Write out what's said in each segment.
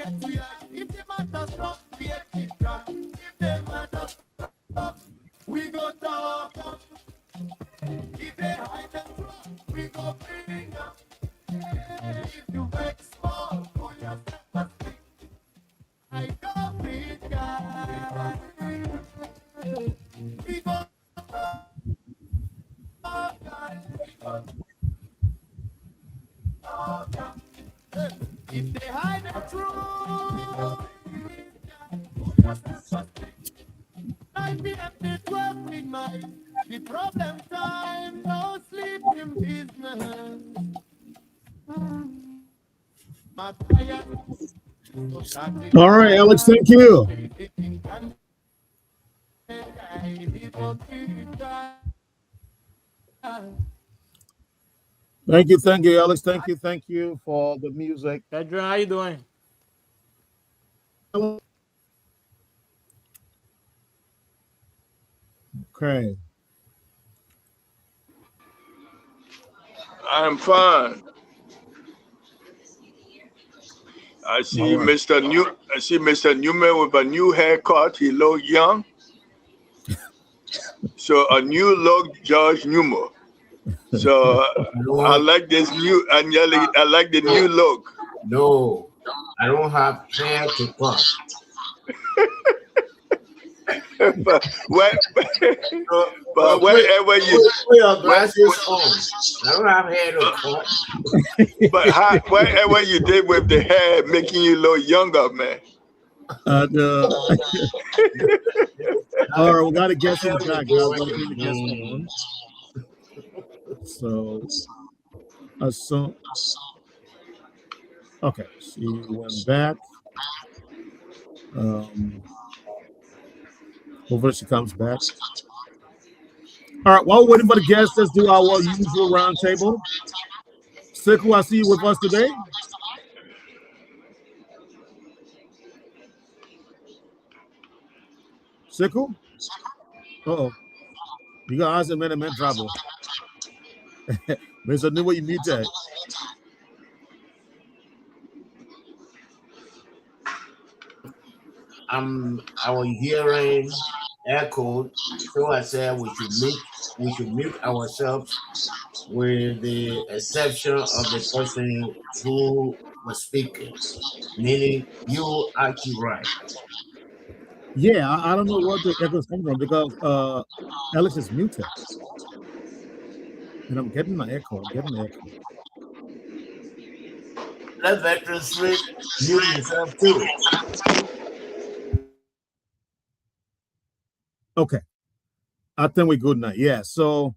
If the matter stop, we keep track. If the matter stop, we go talk. If they hide them drop, we go bring them. If you make small, pull yourself a stick. I don't big guy. We go talk, guys. If they hide the truth, 9 p.m. to 12 midnight. The problem time, no sleeping business. My client, All right, Alex, thank you. Thank you, Alex. Thank you for the music. Pedro, how you doing? Okay. I'm fine. I see All right. Mr. Newman with a new haircut. He look young. So a new look, George Newman. So I No, like this new Angelic. I like the new look. no, I don't have hair to cut. but when, So, but whenever you put your when, glasses on. I don't have hair to cut. whatever you did with the hair, making you look younger, man. The, all right, we got a guest in the There we back now. go I'm going to bring the guest again. on. So, so okay, she went back. Hopefully she comes back. All right, while we're waiting for the guests, let's do our usual roundtable. Siku, I see you with us today. Siku? Uh-oh. You got us in man trouble. Mr. New what you need to. I was hearing echoed, so I said we should mute ourselves with the exception of the person who was speaking, meaning you actually right. Yeah, I don't know what the echo is coming from because Alex is muted. And I'm getting my echo. Let Veteran Smith mute himself too. Okay. I think we're good now. Yeah, so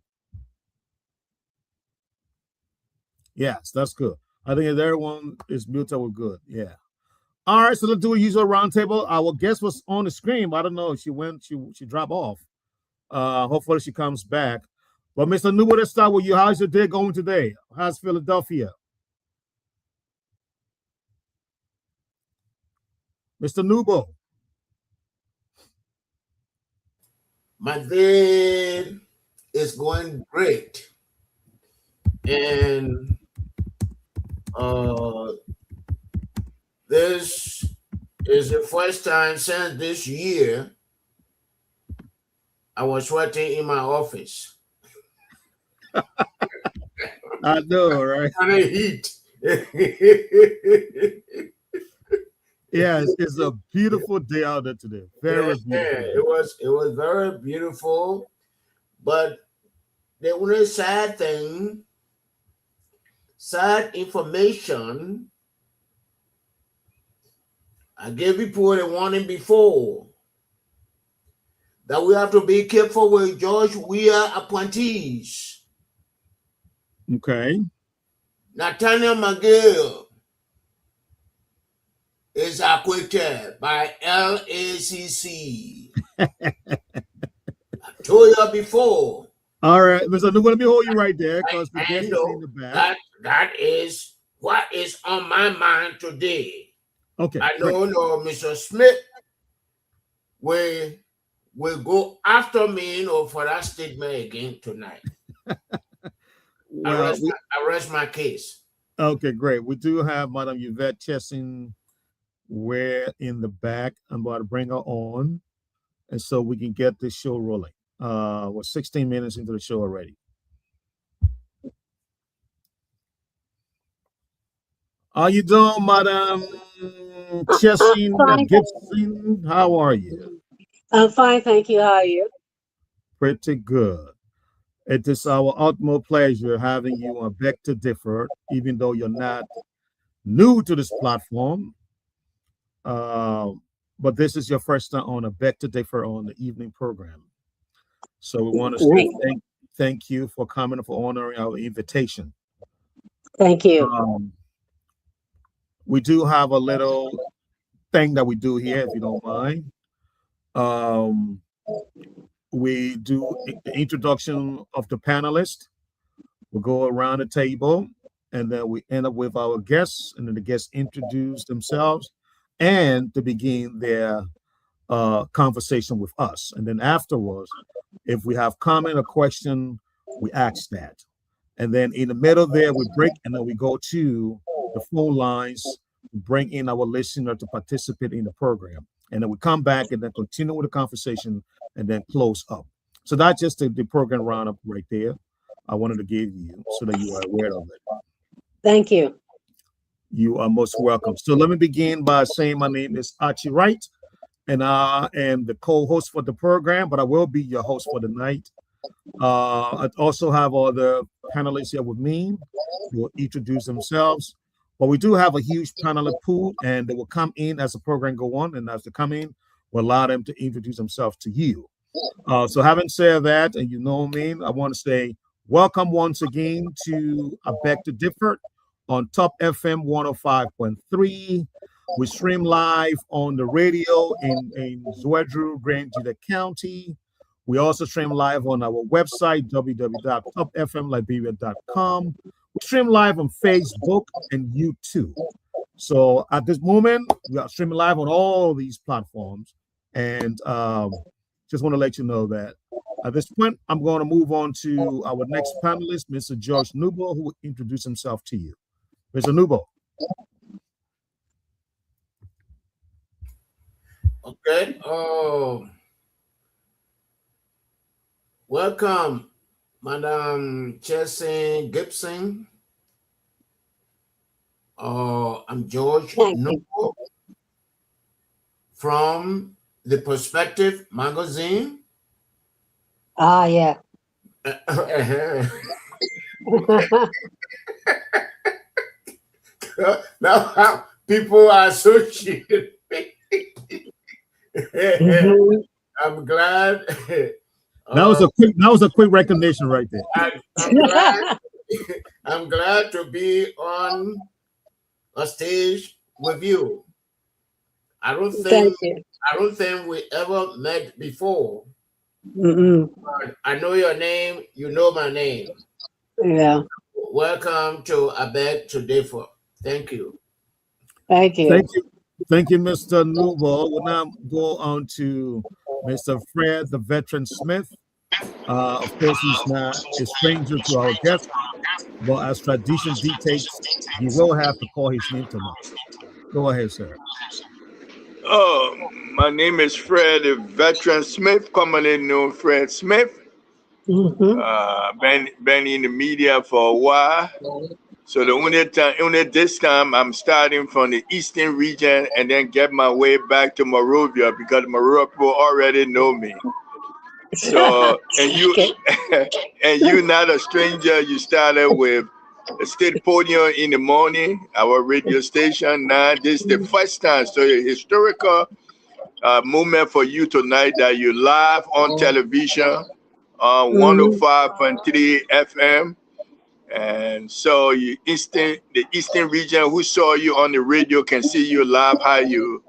yes, that's good. I think if everyone is muted, we're good. Yeah. All right, so let's do a usual roundtable. Our guest was on the screen, but I don't know if she went, she dropped off. Hopefully she comes back. But Mr. Nubo, let's start with you. How's your day going today? How's Philadelphia? Mr. Nubo. My day is going great. And this is the first time since this year I was sweating in my office. I know, right? And the heat. Yeah, it's a beautiful day out there today. Very beautiful. Yeah, it was very beautiful. But the only sad information, I gave people a warning before that we have to be careful with George Weah appointees. Okay. Nathaniel McGill is acquitted by LACC. I told you before. All right, Mr. Nubo, let me hold you right there because the guest is in the back. That is what is on my mind today. Okay. I know Mr. Smith will go after me for that statement again tonight. Well, I rest my case. Okay, great. We do have Madam Yvette Chesson We're in the back. I'm about to bring her on, and so we can get this show rolling. We're 16 minutes into the show already. How you doing, Madam Chesina Gibson? How are you? I'm fine, thank you. How are you? Pretty good. It is our utmost pleasure having you on Back to Differ, even though you're not new to this platform. But this is your first time on a Back to Differ on the evening program. So we want to say thank you for coming, for honoring our invitation. Thank you. We do have a little thing that we do here, if you don't mind. We do the introduction of the panelist. We'll go around the table, and then we end up with our guests, and then the guests introduce themselves and to begin their conversation with us. And then afterwards, if we have comment or question, we ask that. And then in the middle there, we break, and then we go to the phone lines, bring in our listener to participate in the program. And then we come back and then continue with the conversation and then close up. So that's just the program roundup right there. I wanted to give you so that you are aware of it. Thank you. You are most welcome. So let me begin by saying my name is Archie Wright, and I am the co-host for the program, but I will be your host for the night. I also have all the panelists here with me who will introduce themselves. But we do have a huge panel pool, and they will come in as the program go on, and as they come in, we'll allow them to introduce themselves to you. So having said that, and you know me, I want to say welcome once again to I Beg to Differ on Top FM 105.3. We stream live on the radio in Zwedru, Grand Gila County. We also stream live on our website, www.topfmliberia.com. We stream live on Facebook and YouTube. So at this moment, we are streaming live on all these platforms. And just want to let you know that at this point, I'm going to move on to our next panelist, Mr. George Nubo, who will introduce himself to you. Mr. Nubo. Okay. Welcome, Madam Chesina Gibson. I'm George Nubo from The Perspective magazine. Ah, yeah. Now how people are associated. I'm glad. That was a quick recognition right there. I'm glad to be on a stage with you. I don't think we ever met before. But I know your name. You know my name. Yeah. Welcome to I Beg to Differ. Thank you. Thank you. Thank you, Mr. Nubo. We'll now go on to Mr. Fred, the veteran Smith. Of course, he's not a stranger to our guest, but as tradition dictates, he will have to call his name tonight. Go ahead, sir. My name is Fred, the veteran Smith, commonly known Fred Smith. Been in the media for a while. So only this time I'm starting from the eastern region and then get my way back to Monrovia because Monrovia already know me. So and you and you not a stranger. You started with a state podium in the morning, our radio station. Now this is the first time, so a historical moment for you tonight that you live on television on 105.3 FM. And so the eastern region who saw you on the radio can see you live, how you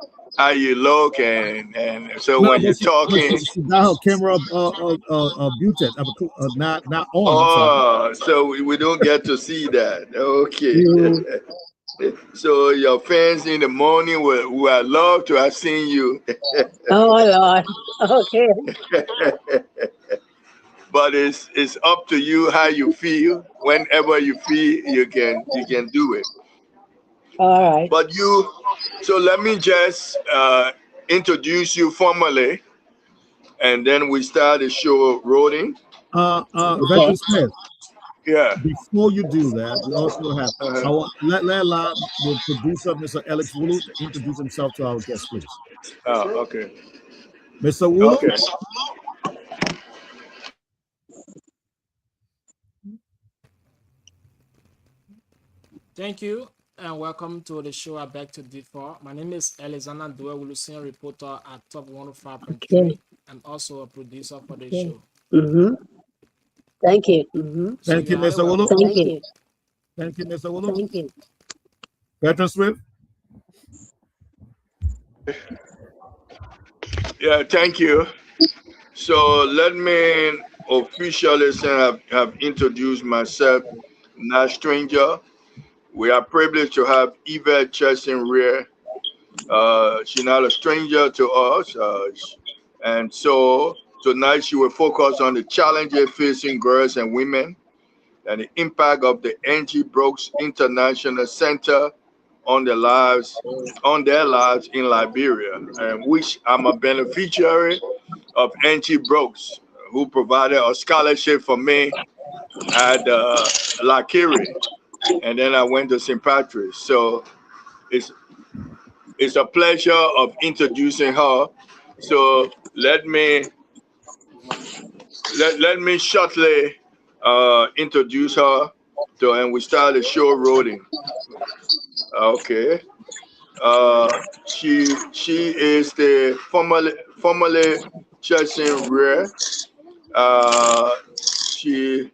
look, and so when you're talking, she got her camera muted, not on. Oh, so we don't get to see that. Okay. So your fans in the morning will love to have seen you. Oh Lord. Okay. But it's up to you how you feel. Whenever you feel, you can do it. All right. But so let me just introduce you formally, and then we start the show rolling. Veteran Smith, Yeah. before you do that, we also have, Uh-huh. I want, let allow the producer, Mr. Alex Wulu, to introduce himself to our guest, please. Okay. Mr. Wulu? Okay. Thank you and welcome to the show. I beg to differ. My name is Alexander Due, senior reporter at Top 105.3 Okay. and also a producer for the Okay. show. Mm-hmm. Thank you. Mm-hmm. So Thank you, are highly Mr. Wulu. welcome. Thank you. Thank you, Mr. Wulu. Thank you. Veteran Smith? Yeah, thank you. So let me officially say have introduced myself, not stranger. We are privileged to have Yvette Chesson Rear. She's not a stranger to us. And so tonight she will focus on the challenges facing girls and women and the impact of the Angie Brooks International Center on their lives in Liberia, and which I'm a beneficiary of Angie Brooks, who provided a scholarship for me at Lakiri, and then I went to St. Patrick's. So it's a pleasure of introducing her. So let me shortly introduce her, and we start the show rolling. Okay. She is the formerly Chesson Rear. She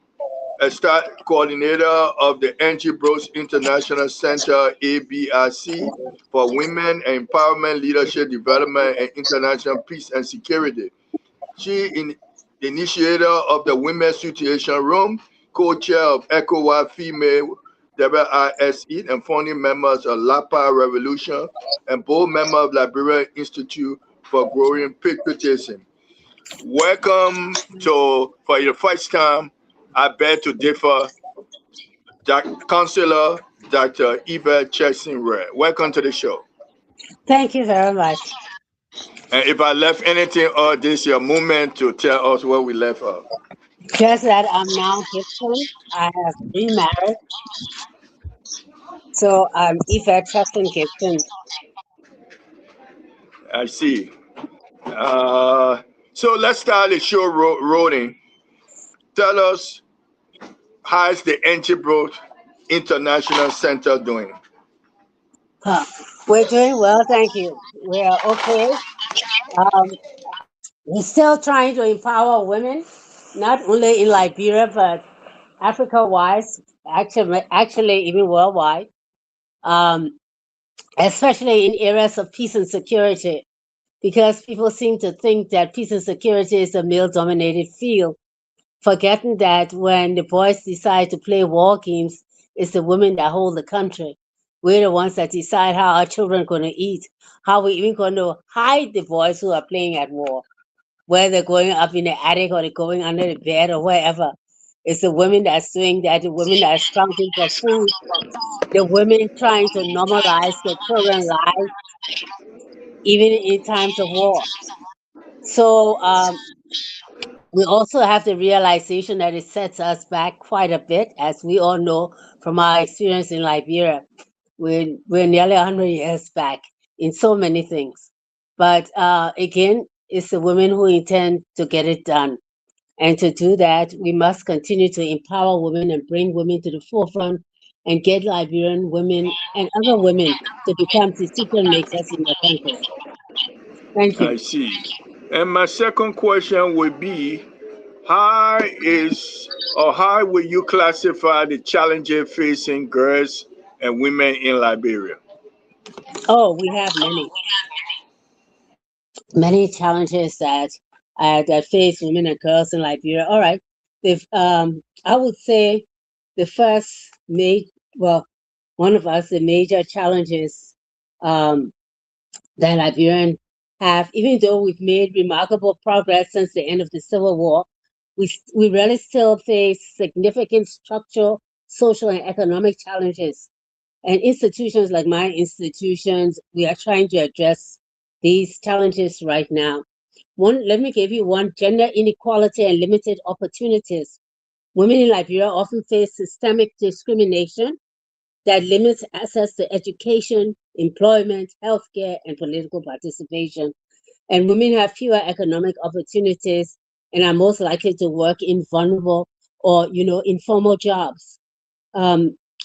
is coordinator of the Angie Brooks International Center ABRC for Women Empowerment, Leadership Development, and International Peace and Security. She is initiator of the Women's Situation Room, co-chair of ECOWAS Female WISE, and founding members of LAPA Revolution, and board member of Liberian Institute for Growing Patriotism. Welcome for the first time, I beg to differ, Councillor Dr. Yvette Chesson Rear. Welcome to the show. Thank you very much. And if I left anything out, this is your moment to tell us where we left off. Just that I'm now Gibson. I have remarried. So I'm Yvette Chesson Gibson. I see. So let's start the show rolling. Tell us, how is the Angie Brooks International Center doing? We're doing well, thank you. We are okay. We're still trying to empower women, not only in Liberia, but Africa-wise, actually even worldwide, especially in areas of peace and security, because people seem to think that peace and security is a male-dominated field, forgetting that when the boys decide to play war games, it's the women that hold the country. We're the ones that decide how our children are going to eat, how we're even going to hide the boys who are playing at war, whether they're going up in the attic or they're going under the bed or wherever. It's the women that's doing that, the women that are scrounging for food, the women trying to normalize their children's lives, even in times of war. So we also have the realization that it sets us back quite a bit, as we all know from our experience in Liberia. We're nearly 100 years back in so many things. But again, it's the women who intend to get it done. And to do that, we must continue to empower women and bring women to the forefront and get Liberian women and other women to become decision makers in the country. Thank you. I see. And my second question would be, how will you classify the challenges facing girls and women in Liberia? Oh, we have many challenges that face women and girls in Liberia. All right, I would say the first one of the major challenges that Liberians have, even though we've made remarkable progress since the end of the Civil War, we really still face significant structural, social, and economic challenges, And institutions like my institutions, we are trying to address these challenges right now. One, let me give you one: gender inequality and limited opportunities. Women in Liberia often face systemic discrimination that limits access to education, employment, healthcare, and political participation. And women have fewer economic opportunities and are most likely to work in vulnerable or informal jobs.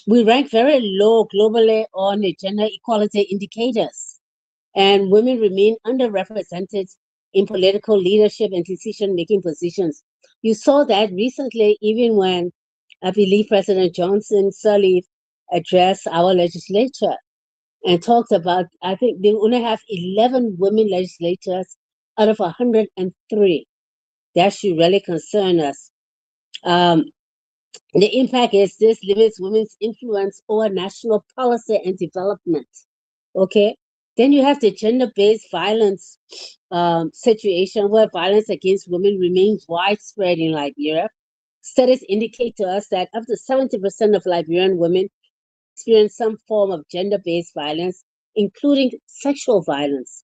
We rank very low globally on the gender equality indicators, and women remain underrepresented in political leadership and decision-making positions. You saw that recently, even when I believe President Johnson Sirleaf addressed our legislature and talked about, I think they only have 11 women legislators out of 103. That should really concern us. The impact is this limits women's influence over national policy and development. Okay. Then you have the gender-based violence situation where violence against women remains widespread in Liberia. Studies indicate to us that up to 70% of Liberian women experience some form of gender-based violence, including sexual violence.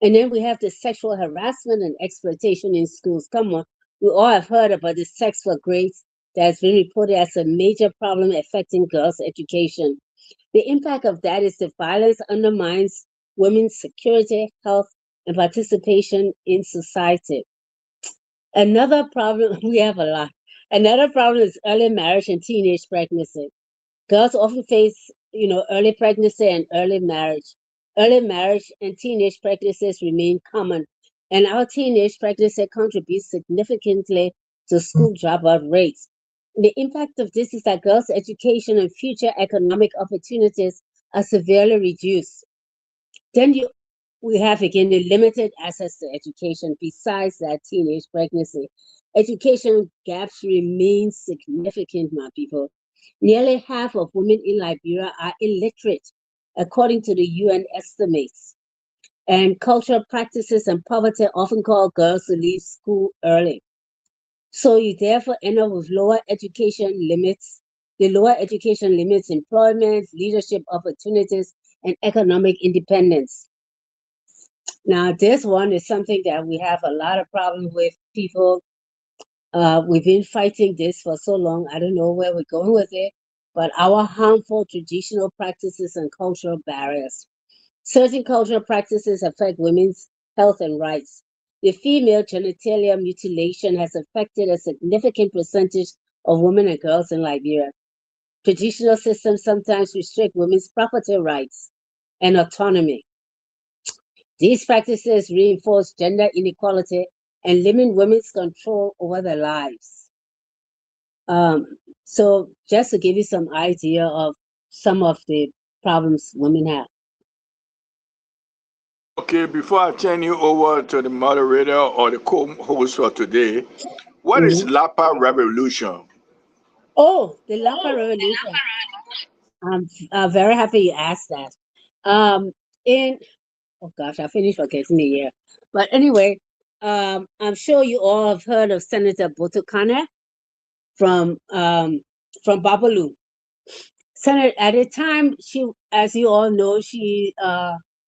And then we have the sexual harassment and exploitation in schools. Come on, we all have heard about the sex for grades that's been reported as a major problem affecting girls' education. The impact of that is the violence undermines women's security, health, and participation in society. Another problem, we have a lot. Another problem is early marriage and teenage pregnancy. Girls often face, early pregnancy and early marriage. Early marriage and teenage pregnancies remain common, and our teenage pregnancy contributes significantly to school dropout rates. The impact of this is that girls' education and future economic opportunities are severely reduced. Then we have again the limited access to education. Besides that, teenage pregnancy, education gaps remain significant, my people. Nearly half of women in Liberia are illiterate, according to the UN estimates. And cultural practices and poverty often call girls to leave school early. So you therefore end up with lower education limits. The lower education limits employment, leadership opportunities, and economic independence. Now, this one is something that we have a lot of problems with. People, we've been fighting this for so long. I don't know where we're going with it, but our harmful traditional practices and cultural barriers. Certain cultural practices affect women's health and rights. The female genitalia mutilation has affected a significant percentage of women and girls in Liberia. Traditional systems sometimes restrict women's property rights and autonomy. These practices reinforce gender inequality and limit women's control over their lives. So just to give you some idea of some of the problems women have. Okay, before I turn you over to the moderator or the co-host for today, what is Lapa Revolution? Oh, the Lapa Revolution. I'm very happy you asked that. Oh gosh, I finished forgetting the year. But anyway, I'm sure you all have heard of Senator Botukane from Babalu. Senator, at the time, she, as you all know,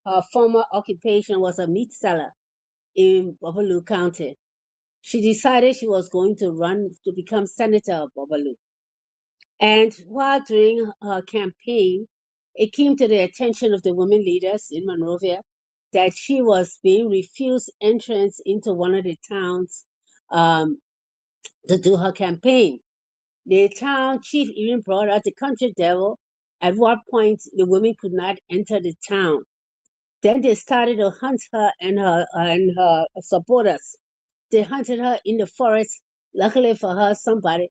her former occupation was a meat seller in Babalu County. She decided she was going to run to become senator of Babalu. And while during her campaign, it came to the attention of the women leaders in Monrovia that she was being refused entrance into one of the towns to do her campaign. The town chief even brought out the country devil, at what point the women could not enter the town. Then they started to hunt her and her supporters. They hunted her in the forest. Luckily for her, somebody,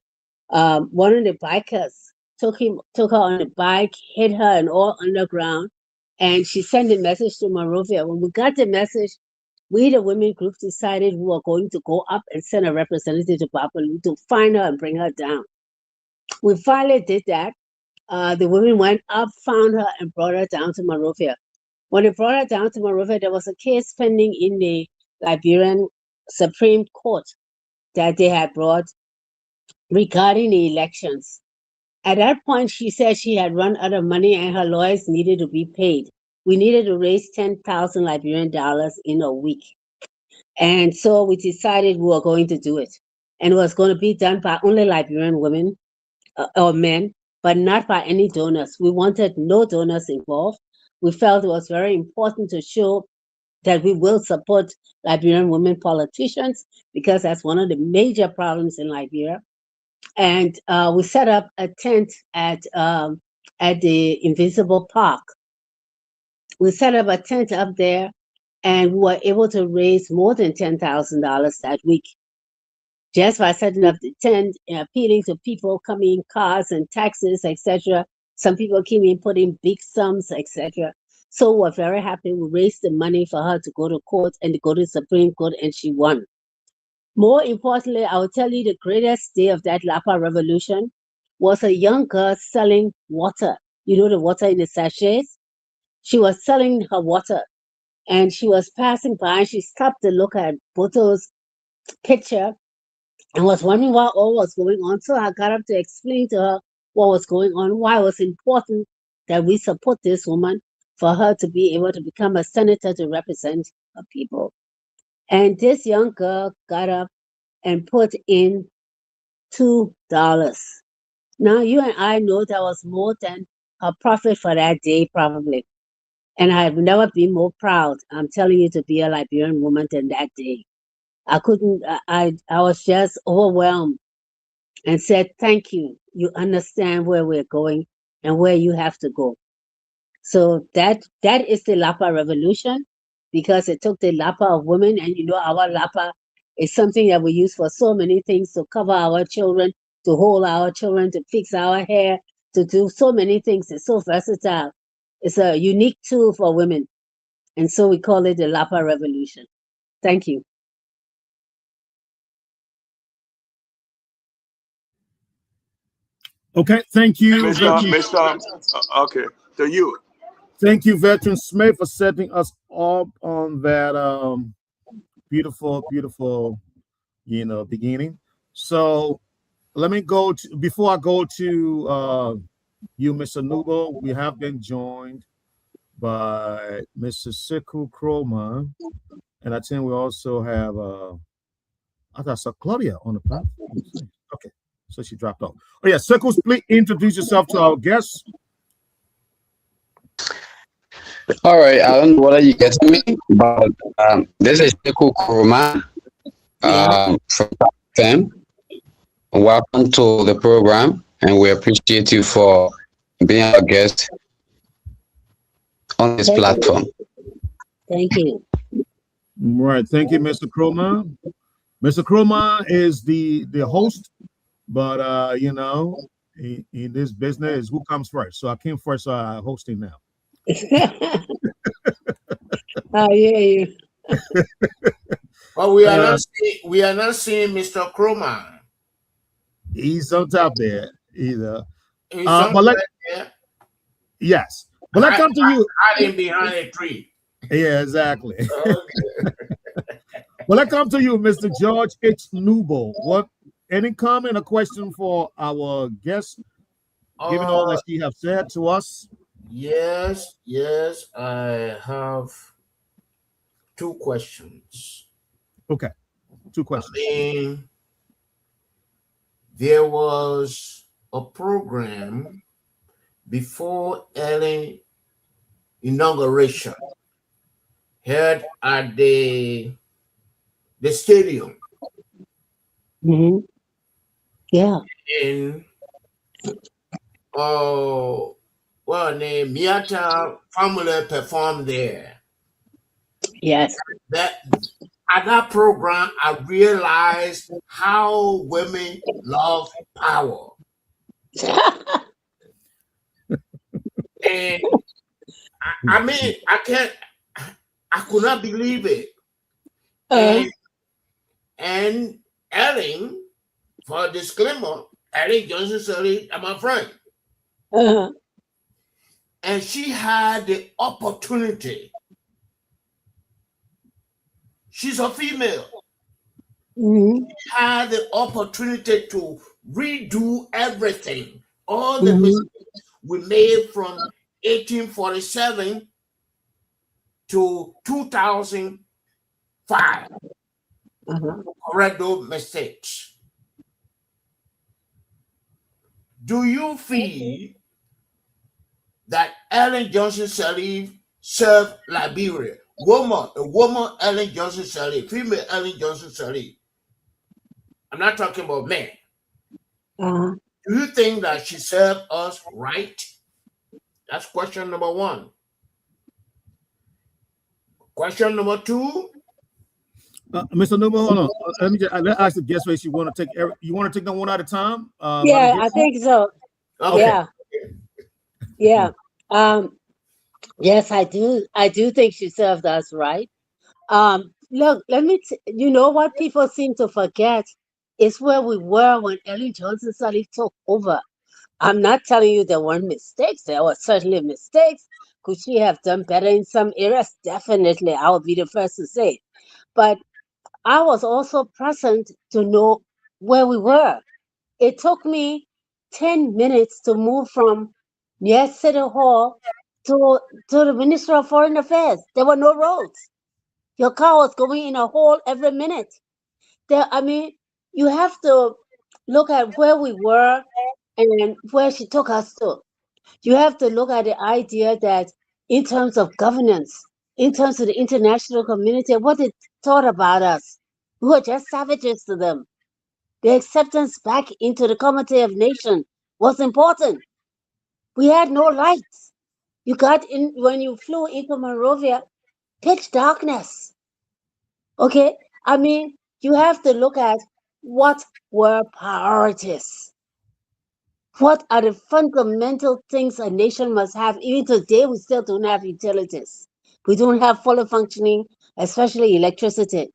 one of the bikers, took her on the bike, hit her and all underground, and she sent a message to Monrovia. When we got the message, we, the women group, decided we were going to go up and send a representative to Babalu to find her and bring her down. We finally did that. The women went up, found her, and brought her down to Monrovia. When they brought her down to Monrovia, there was a case pending in the Liberian Supreme Court that they had brought regarding the elections. At that point, she said she had run out of money and her lawyers needed to be paid. We needed to raise 10,000 Liberian dollars in a week. And so we decided we were going to do it. And it was going to be done by only Liberian women or men, but not by any donors. We wanted no donors involved. We felt it was very important to show that we will support Liberian women politicians because that's one of the major problems in Liberia. And we set up a tent at the Invisible Park. We set up a tent up there, and we were able to raise more than $10,000 that week just by setting up the tent, appealing to people coming in cars and taxis, etc. Some people came in putting big sums, etc. So we're very happy. We raised the money for her to go to court and to go to the Supreme Court, and she won. More importantly, I will tell you the greatest day of that Lapa revolution was a young girl selling water. You know, the water in the sachets? She was selling her water, and she was passing by and she stopped to look at Boto's picture and was wondering what all was going on. So I got up to explain to her what was going on, why it was important that we support this woman for her to be able to become a senator to represent her people. And this young girl got up and put in $2. Now, you and I know that was more than her profit for that day, probably. And I have never been more proud, I'm telling you, to be a Liberian woman than that day. I was just overwhelmed and said, thank you. You understand where we're going and where you have to go. So that is the Lapa revolution, because it took the Lapa of women, and you know, our Lapa is something that we use for so many things, to cover our children, to hold our children, to fix our hair, to do so many things. It's so versatile. It's a unique tool for women. And so we call it the Lapa revolution. Thank you. Okay, thank you. Okay, so you. Thank you, Veteran Smith, for setting us up on that beautiful, beautiful, beginning. So let me go to, before I go to you, Mr. Nubo, we have been joined by Mrs. Sekou Kroma, and I think we also have I thought I saw Claudia on the platform. Okay, so she dropped off. Oh yeah, Sekou, please introduce yourself to our guests. All right, I don't know whether you get me, but this is Sekou Kroma from FM. Welcome to the program, and we appreciate you for being our guest on this platform. Thank you. Right, thank you, Mr. Kroma. Mr. Kroma is the host, but in this business, who comes first? So I came first, so I'm hosting now. I hear you. But we are not seeing Mr. Kroma. He's on top there, either. But yes, but let's come to you. Hiding behind a tree. Yeah, exactly. Okay. Well, let's come to you, Mr. George H. Nubo. Any comment or question for our guest, given all that she have said to us? Yes, I have two questions. Okay, two questions. There was a program before Ellen inauguration held at the stadium. Mm-hmm. Yeah. And the Miata family performed there. Yes. At that program, I realized how women love power. And I could not believe it. And Ellen, for a disclaimer, Ellen Johnson Sirleaf, I'm my friend. And she had the opportunity. She's a female. Mm-hmm. She had the opportunity to redo everything all the mistakes we made from 1847 to 2005. Correct those mistakes. Do you feel that Ellen Johnson Sirleaf served Liberia? A woman Ellen Johnson Sirleaf, female Ellen Johnson Sirleaf. I'm not talking about men. Do you think that she served us right? That's question number one. Question number two. Mr. Newman, hold on. Let me just ask the guest race. You want to take them one at a time? Yeah, I think so. Okay. Yeah. Yes, I do. I do think she served us right. Look, you know what people seem to forget is where we were when Ellen Johnson Sirleaf took over. I'm not telling you there weren't mistakes. There were certainly mistakes. Could she have done better in some areas? Definitely. I would be the first to say. But I was also present to know where we were. It took me 10 minutes to move from near City Hall to the Ministry of Foreign Affairs. There were no roads. Your car was going in a hole every minute. You have to look at where we were and where she took us to. You have to look at the idea that in terms of governance, in terms of the international community, what they thought about us, we were just savages to them. The acceptance back into the Committee of Nations was important. We had no lights. You got in when you flew into Monrovia, pitch darkness. Okay? You have to look at what were priorities. What are the fundamental things a nation must have? Even today, we still don't have utilities. We don't have fully functioning, especially electricity.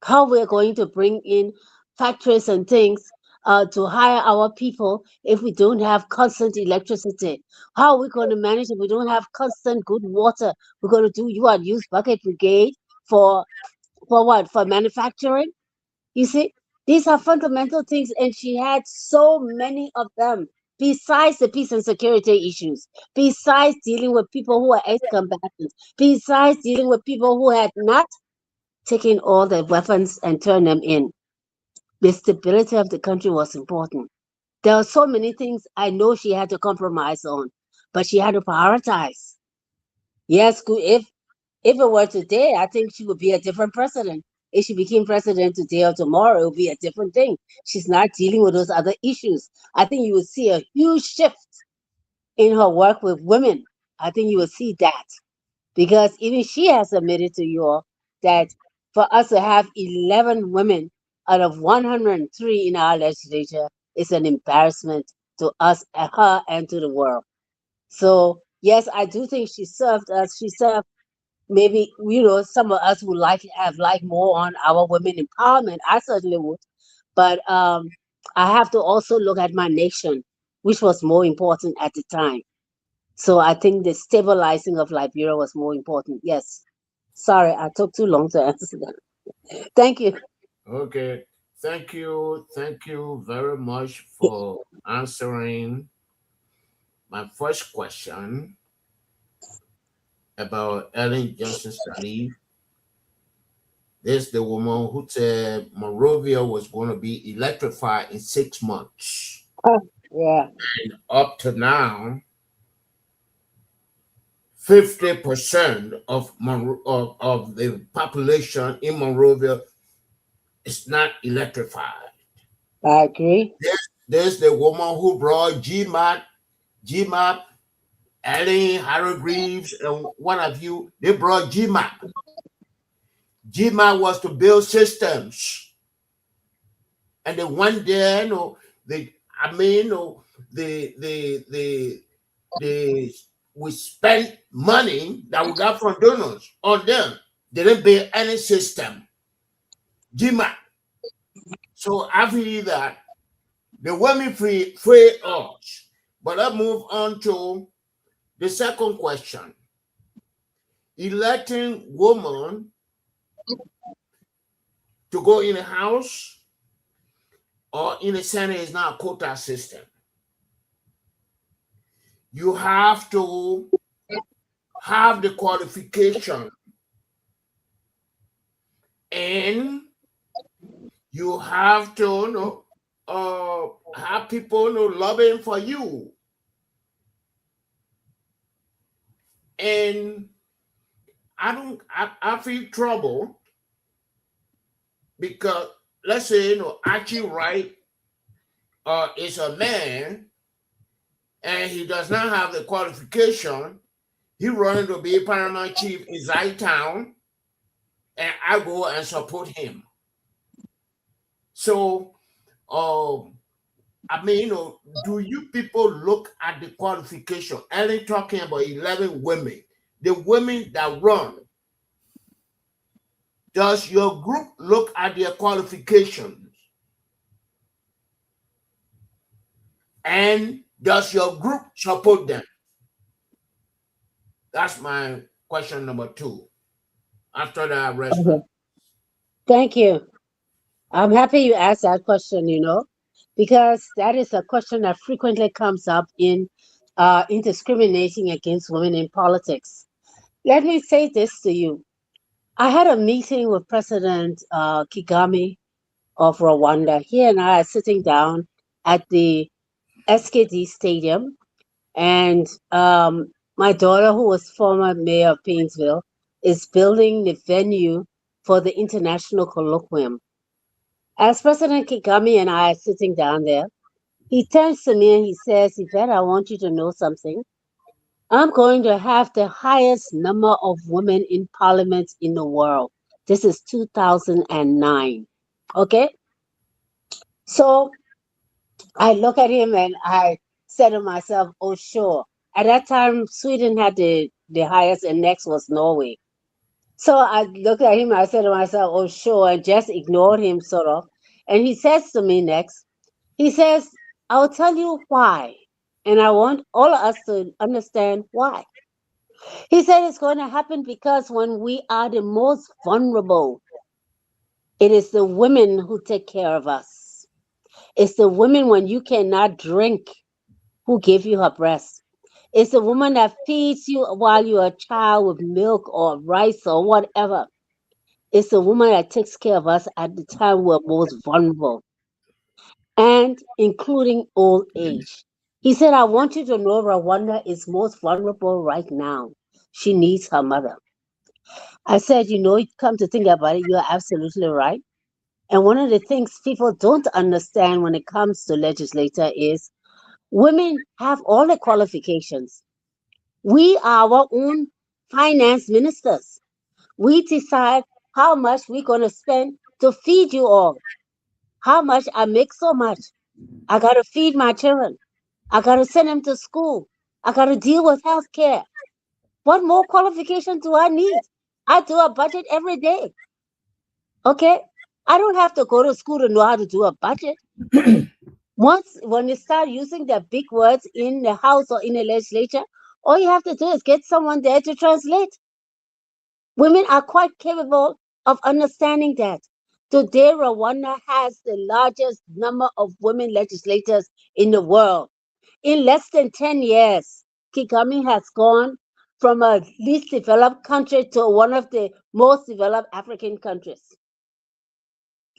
How we're going to bring in factories and things to hire our people if we don't have constant electricity? How are we going to manage if we don't have constant good water? We're going to do use bucket brigade for what? For manufacturing? You see, these are fundamental things, and she had so many of them. Besides the peace and security issues, besides dealing with people who are ex-combatants, besides dealing with people who had not taken all the weapons and turned them in, the stability of the country was important. There are so many things I know she had to compromise on, but she had to prioritize. Yes, if it were today, I think she would be a different president. If she became president today or tomorrow, it would be a different thing. She's not dealing with those other issues. I think you will see a huge shift in her work with women. I think you will see that. Because even she has admitted to you all that for us to have 11 women out of 103 in our legislature is an embarrassment to us, her, and to the world. So, yes, I do think she served us. She served maybe some of us would have more on our women empowerment. I certainly would, but I have to also look at my nation, which was more important at the time. So I think the stabilizing of Liberia was more important. Yes. Sorry, I took too long to answer that. Thank you. Okay. Thank you very much for answering my first question about Ellen Johnson Sirleaf. This is the woman who said Monrovia was going to be electrified in 6 months. Yeah. And up to now, 50% of the population in Monrovia is not electrified. I agree. There's the woman who brought GMAP, Ellen Hargreaves, and one of you, they brought GMAP. GMAP was to build systems. And they went there, we spent money that we got from donors on them. They didn't build any system. GMAP. So after that, the women free us. But let's move on to the second question. Electing women to go in the House or in the Senate is not a quota system. you have to have the qualification, and you have to have people lobbying for you. And I feel trouble because, let's say, Archie Wright is a man and he does not have the qualification. He running to be paramount chief in Town, and I go and support him. So, I mean, do you people look at the qualification? Ellen talking about 11 women, the women that run. Does your group look at their qualifications? And does your group support them? That's my question number 2. After that, rest. Okay. Thank you. I'm happy you asked that question, because that is a question that frequently comes up in discriminating against women in politics. Let me say this to you. I had a meeting with President Kagame of Rwanda. He and I are sitting down at the SKD Stadium, and my daughter, who was former mayor of Painesville, is building the venue for the international colloquium. As President Kagame and I are sitting down there, he turns to me and he says, Yvette, I want you to know something. I'm going to have the highest number of women in parliament in the world. This is 2009. Okay? So I look at him and I said to myself, oh, sure. At that time, Sweden had the highest, and next was Norway. So I looked at him and I said to myself, oh, sure, and just ignored him sort of. And he says to me next, he says, I'll tell you why. And I want all of us to understand why. He said it's going to happen because when we are the most vulnerable, it is the women who take care of us. It's the women when you cannot drink who give you her breast. It's the woman that feeds you while you're a child with milk or rice or whatever. It's the woman that takes care of us at the time we're most vulnerable, and including old age. He said, I want you to know Rwanda is most vulnerable right now. She needs her mother. I said, come to think about it, you're absolutely right. And one of the things people don't understand when it comes to legislature is women have all the qualifications. We are our own finance ministers. We decide how much we're going to spend to feed you all. How much? I make so much. I got to feed my children. I got to send them to school. I got to deal with health care. What more qualification do I need? I do a budget every day. Okay? I don't have to go to school to know how to do a budget. When you start using the big words in the House or in the legislature, all you have to do is get someone there to translate. Women are quite capable of understanding that. Today, Rwanda has the largest number of women legislators in the world. In less than 10 years, Kagame has gone from a least developed country to one of the most developed African countries.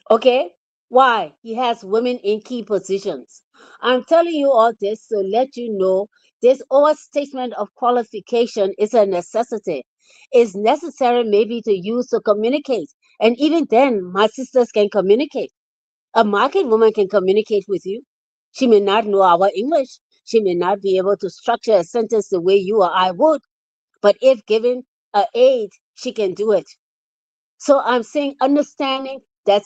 Okay? Why? He has women in key positions. I'm telling you all this to let you know this overstatement of qualification is a necessity. It's necessary maybe to use to communicate. And even then, my sisters can communicate. A market woman can communicate with you. She may not know our English. She may not be able to structure a sentence the way you or I would. But if given an aid, she can do it. So I'm saying understanding that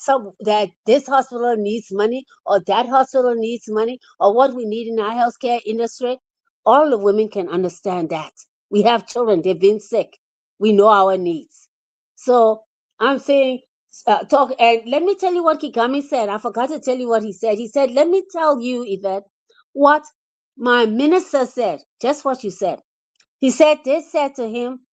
this hospital needs money or that hospital needs money or what we need in our healthcare industry, all the women can understand that. We have children, they've been sick. We know our needs. So I'm saying, and let me tell you what Kagame said. I forgot to tell you what he said. He said, let me tell you, Yvette, what my minister said, just what you said. He said, they said to him,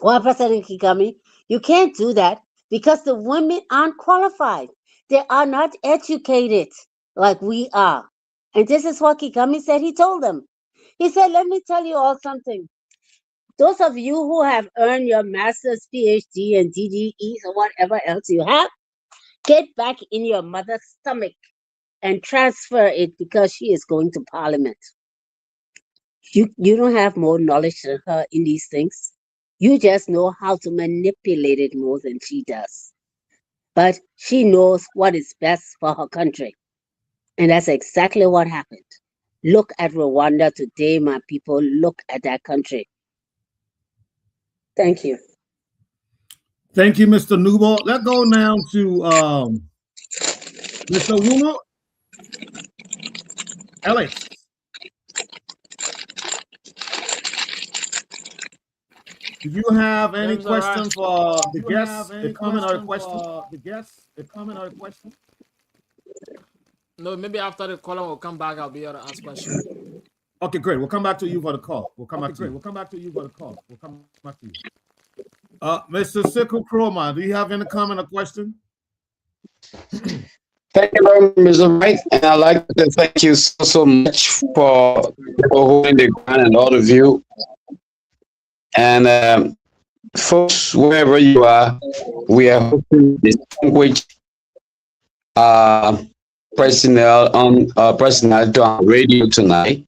well, President Kagame, you can't do that because the women aren't qualified. They are not educated like we are. And this is what Kagame said he told them. He said, let me tell you all something. Those of you who have earned your master's, PhD, and DDEs or whatever else you have, get back in your mother's stomach and transfer it because she is going to Parliament. You don't have more knowledge than her in these things. You just know how to manipulate it more than she does. But she knows what is best for her country. And that's exactly what happened. Look at Rwanda today, my people. Look at that country. Thank you. Thank you, Mr. Newbold. Let's go now to Mr. Wumo. Ellis. Do you have any James, all right. question for the guests? A comment or a question? The guests, a comment or a question? No, maybe after the call, we'll come back. I'll be able to ask questions. Okay, great. We'll come back to you for the call. We'll come back to you. We'll come back to you for the call. We'll come back to you. Mr. Sekou Kroma, do you have any comment or question? Thank you very much, Mr. Wright. And I'd like to thank you so much for holding the ground and all of you. And folks, wherever you are, we are hoping distinguished personnel on radio tonight.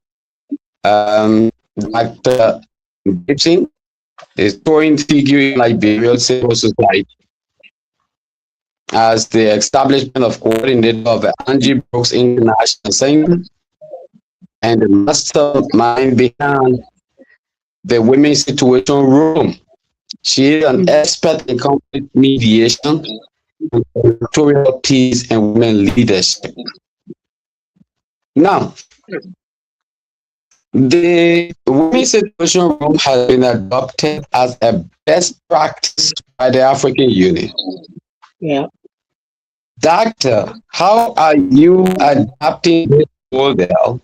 Dr. Gibson is touring figure in Liberian civil society as the establishment of coordinator of the Angie Brooks International Center and the mastermind behind the Women's Situation Room. She is an expert in conflict mediation, territorial peace, and women leadership. Now, the Women's Situation Room has been adopted as a best practice by the African Union. Yeah. Doctor, how are you adapting this model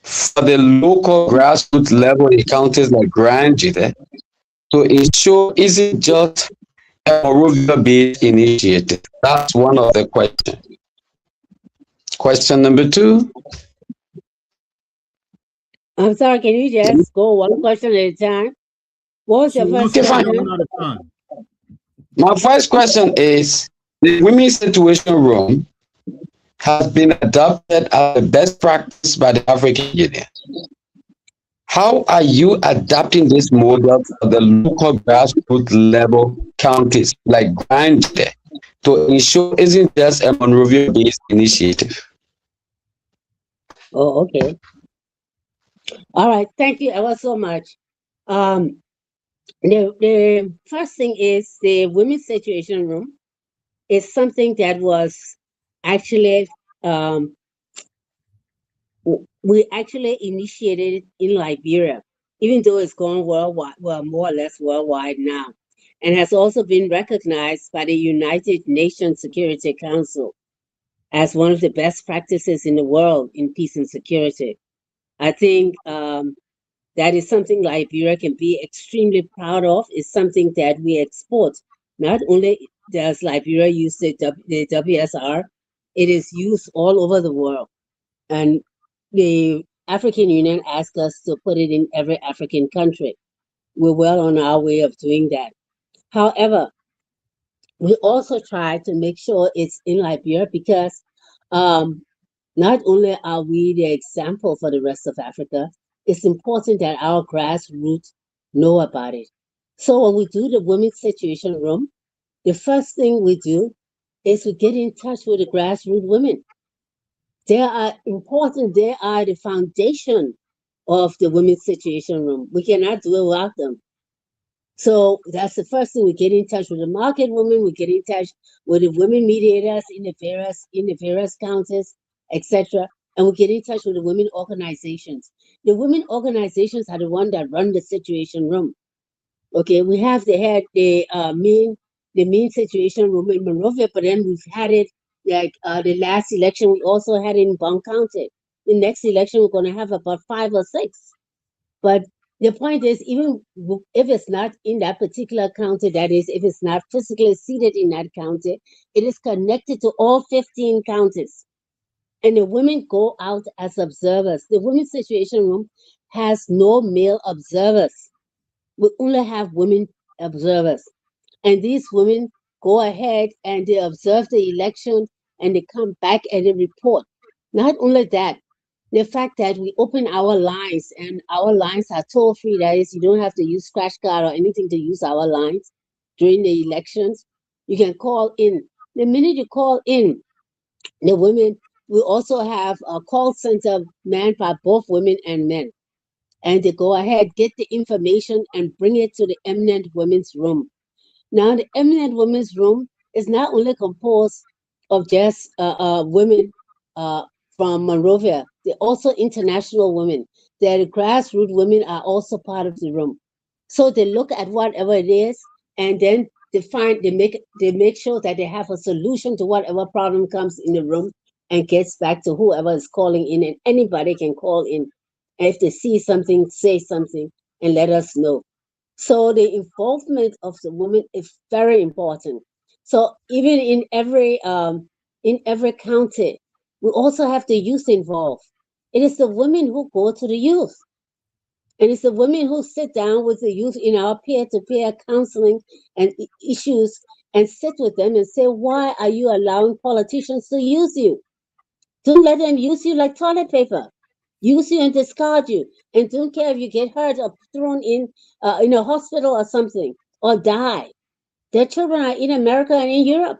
for the local grassroots level in counties like Grand Jide to ensure isn't just a Monrovia-based initiative? That's one of the questions. Question number 2. I'm sorry, can you just go one question at a time? What was your first question? My first question is, the Women's Situation Room has been adopted as the best practice by the African Union. How are you adapting this model for the local grassroots level counties like Grand Jide to ensure it isn't just a Monrovia-based initiative? Oh, okay. All right, thank you ever so much. The first thing is the Women's Situation Room is something that was actually we actually initiated it in Liberia, even though it's gone worldwide, well, more or less worldwide now, and has also been recognized by the United Nations Security Council as one of the best practices in the world in peace and security. I think that is something Liberia can be extremely proud of. It's something that we export. Not only does Liberia use the WSR, it is used all over the world. And the African Union asked us to put it in every African country. We're well on our way of doing that. However, we also try to make sure it's in Liberia because not only are we the example for the rest of Africa, it's important that our grassroots know about it. So when we do the Women's Situation Room, the first thing we do is we get in touch with the grassroots women. They are important. They are the foundation of the Women's Situation Room. We cannot do it without them. So that's the first thing. We get in touch with the market women. We get in touch with the women mediators in the various counties, etc. And we get in touch with the women organizations. The women organizations are the ones that run the Situation Room. Okay, we have the main Situation Room in Monrovia, but then we've had it like the last election. We also had it in Bong County. The next election we're going to have about 5 or 6. But the point is, even if it's not in that particular county, that is, if it's not physically seated in that county, it is connected to all 15 counties. And the women go out as observers. The Women's Situation Room has no male observers. We only have women observers. And these women go ahead and they observe the election and they come back and they report. Not only that, the fact that we open our lines and our lines are toll free, that is, you don't have to use scratch card or anything to use our lines during the elections. You can call in. The minute you call in, the women, we also have a call center manned by both women and men. And they go ahead, get the information, and bring it to the Eminent Women's Room. Now, the Eminent Women's Room is not only composed of just women from Monrovia, they're also international women. The grassroots women are also part of the room. So they look at whatever it is, and then they make sure that they have a solution to whatever problem comes in the room and gets back to whoever is calling in, and anybody can call in. And if they see something, say something, and let us know. So the involvement of the woman is very important. So even in every county, we also have the youth involved. It is the women who go to the youth. And it's the women who sit down with the youth in our peer-to-peer counseling and issues and sit with them and say, why are you allowing politicians to use you? Don't let them use you like toilet paper. Use you and discard you. And don't care if you get hurt or thrown in a hospital or something or die. Their children are in America and in Europe.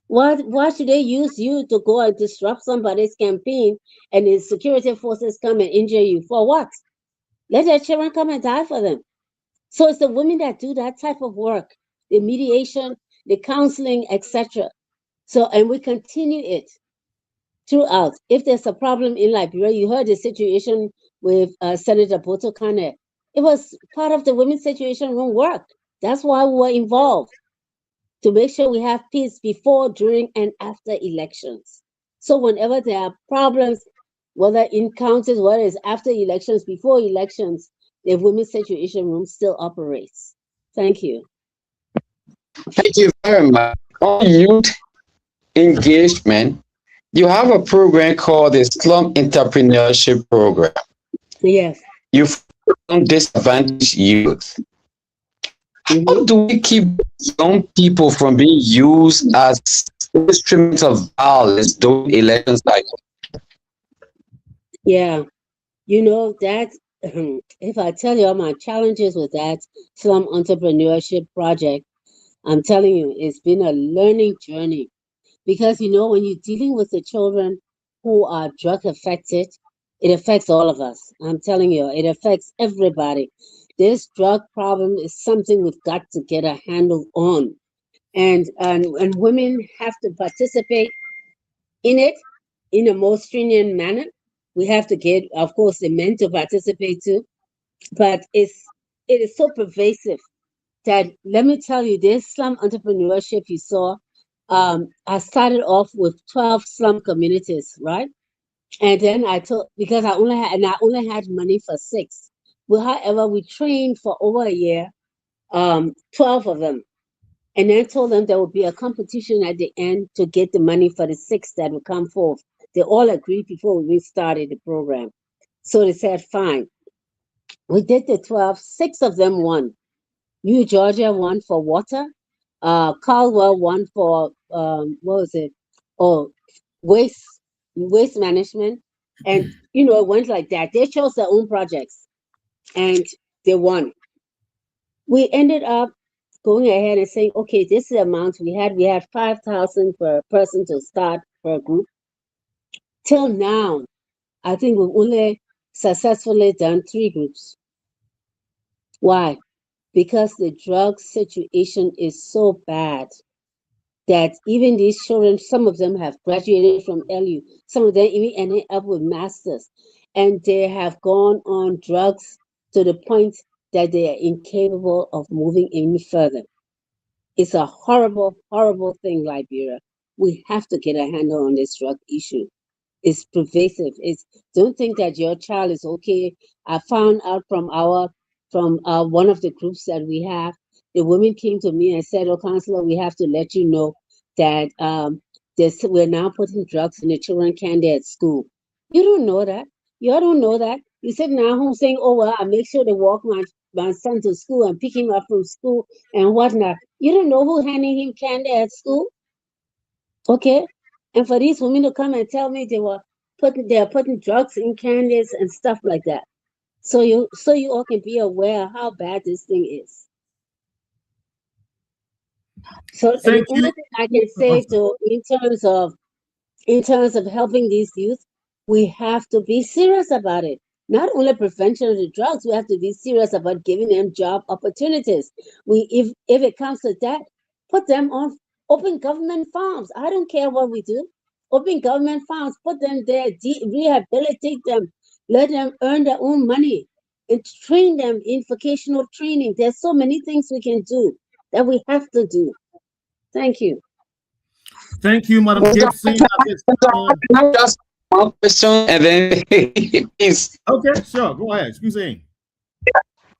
Why should they use you to go and disrupt somebody's campaign and the security forces come and injure you? For what? Let their children come and die for them. So it's the women that do that type of work, the mediation, the counseling, etc. So, and we continue it throughout. If there's a problem in Liberia, you heard the situation with Senator Boto Kane. It was part of the Women's Situation Room work. That's why we were involved, to make sure we have peace before, during, and after elections. So whenever there are problems, whether in counties, whether it's after elections, before elections, the Women's Situation Room still operates. Thank you. Thank you very much. On youth engagement, you have a program called the Slum Entrepreneurship Program. Yes. You focus on disadvantaged youth. How do we keep young people from being used as instruments of violence during election cycle? Yeah, you know that if I tell you all my challenges with that slum entrepreneurship project, I'm telling you, it's been a learning journey. Because when you're dealing with the children who are drug affected, it affects all of us. I'm telling you, it affects everybody. This drug problem is something we've got to get a handle on. And women have to participate in it in a more stringent manner. We have to get, of course, the men to participate too. But it is so pervasive that, let me tell you, this slum entrepreneurship you saw, I started off with 12 slum communities, right? And then because I only had money for 6. Well, however, we trained for over a year, 12 of them. And then told them there would be a competition at the end to get the money for the 6 that would come forth. They all agreed before we started the program. So they said, fine. We did the 12, 6 of them won. New Georgia won for water. Caldwell won for, what was it? Oh, waste management. And, it went like that. They chose their own projects and they won. We ended up going ahead and saying, okay, this is the amount we had. We had 5,000 per person to start per group. Till now, I think we've only successfully done 3 groups. Why? Because the drug situation is so bad that even these children, some of them have graduated from LU, some of them even ended up with masters, and they have gone on drugs to the point that they are incapable of moving any further. It's a horrible, horrible thing, Liberia. We have to get a handle on this drug issue. It's pervasive. Don't think that your child is okay. I found out from one of the groups that we have, the women came to me and said, "Oh, counselor, we have to let you know that we're now putting drugs in the children candy at school." You don't know that. You all don't know that. You sit now home saying, oh, well, I make sure to walk my son to school and pick him up from school and whatnot. You don't know who handing him candy at school. Okay? And for these women to come and tell me they're putting drugs in candies and stuff like that. So you all can be aware of how bad this thing is. So the Thank only you. thing I can say in terms of helping these youth, we have to be serious about it. Not only prevention of the drugs, we have to be serious about giving them job opportunities. If it comes to that, put them on open government farms. I don't care what we do. Open government farms, put them there, rehabilitate them, let them earn their own money, and train them in vocational training. There's so many things we can do that we have to do. Thank you. Thank you, Madam Gibson. Just one question and then please. Okay, sure. Go ahead. Excuse me.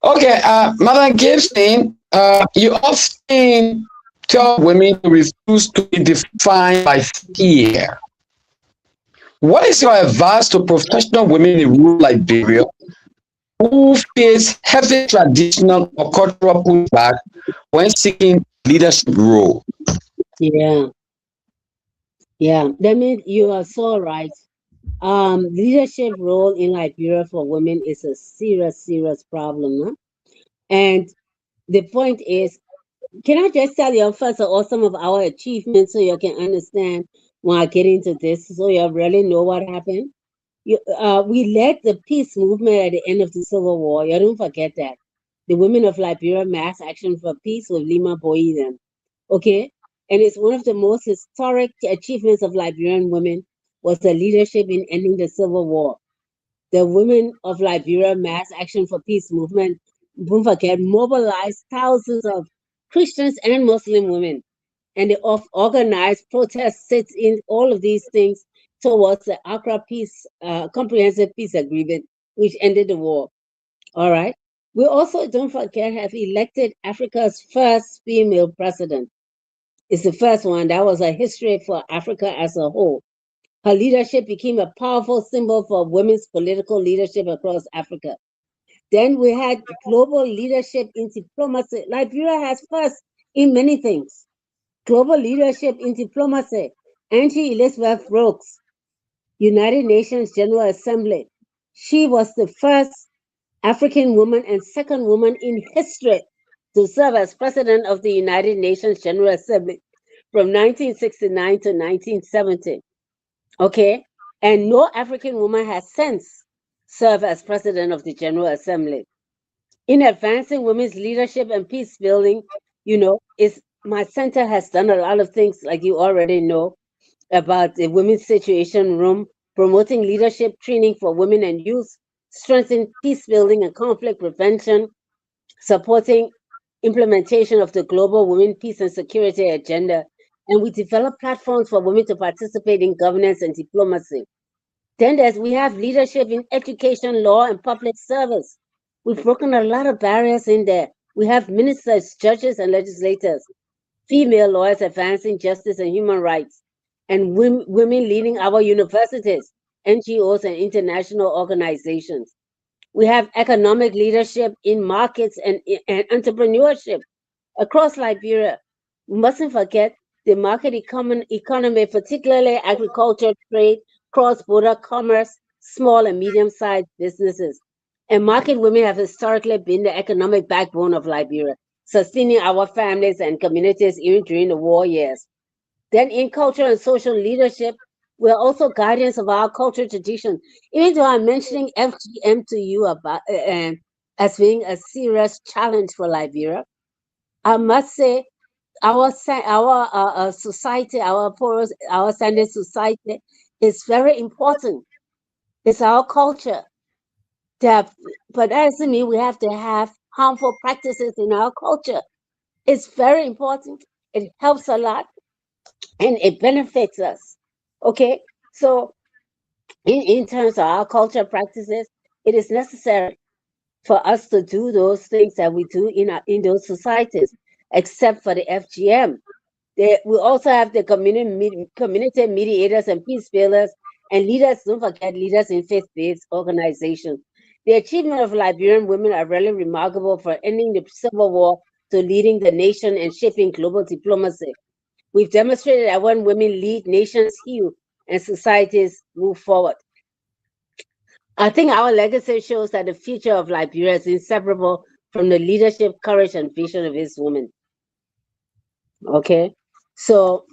Okay, Madam Gibson, you often tell women to refuse to be defined by fear. What is your advice to professional women in rural Liberia who face heavy traditional or cultural pushback when seeking leadership role? Yeah. That means you are so right. Leadership role in Liberia for women is a serious problem. Huh? And the point is, can I just tell you first of all some of our achievements so you can understand when I get into this, so you really know what happened? We led the peace movement at the end of the Civil War. You don't forget that. The women of Liberia Mass Action for Peace with Lima Boyden. Okay? And it's one of the most historic achievements of Liberian women was the leadership in ending the Civil War. The women of Liberia Mass Action for Peace movement, don't forget, mobilized thousands of Christians and Muslim women. And they organized protests, sit-in, all of these things towards the Accra Peace, Comprehensive Peace Agreement, which ended the war. All right. We also, don't forget, have elected Africa's first female president. It's the first one. That was a history for Africa as a whole. Her leadership became a powerful symbol for women's political leadership across Africa. Then we had global leadership in diplomacy. Liberia has first in many things. Global leadership in diplomacy. Angie Elizabeth Brooks, United Nations General Assembly. She was the first African woman and second woman in history to serve as president of the United Nations General Assembly from 1969 to 1970. Okay? And no African woman has since served as president of the General Assembly. In advancing women's leadership and peace building, my center has done a lot of things, like you already know, about the Women's Situation Room, promoting leadership training for women and youth, strengthening peace building and conflict prevention, supporting implementation of the Global Women Peace and Security Agenda, and we develop platforms for women to participate in governance and diplomacy. Then we have leadership in education, law, and public service. We've broken a lot of barriers in there. We have ministers, judges, and legislators, female lawyers advancing justice and human rights, and women leading our universities, NGOs, and international organizations. We have economic leadership in markets and entrepreneurship across Liberia. We mustn't forget the market economy, particularly agriculture, trade, cross-border commerce, small and medium-sized businesses. And market women have historically been the economic backbone of Liberia, sustaining our families and communities even during the war years. Then in culture and social leadership, we're also guardians of our cultural tradition. Even though I'm mentioning FGM to you about as being a serious challenge for Liberia, I must say our society, our standard society is very important. It's our culture. But that doesn't mean we have to have harmful practices in our culture. It's very important. It helps a lot and it benefits us. Okay, so in terms of our culture practices, it is necessary for us to do those things that we do in those societies, except for the FGM. We also have the community mediators and peace builders and leaders. Don't forget leaders in faith-based organizations. The achievements of Liberian women are really remarkable, from ending the civil war to leading the nation and shaping global diplomacy. We've demonstrated that when women lead, nations heal and societies move forward. I think our legacy shows that the future of Liberia is inseparable from the leadership, courage, and vision of its women. Okay, so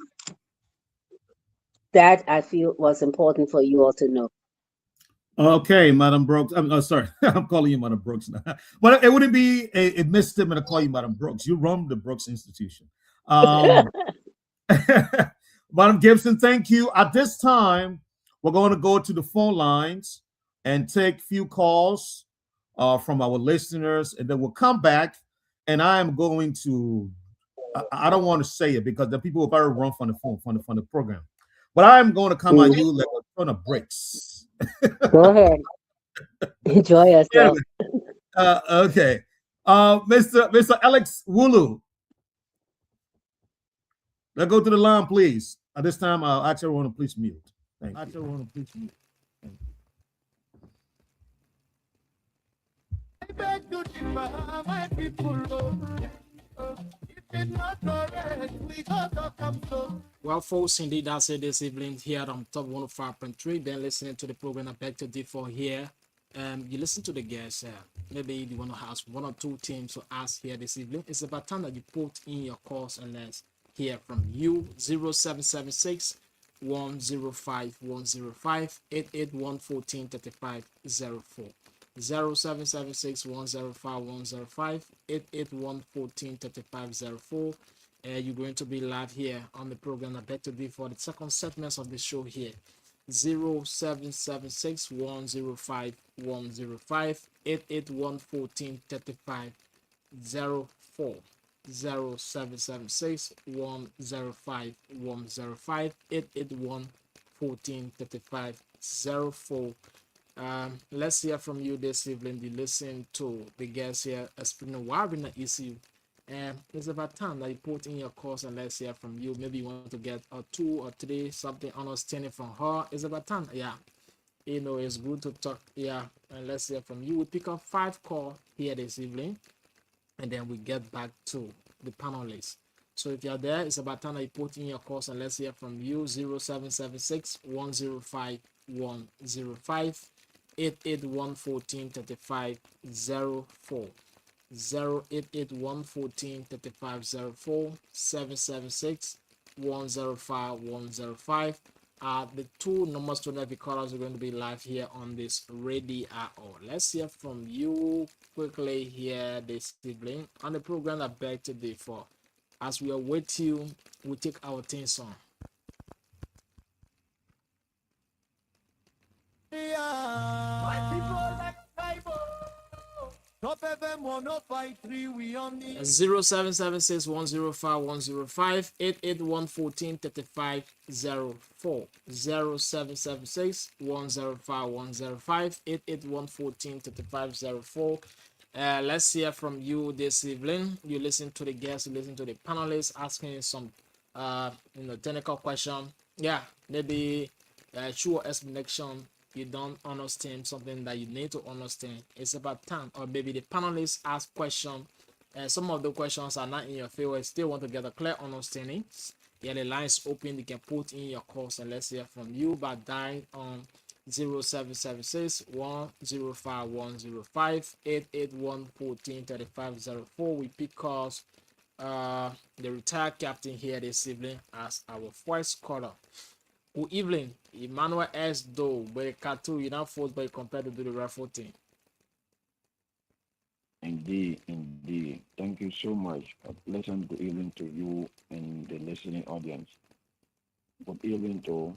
that I feel was important for you all to know. Okay, Madam Brooks. I'm sorry, I'm calling you Madam Brooks now. But it wouldn't be a misstatement to call you Madam Brooks. You run the Brooks Institution. Madam Gibson, thank you. At this time, we're going to go to the phone lines and take few calls from our listeners, and then we'll come back. And I am going to, I don't want to say it because the people will probably run from the phone, from the program. But I am going to come at you like a ton of bricks. Go ahead. Enjoy yourself. Okay. Mr. Alex Wulu. Let's go to the line, please. At this time, I'll ask everyone to please mute. Thank you. I beg to differ, my people. If it's not correct, we gotta come so. Well, folks, indeed, that's it this evening here on Top 105.3. Then listening to the program I beg to differ here. You listen to the guests. Maybe you want to ask one or two things to ask here this evening. It's about time that you put in your calls and let's hear from you. 0776 105 105 881 1435 04. 0776 105 105 881 1435 04. You're going to be live here on the program I beg to be for the second segment of the show here. 0776 105 105 881 1435 04. 0776 105 105 881 1435 04. Let's hear from you this evening. You listen to the guests here explaining why we're not issue. It's about time that you put in your course and let's hear from you. Maybe you want to get a 2 or 3 something understanding from her. It's about time. Yeah. You know, it's good to talk. Yeah. And let's hear from you. We pick up 5 calls here this evening. And then we get back to the panelists. So if you're there, it's about time that you put in your course and let's hear from you. 0776 105 105 881 1435 04. 0881 1435 04. 776 105 105. The 2 numbers to the callers are going to be live here on this radio hour. Let's hear from you quickly here this evening on the program I beg to differ. As we are with you, we take our things on. My people like Bible. Top FM 105.3, we on the 0776 105 105 881 1435 04. 0776 105 105 881 1435 04. Let's hear from you this evening. You listen to the guests, you listen to the panelists asking some technical question. Yeah, maybe true explanation. You don't understand something that you need to understand. It's about time. Or maybe the panelists ask questions. Some of the questions are not in your favor. Still want to get a clear understanding. Yeah, the line is open. You can put in your calls and let's hear from you by dialing on 0776 105 105 881 1435 04. We pick calls. The retired captain here this evening as our first caller. Good evening, Emmanuel S. Doe, but Katu, you're not forced by compared to do the raffle thing. Indeed. Thank you so much. Pleasant good evening to you and the listening audience. Good evening to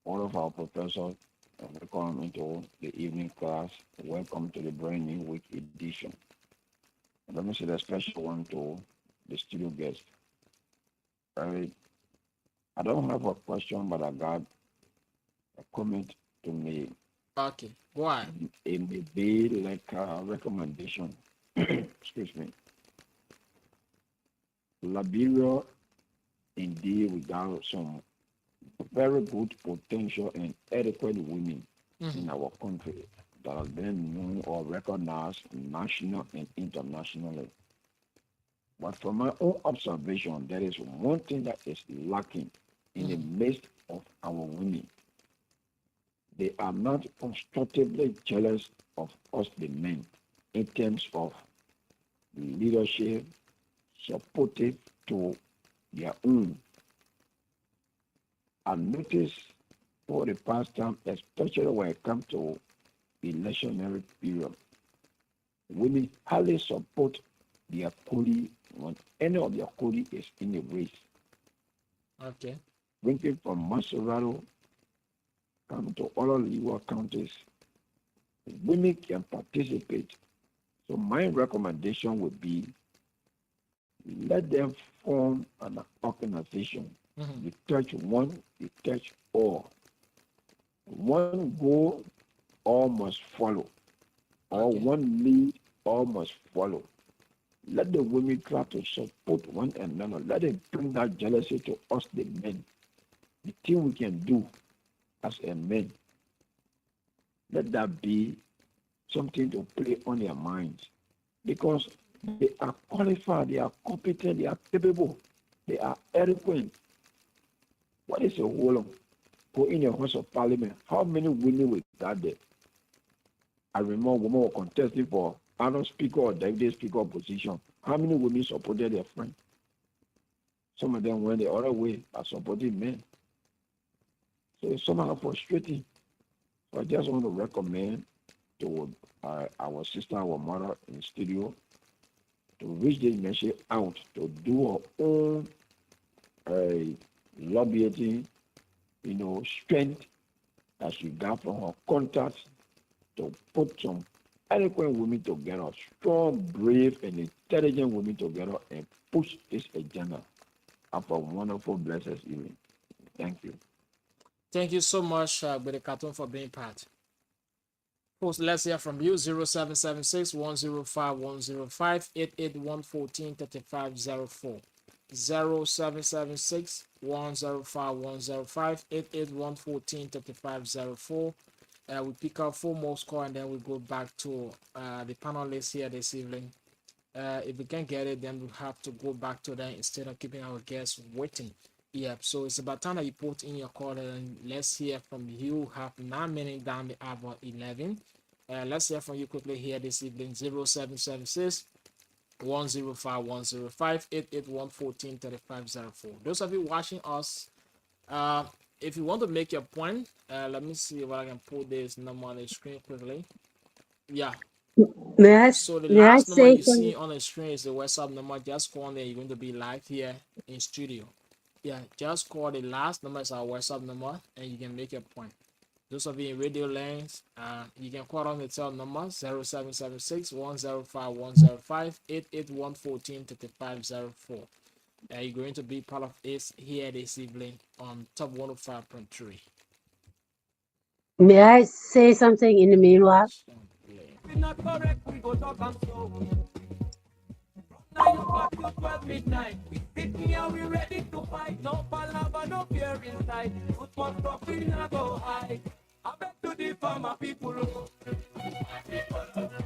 all of our professors. Welcome into the evening class. Welcome to the brand new week edition. And let me say a special one to the studio guest. Right. I don't have a question, but I got a comment to make. Okay, go on. It may be like a recommendation. Excuse me. Liberia, indeed, we got some very good potential and adequate women in our country that has been known or recognized national and internationally. But from my own observation, there is one thing that is lacking in the midst of our women. They are not constructively jealous of us, the men, in terms of leadership, supportive to their own. I noticed for the past time, especially when it comes to electionary period, women highly support their colleague when any of their colleague is in the race. Okay. Ranging from Maserado come to other legal counties, women can participate. So my recommendation would be let them form an organization. You touch one, you touch all. One goal, all must follow. Or one lead, all must follow. Let the women try to support one another. Let it bring that jealousy to us, the men. The thing we can do as a man, let that be something to play on their minds. Because they are qualified, they are competent, they are capable, they are eloquent. What is a whole go in the House of Parliament? How many women we got there? I remember women were contesting for Honour Speaker or Deputy Speaker position. How many women supported their friend? Some of them went the other way by supporting men. So it's somehow frustrating. So I just want to recommend to our sister, our mother in the studio, to reach this message out, to do her own lobbying, strength that she got from her contacts to put some eloquent women together, strong, brave, and intelligent women together, and push this agenda. Have a wonderful, blessed evening. Thank you. Thank you so much, Brother Cartoon, for being part. Post, let's hear from you. 0776 105 105 881 14 35 04. 0776 105 105 881 14 35 04. We pick up 4 more score and then we go back to the panelists here this evening. If we can't get it, then we have to go back to them instead of keeping our guests waiting. Yeah, so it's about time that you put in your call and let's hear from you. Have 9 minutes down the hour 11. Let's hear from you quickly here this evening. 0776 105 105 881 14 35 04. Those of you watching us, if you want to make your point, let me see if I can put this number on the screen quickly. Yeah. So the last number you see on the screen is the WhatsApp number. Just call there. You're going to be live here in studio. Yeah, just call the last number is our WhatsApp number and you can make your point. Those of you in radio lanes, you can call on the cell number 0776 105 105 881 14 35 04. You're going to be part of this here this evening on Top 105.3. May I say something in the meanwhile? We're not correct, we go talk and slow. From 9 o'clock to 12 midnight, we sit here, we ready to fight. No palava, no fear inside. Good must talk, we not go high. I bet to the farmer people.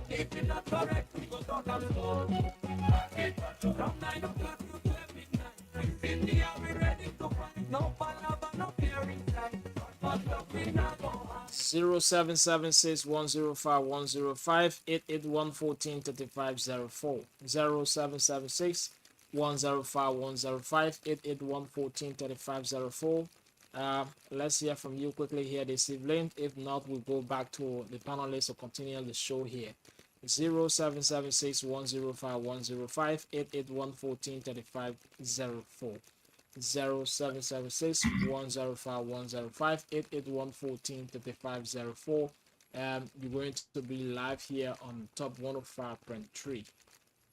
If we're not correct, we go talk and slow. From 9 o'clock to 12 midnight, we sit here, we ready to fight. No palava, no fear inside. Good must talk, we not go high. 0776 105 105 881 14 35 04. 0776 105 105 881 14 35 04. Let's hear from you quickly here this evening. If not, we'll go back to the panelists to continue the show here. 0776 105 105 881 14 35 04. 0776 105 105 881 14 35 04. You're going to be live here on Top 105.3.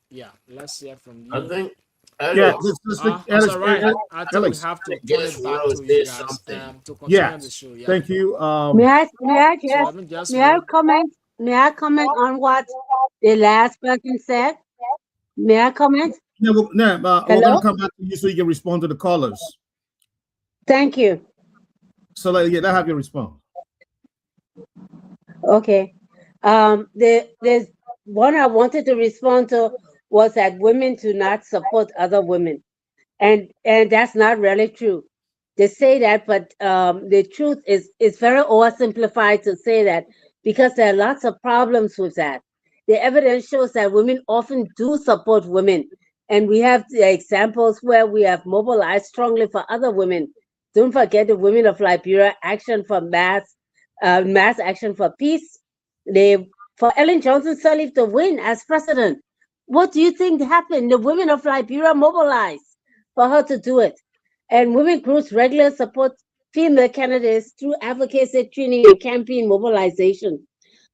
Yeah, let's hear from you. I think Yeah, Alex, That's all right. I think Alex, we have to turn Guess it back Rose to you did guys something. to continue yes, the show. Yeah. thank you. May I So let me just just may I read. comment? May I comment on what the last person said? May I comment? Yeah, we're going Hello? to come back to you so you can respond to the callers. Thank you. So let have you respond. Okay. There's one I wanted to respond to was that women do not support other women, and that's not really true. They say that, but the truth is it's very oversimplified to say that because there are lots of problems with that. The evidence shows that women often do support women, and we have the examples where we have mobilized strongly for other women. Don't forget the women of Liberia Action for Mass Action for Peace. They for Ellen Johnson Sirleaf to win as president. What do you think happened? The women of Liberia mobilized for her to do it. And women groups regularly support female candidates through advocacy training and campaign mobilization.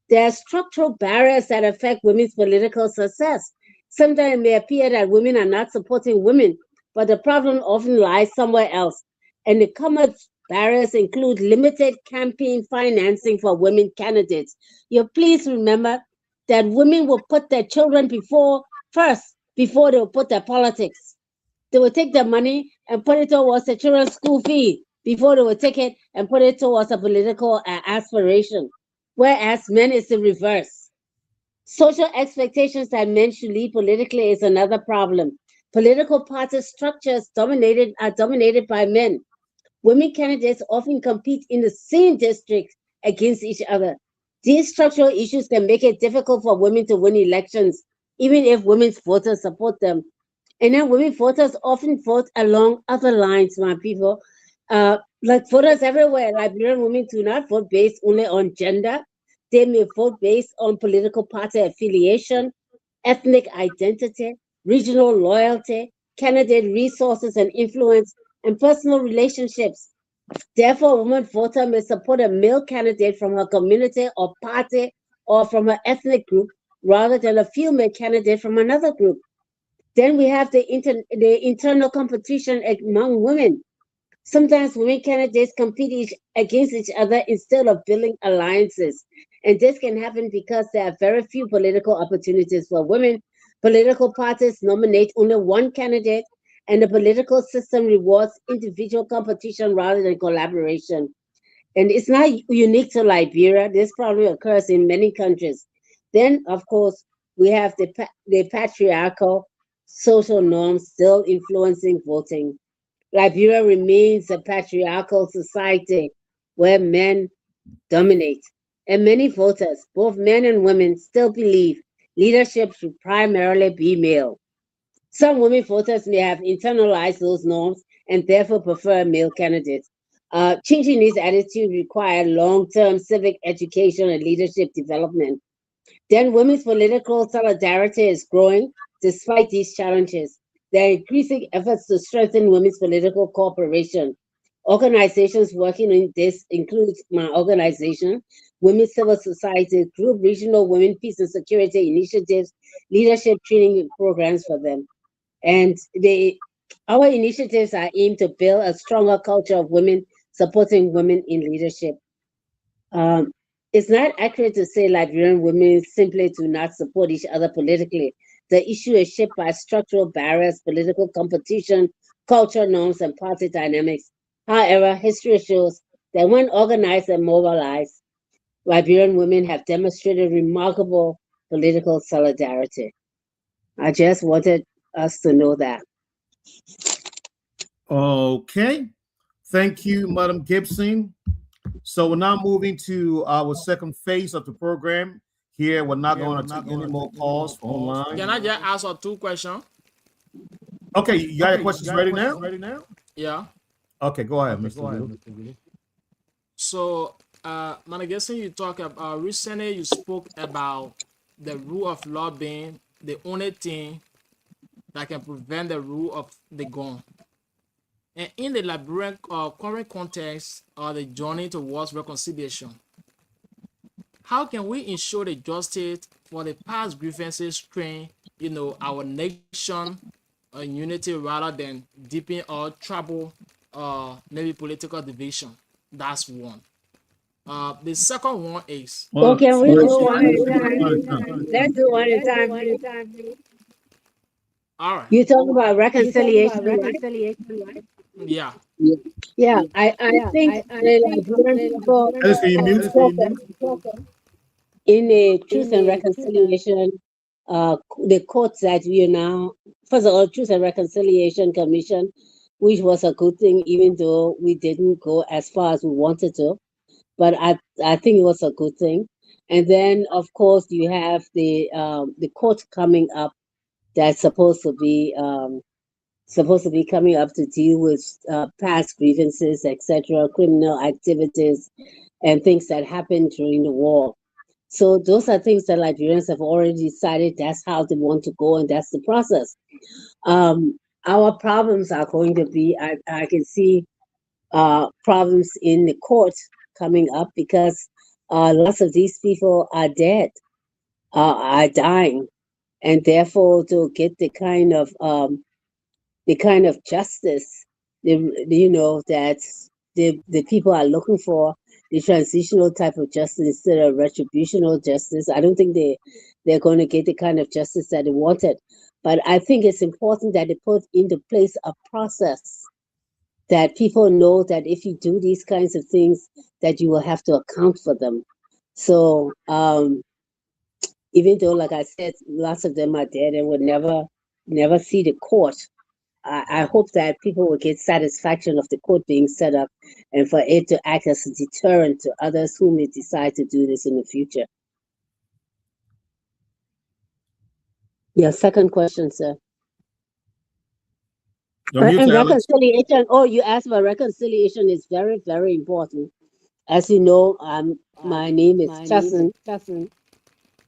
There are structural barriers that affect women's political success. Sometimes it may appear that women are not supporting women, but the problem often lies somewhere else. And the common barriers include limited campaign financing for women candidates. You please remember that women will put their children before they will put their politics. They will take their money and put it towards the children's school fee before they will take it and put it towards a political aspiration. Whereas men is the reverse. Social expectations that men should lead politically is another problem. Political party structures are dominated by men. Women candidates often compete in the same district against each other. These structural issues can make it difficult for women to win elections, even if women's voters support them. And then women voters often vote along other lines, my people. Like voters everywhere, Liberian women do not vote based only on gender. They may vote based on political party affiliation, ethnic identity, regional loyalty, candidate resources and influence, and personal relationships. Therefore, a woman voter may support a male candidate from her community or party or from her ethnic group rather than a female candidate from another group. Then we have the internal competition among women. Sometimes women candidates compete against each other instead of building alliances. And this can happen because there are very few political opportunities for women. Political parties nominate only one candidate, and the political system rewards individual competition rather than collaboration. And it's not unique to Liberia. This problem occurs in many countries. Then, of course, we have the patriarchal social norms still influencing voting. Liberia remains a patriarchal society where men dominate. And many voters, both men and women, still believe leadership should primarily be male. Some women voters may have internalized those norms and therefore prefer male candidates. Changing this attitude requires long-term civic education and leadership development. Then women's political solidarity is growing despite these challenges. There are increasing efforts to strengthen women's political cooperation. Organizations working in this include my organization, Women's Civil Society Group, Regional Women Peace and Security Initiatives, leadership training programs for them. And our initiatives are aimed to build a stronger culture of women supporting women in leadership. It's not accurate to say Liberian women simply do not support each other politically. The issue is shaped by structural barriers, political competition, cultural norms, and party dynamics. However, history shows that when organized and mobilized, Liberian women have demonstrated remarkable political solidarity. I just wanted us to know that. Okay. Thank you, Madam Gibson. So we're now moving to our second phase of the program. Here, we're not going to take any more calls from online. Can I just ask 2 questions? Okay, you got your questions ready now? Yeah. Okay, go ahead, Mr. Willie. So, Madam Gibson, you talk about recently. You spoke about the rule of law being the only thing that can prevent the rule of the gun. And in the Liberian current context of the journey towards reconciliation, how can we ensure the justice for the past grievances strain, our nation unity rather than deepen or trouble maybe political division? That's one. The second one is... Well, can we do one at a time? Let's do one at a time. All right. You talk about reconciliation, right? Yeah. Yeah, I think the Liberian people in a Truth and Reconciliation, the courts that we are now, first of all, Truth and Reconciliation Commission, which was a good thing, even though we didn't go as far as we wanted to, but I think it was a good thing. And then, of course, you have the court coming up that's supposed to be coming up to deal with past grievances, etc., criminal activities, and things that happened during the war. So those are things that Liberians have already decided that's how they want to go, and that's the process. Our problems are going to be, I can see problems in the court coming up because lots of these people are dead, are dying, and therefore to get the kind of justice that the people are looking for, the transitional type of justice instead of retributional justice. I don't think they're going to get the kind of justice that they wanted. But I think it's important that they put into place a process that people know that if you do these kinds of things, that you will have to account for them. So even though, like I said, lots of them are dead and would never see the court, I hope that people will get satisfaction of the court being set up and for it to act as a deterrent to others who may decide to do this in the future. Your second question, sir. And reconciliation. Oh, you asked about reconciliation is very, very important. As you know, my name is Chasson.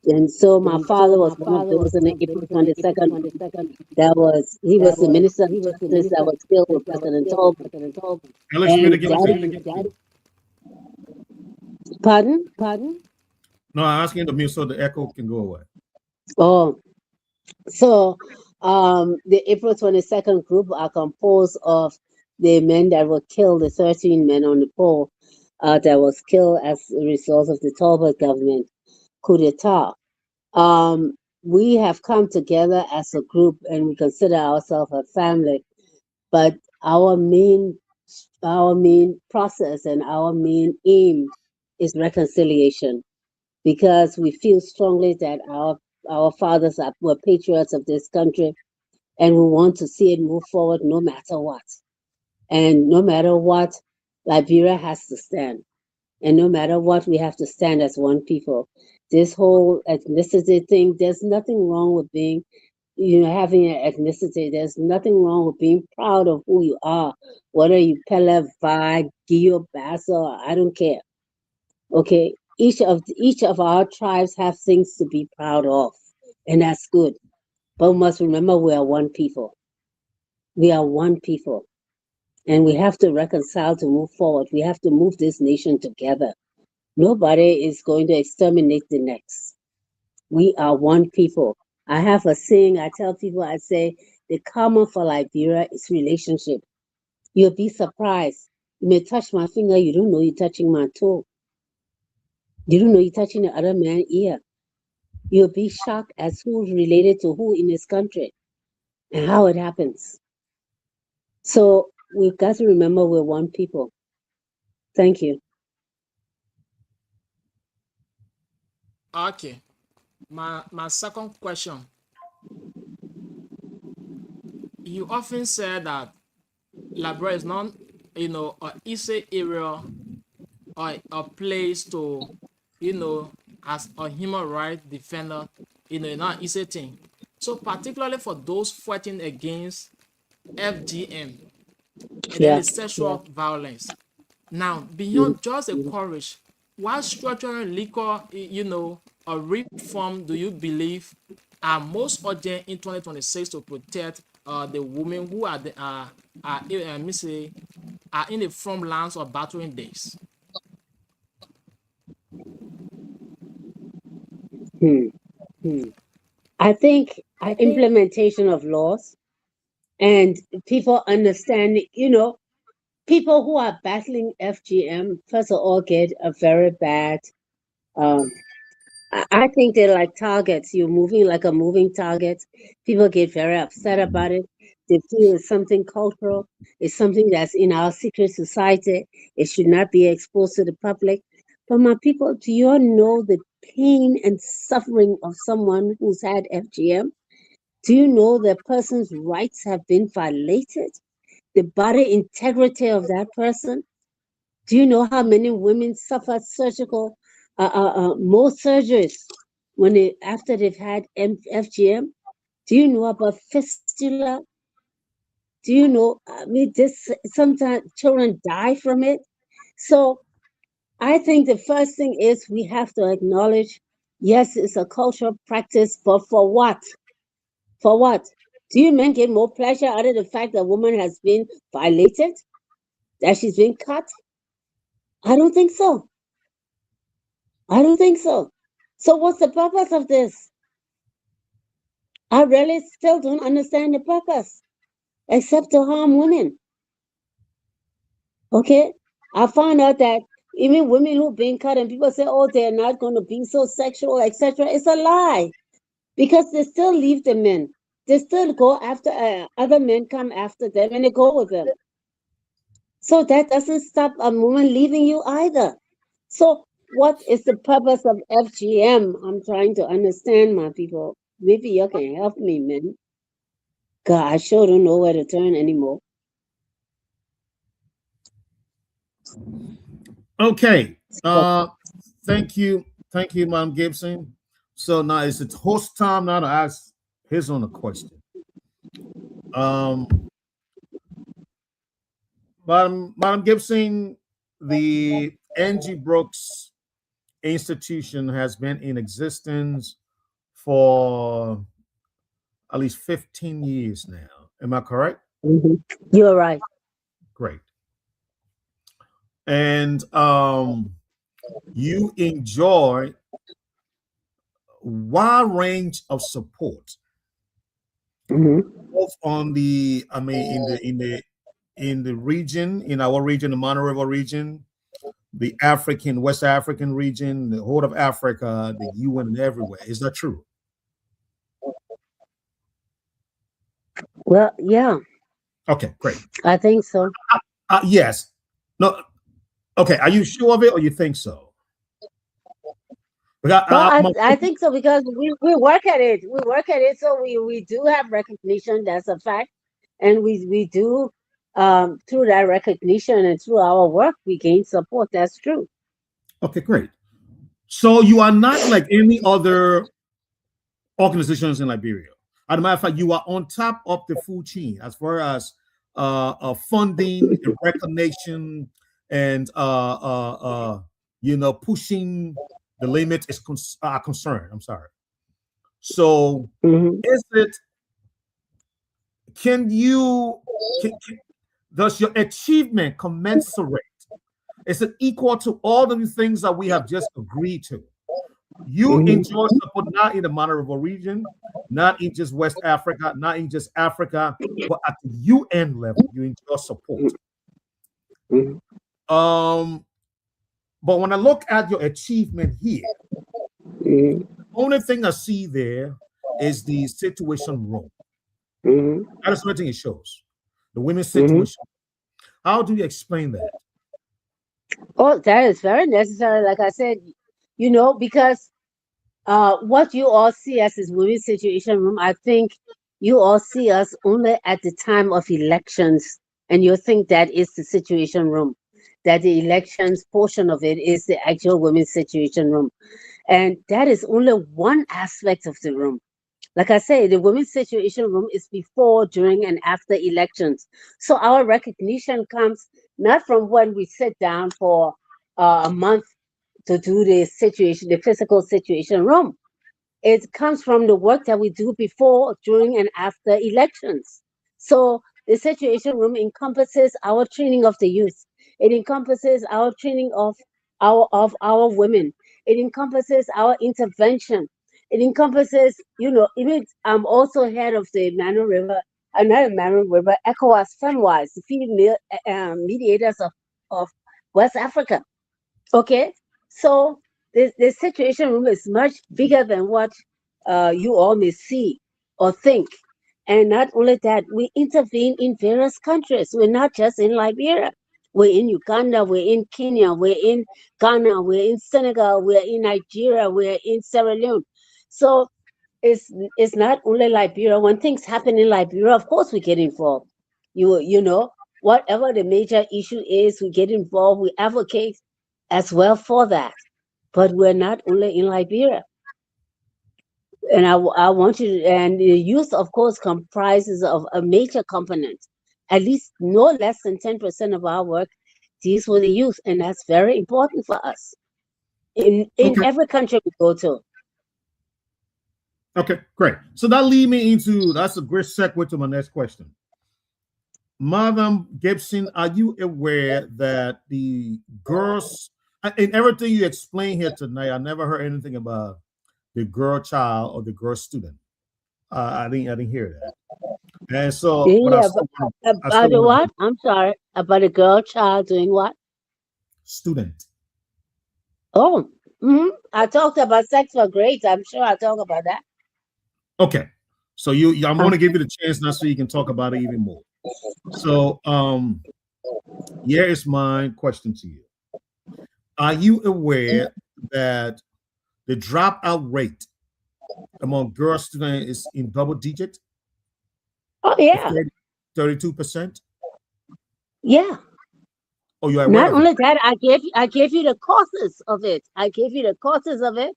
And so my father was one of those in the April 22nd. He was the minister of justice that was killed with President Tolbert. Pardon? No, I'm asking the mute so the echo can go away. Oh, so the April 22nd group are composed of the men that were killed, the 13 men on the pole that was killed as a result of the Tolbert government coup d'etat. We have come together as a group and we consider ourselves a family, but our main process and our main aim is reconciliation, because we feel strongly that our fathers were patriots of this country and we want to see it move forward no matter what. And no matter what, Liberia has to stand. And no matter what, we have to stand as one people. This whole ethnicity thing, there's nothing wrong with being, having an ethnicity. There's nothing wrong with being proud of who you are, whether you Pele, Vai, Gio, Bassa, I don't care. Okay, each of our tribes have things to be proud of, and that's good. But we must remember we are one people. We are one people. And we have to reconcile to move forward. We have to move this nation together. Nobody is going to exterminate the next. We are one people. I have a saying, I tell people, I say, the common for Liberia is relationship. You'll be surprised. You may touch my finger, you don't know you're touching my toe. You don't know you're touching the other man's ear. You'll be shocked as who's related to who in this country and how it happens. So we've got to remember we're one people. Thank you. Okay. My second question. You often say that Liberia is not, an easy area or a place to, as a human rights defender, not easy thing. So particularly for those fighting against FGM and then the sexual violence. Now, beyond just the courage, what structural legal, or reform do you believe are most urgent in 2026 to protect the women who are in the front lines of battling days? I think implementation of laws and people understanding, people who are battling FGM, first of all, get a very bad, I think they're like targets. You're moving like a moving target. People get very upset about it. They feel it's something cultural. It's something that's in our secret society. It should not be exposed to the public. But my people, do you all know the pain and suffering of someone who's had FGM? Do you know the person's rights have been violated? The body integrity of that person? Do you know how many women suffer surgical, more surgeries after they've had FGM? Do you know about fistula? Do you know? I mean, this sometimes children die from it. So I think the first thing is we have to acknowledge, yes, it's a cultural practice, but for what? For what? Do you men get more pleasure out of the fact that a woman has been violated, that she's been cut? I don't think so. I don't think so. So what's the purpose of this? I really still don't understand the purpose, except to harm women. Okay? I found out that even women who've been cut and people say, oh, they're not going to be so sexual, etc. It's a lie, because they still leave the men. They still go after other men come after them and they go with them. So that doesn't stop a woman leaving you either. So what is the purpose of FGM? I'm trying to understand, my people. Maybe you can help me, man. God, I sure don't know where to turn anymore. Okay. Thank you, Ma'am Gibson. So now it's the host time now to ask his own question. Madam Gibson, the Angie Brooks Institution has been in existence for at least 15 years now. Am I correct? Mm-hmm. You're right. Great. And you enjoy a wide range of support, both on the, I mean, in the region, in our region, the Mono River region, the African, West African region, the Horn of Africa, the UN, and everywhere. Is that true? Well, yeah. Okay, great. I think so. Yes. No. Okay. Are you sure of it, or you think so? I think so, because we work at it. We work at it, so we do have recognition. That's a fact, and we do through that recognition and through our work we gain support. That's true. Okay, great. So you are not like any other organizations in Liberia. As a matter of fact, you are on top of the food chain as far as funding, and recognition, and pushing the limit is concerned. I'm sorry. So, is it? Does your achievement commensurate? Is it equal to all of the things that we have just agreed to? You enjoy support not in the Mono River region, not in just West Africa, not in just Africa, but at the UN level, you enjoy support. But when I look at your achievement here, the only thing I see there is the situation room. That is what it shows. The women's situation. How do you explain that? Oh, that is very necessary. Like I said, because what you all see as this women's situation room, I think you all see us only at the time of elections, and you think that is the situation room, that the elections portion of it is the actual women's situation room. And that is only one aspect of the room. Like I say, the women's situation room is before, during, and after elections. So our recognition comes not from when we sit down for a month to do the physical situation room. It comes from the work that we do before, during, and after elections. So the situation room encompasses our training of the youth. It encompasses our training of our women. It encompasses our intervention. It encompasses, even I'm also head of the Mono River, not Mono River, ECOWAS FemWise, the female mediators of West Africa. Okay, so the situation room is much bigger than what you all may see or think. And not only that, we intervene in various countries. We're not just in Liberia. We're in Uganda, we're in Kenya, we're in Ghana, we're in Senegal, we're in Nigeria, we're in Sierra Leone. So it's not only Liberia. When things happen in Liberia, of course we get involved. You know, whatever the major issue is, we get involved, we advocate as well for that. But we're not only in Liberia. And I want you to, and the youth, of course, comprises of a major component. At least no less than 10% of our work deals with the youth, and that's very important for us in Okay. every country we go to. Okay, great. So that lead me into, that's a great segue to my next question. Madam Gibson, are you aware that the girls, in everything you explained here tonight, I never heard anything about the girl child or the girl student. I didn't hear that. And so, but I Yeah, still but wanna- I about still the wanna- what? I'm sorry. About a girl child doing what? student. Oh, I talked about sex for grades. I'm sure I'll talk about that. Okay, so I'm going to give you the chance now so you can talk about it even more. So, here is my question to you: are you aware that the dropout rate among girl students is in double digit? Oh yeah, 32%? yeah. Oh, you are aware Not of only it? that, I gave you the causes of it. I gave you the causes of it.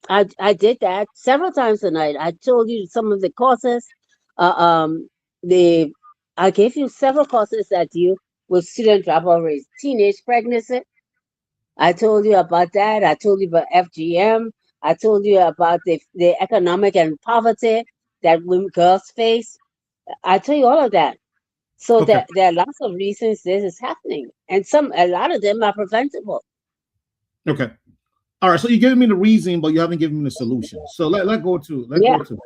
I did that several times tonight. I told you some of the causes. The I gave you several causes that deal with student dropout rates, teenage pregnancy. I told you about that. I told you about FGM. I told you about the economic and poverty that women girls face. I told you all of that. So Okay. there are lots of reasons this is happening, and a lot of them are preventable. Okay. All right. So you're giving me the reason, but you haven't given me the solution. So let go to Yeah. go to it.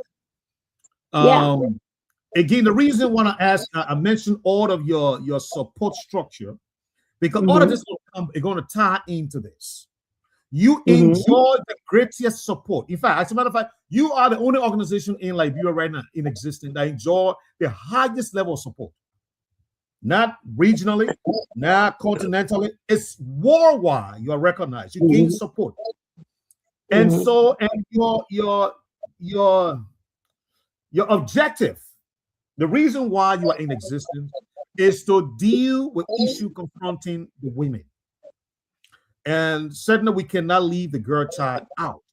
Yeah. Again, the reason why I asked, I mentioned all of your support structure because all of this is going to tie into this. You enjoy the greatest support. In fact, as a matter of fact, you are the only organization in Liberia right now in existence that enjoy the highest level of support. Not regionally, not continentally, it's worldwide. You are recognized. You gain support, and so your objective, the reason why you are in existence, is to deal with issue confronting the women, and certainly we cannot leave the girl child out,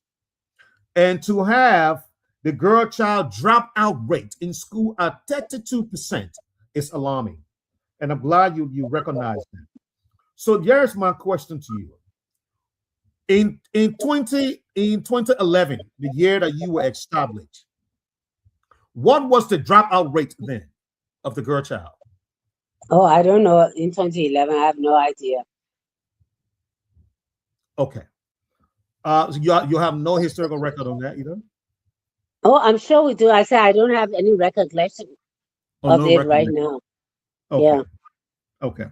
and to have the girl child dropout rate in school at 32% is alarming. And I'm glad you recognize that. So there's my question to you. In 2011, the year that you were established, what was the dropout rate then of the girl child? Oh, I don't know. In 2011, I have no idea. Okay. So you have no historical record on that either? Oh, I'm sure we do. I said I don't have any recollection of it right now. Okay. Yeah. Okay.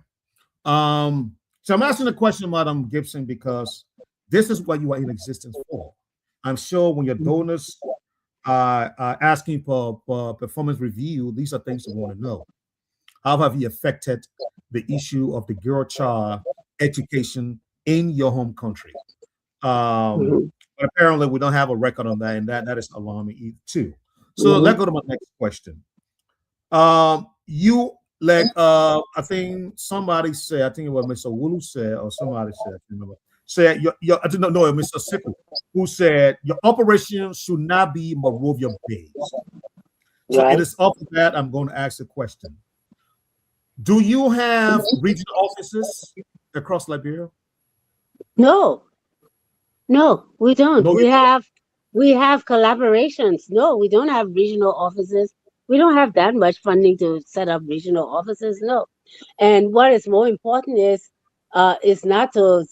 So I'm asking the question, Madam Gibson, because this is what you are in existence for. I'm sure when your donors are asking for performance review, these are things you want to know. How have you affected the issue of the girl child education in your home country? But apparently we don't have a record on that, and that is alarming too. So let's go to my next question. You like I think somebody said, I think it was Mr. Wulu said, or somebody said, I can't remember, said your I didn't know it, Mr. Sickle, who said your operation should not be Monrovia based. So it is off of that. I'm going to ask a question. Do you have regional offices across Liberia? No, we don't. No, we have collaborations. No, we don't have regional offices. We don't have that much funding to set up regional offices. No, and what is more important is not to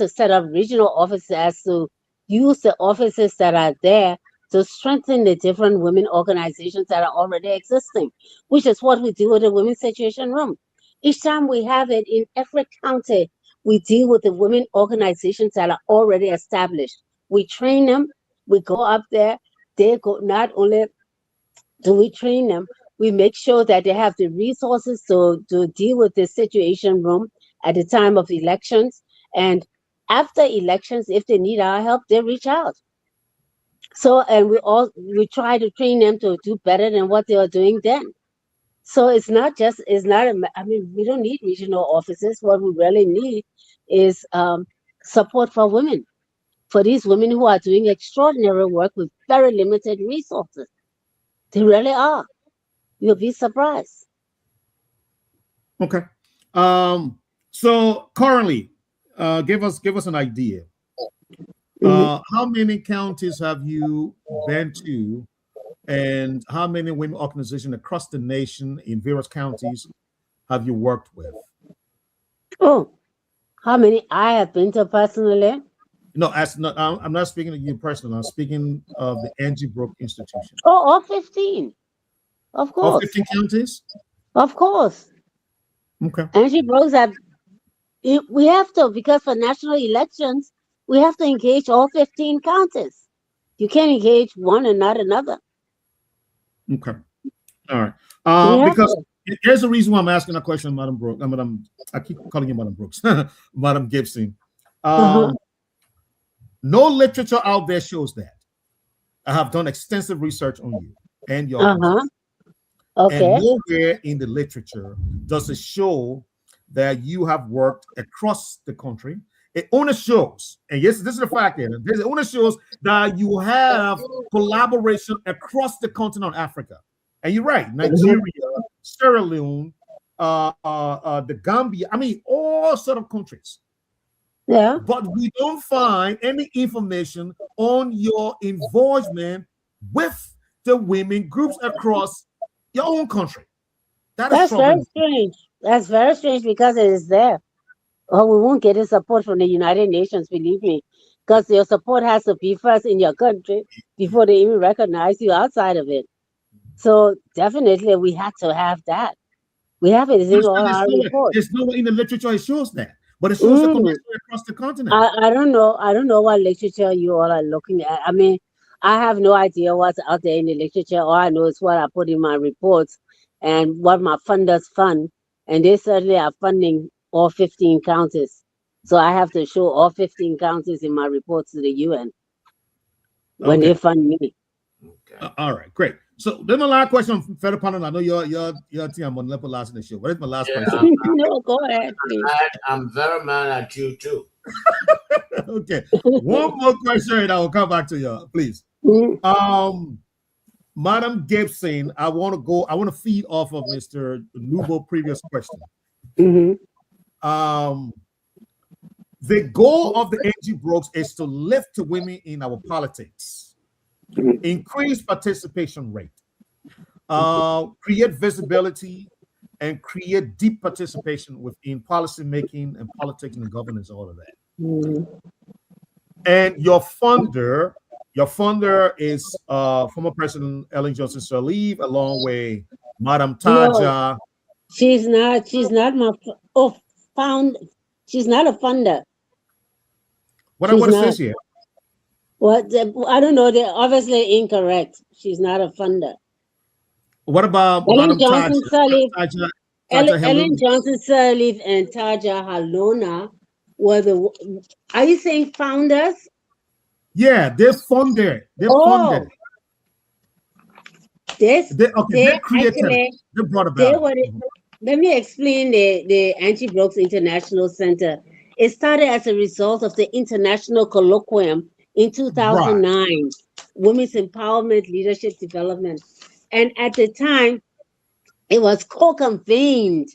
set up regional offices, as to use the offices that are there to strengthen the different women organizations that are already existing, which is what we do with the Women's Situation Room. Each time we have it in every county, we deal with the women organizations that are already established. We train them. We go up there. They go. Not only do we train them, we make sure that they have the resources to deal with the Situation Room at the time of elections. And after elections, if they need our help, they reach out. So, and we try to train them to do better than what they were doing then. So it's not, I mean, we don't need regional offices. What we really need is support for women, for these women who are doing extraordinary work with very limited resources. They really are. You'll be surprised. Okay. So currently, give us an idea. How many counties have you been to, and how many women organizations across the nation in various counties have you worked with? Oh, how many I have been to personally? No, I'm not speaking to you personally. I'm speaking of the Angie Brooks Institution. Oh, all 15. Of course. All 15 counties? Of course. Okay. Angie Brooks we have to, because for national elections, we have to engage all 15 counties. You can't engage one and not another. Okay. All right. Because here's the reason why I'm asking a question, Madam Brooks. I keep calling you Madam Brooks, Madam Gibson. No literature out there shows that. I have done extensive research on you and your Okay. And nowhere in the literature does it show that you have worked across the country. It only shows, and yes, this is the fact here, it only shows that you have collaboration across the continent of Africa. And you're right, Nigeria, Sierra Leone, the Gambia, I mean, all sort of countries. Yeah. But we don't find any information on your involvement with the women groups across your own country. That's very strange. That's very strange because it is there. Oh, we won't get the support from the United Nations, believe me, because your support has to be first in your country before they even recognize you outside of it. So definitely we have to have that. We have it in all our reports. There's nowhere in the literature it shows that, but it shows the connection across the continent. I don't know what literature you all are looking at. I mean, I have no idea what's out there in the literature. All I know is what I put in my reports and what my funders fund, and they certainly are funding all 15 counties. So I have to show all 15 counties in my reports to the UN when they fund me. Okay. All right, great. So then my last question from Federal Panel. I know your team on the last in the show. What is my last question? No, go ahead, please. I'm very mad at you too. Okay. One more question and I will come back to you, please. Madam Gibson, I want to feed off of Mr. Nubo's previous question. The goal of the Angie Brooks is to lift the women in our politics, increase participation rate, create visibility, and create deep participation within policy making and politics and governance, all of that. And your funder is former President Ellen Johnson Sirleaf, along with Madam Taja. No, she's not my she's not a funder. What is this here? What I don't know. They're obviously incorrect. She's not a funder. What about Ellen Johnson Sirleaf? Ellen Johnson Sirleaf and Taja Halona were the. Are you saying founders? Yeah, they're funded. They're funded. They created. Actually, they brought about. Let me explain the Angie Brooks International Center. It started as a result of the International Colloquium in 2009, Women's Empowerment, Leadership Development. And at the time, it was co-convened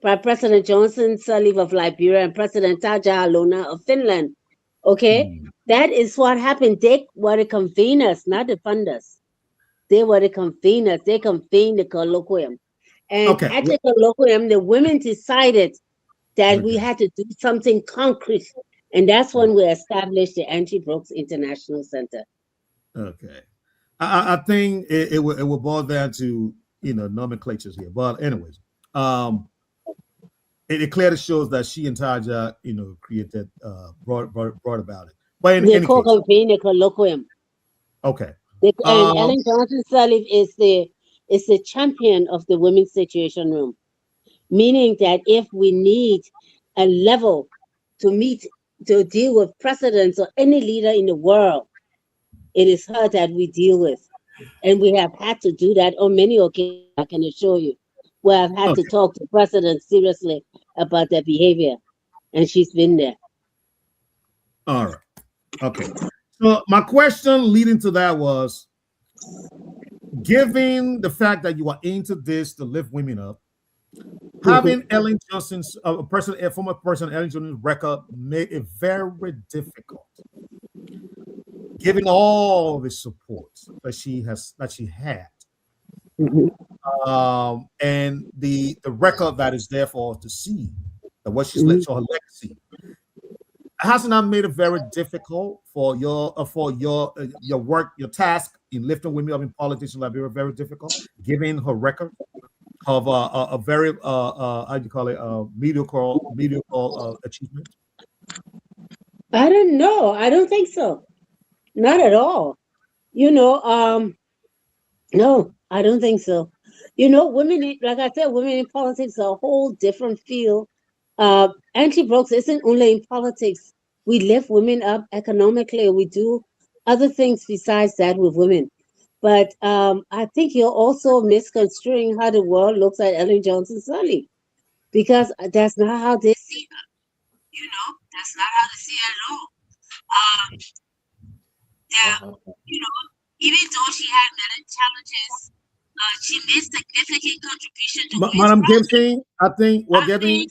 by President Johnson Sirleaf of Liberia and President Taja Halona of Finland. Okay, that is what happened. They were the conveners, not the funders. They were the conveners. They convened the colloquium. And at the colloquium, the women decided that we had to do something concrete. And that's when we established the Angie Brooks International Center. Okay. I think it will boil down to, nomenclatures here. But anyways, it clearly shows that she and Taja, created, brought about it. But they co-convened the colloquium. Okay. And Ellen Johnson Sirleaf is the champion of the Women's Situation Room. meaning that if we need a level to deal with presidents or any leader in the world, it is her that we deal with. And we have had to do that on many occasions, I can assure you, where I've had to Okay. talk to presidents seriously about their behavior. And she's been there. All right. Okay. So my question leading to that was, given the fact that you are into this to lift women up, having Ellen Johnson's a former person, Ellen Johnson's record made it very difficult, given all the support that she had, and the record that is there for us to see, that what she's left, her legacy. Hasn't that made it very difficult for your work, your task in lifting women up in politics in Liberia? Very difficult, given her record of a very how do you call it, mediocre achievement. I don't know. I don't think so. Not at all. No, I don't think so. Women, like I said, women in politics are a whole different field. Angie Brooks isn't only in politics. We lift women up economically. We do other things besides that with women. But I think you're also misconstruing how the world looks at Ellen Johnson Sirleaf, because that's not how they see her. That's not how they see her at all. Even though she had many challenges, she made significant contribution to Madam Gibson, I think we're getting.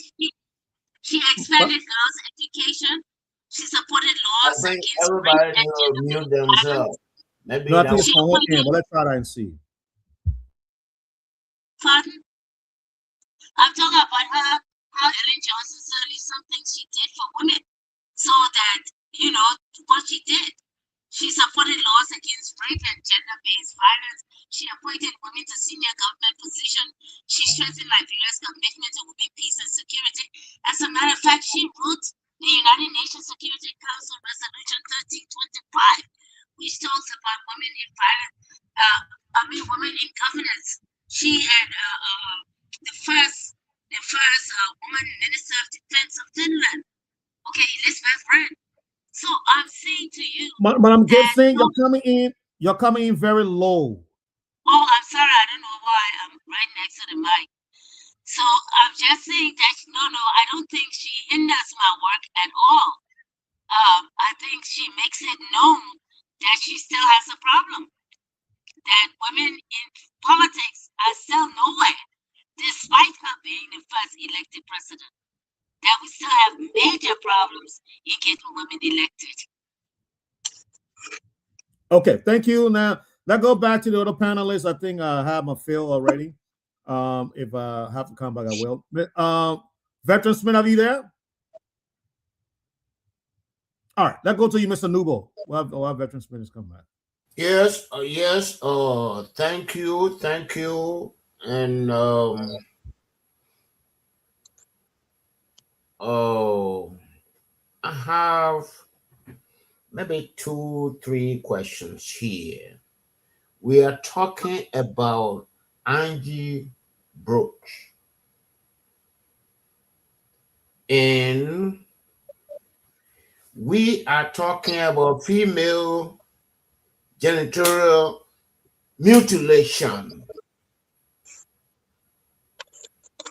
She expanded girls' education. She supported laws I think against everybody rape and will gender mute themselves. Maybe No, I that think it's She from her appointed. end, but let's try that and see. Pardon? I'm talking about how Ellen Johnson Sirleaf, something she did for women, so that what she did. She supported laws against rape and gender-based violence. She appointed women to senior government positions. She strengthened Liberia's commitment to women, peace, and security. As a matter of fact, she wrote the United Nations Security Council Resolution 1325, which talks about women in violence. Women in governance. She had the first woman minister of defense of Finland. Okay, Elizabeth Wren. So I'm saying to you, Madam Gibson, you're coming in very low. Oh, I'm sorry. I don't know why. I'm right next to the mic. So I'm just saying that no, I don't think she hinders my work at all. I think she makes it known that she still has a problem. That women in politics are still nowhere, despite her being the first elected president. That we still have major problems in getting women elected. Okay, thank you. Now let's go back to the other panelists. I think I have my fill already. If I have to come back, I will. Veteran Smith, are you there? All right, let's go to you, Mr. Nubo. While Veteran Smith is coming back. Yes, yes. Thank you, and I have maybe 2-3 questions here. We are talking about Angie Brooks, and we are talking about female genital mutilation.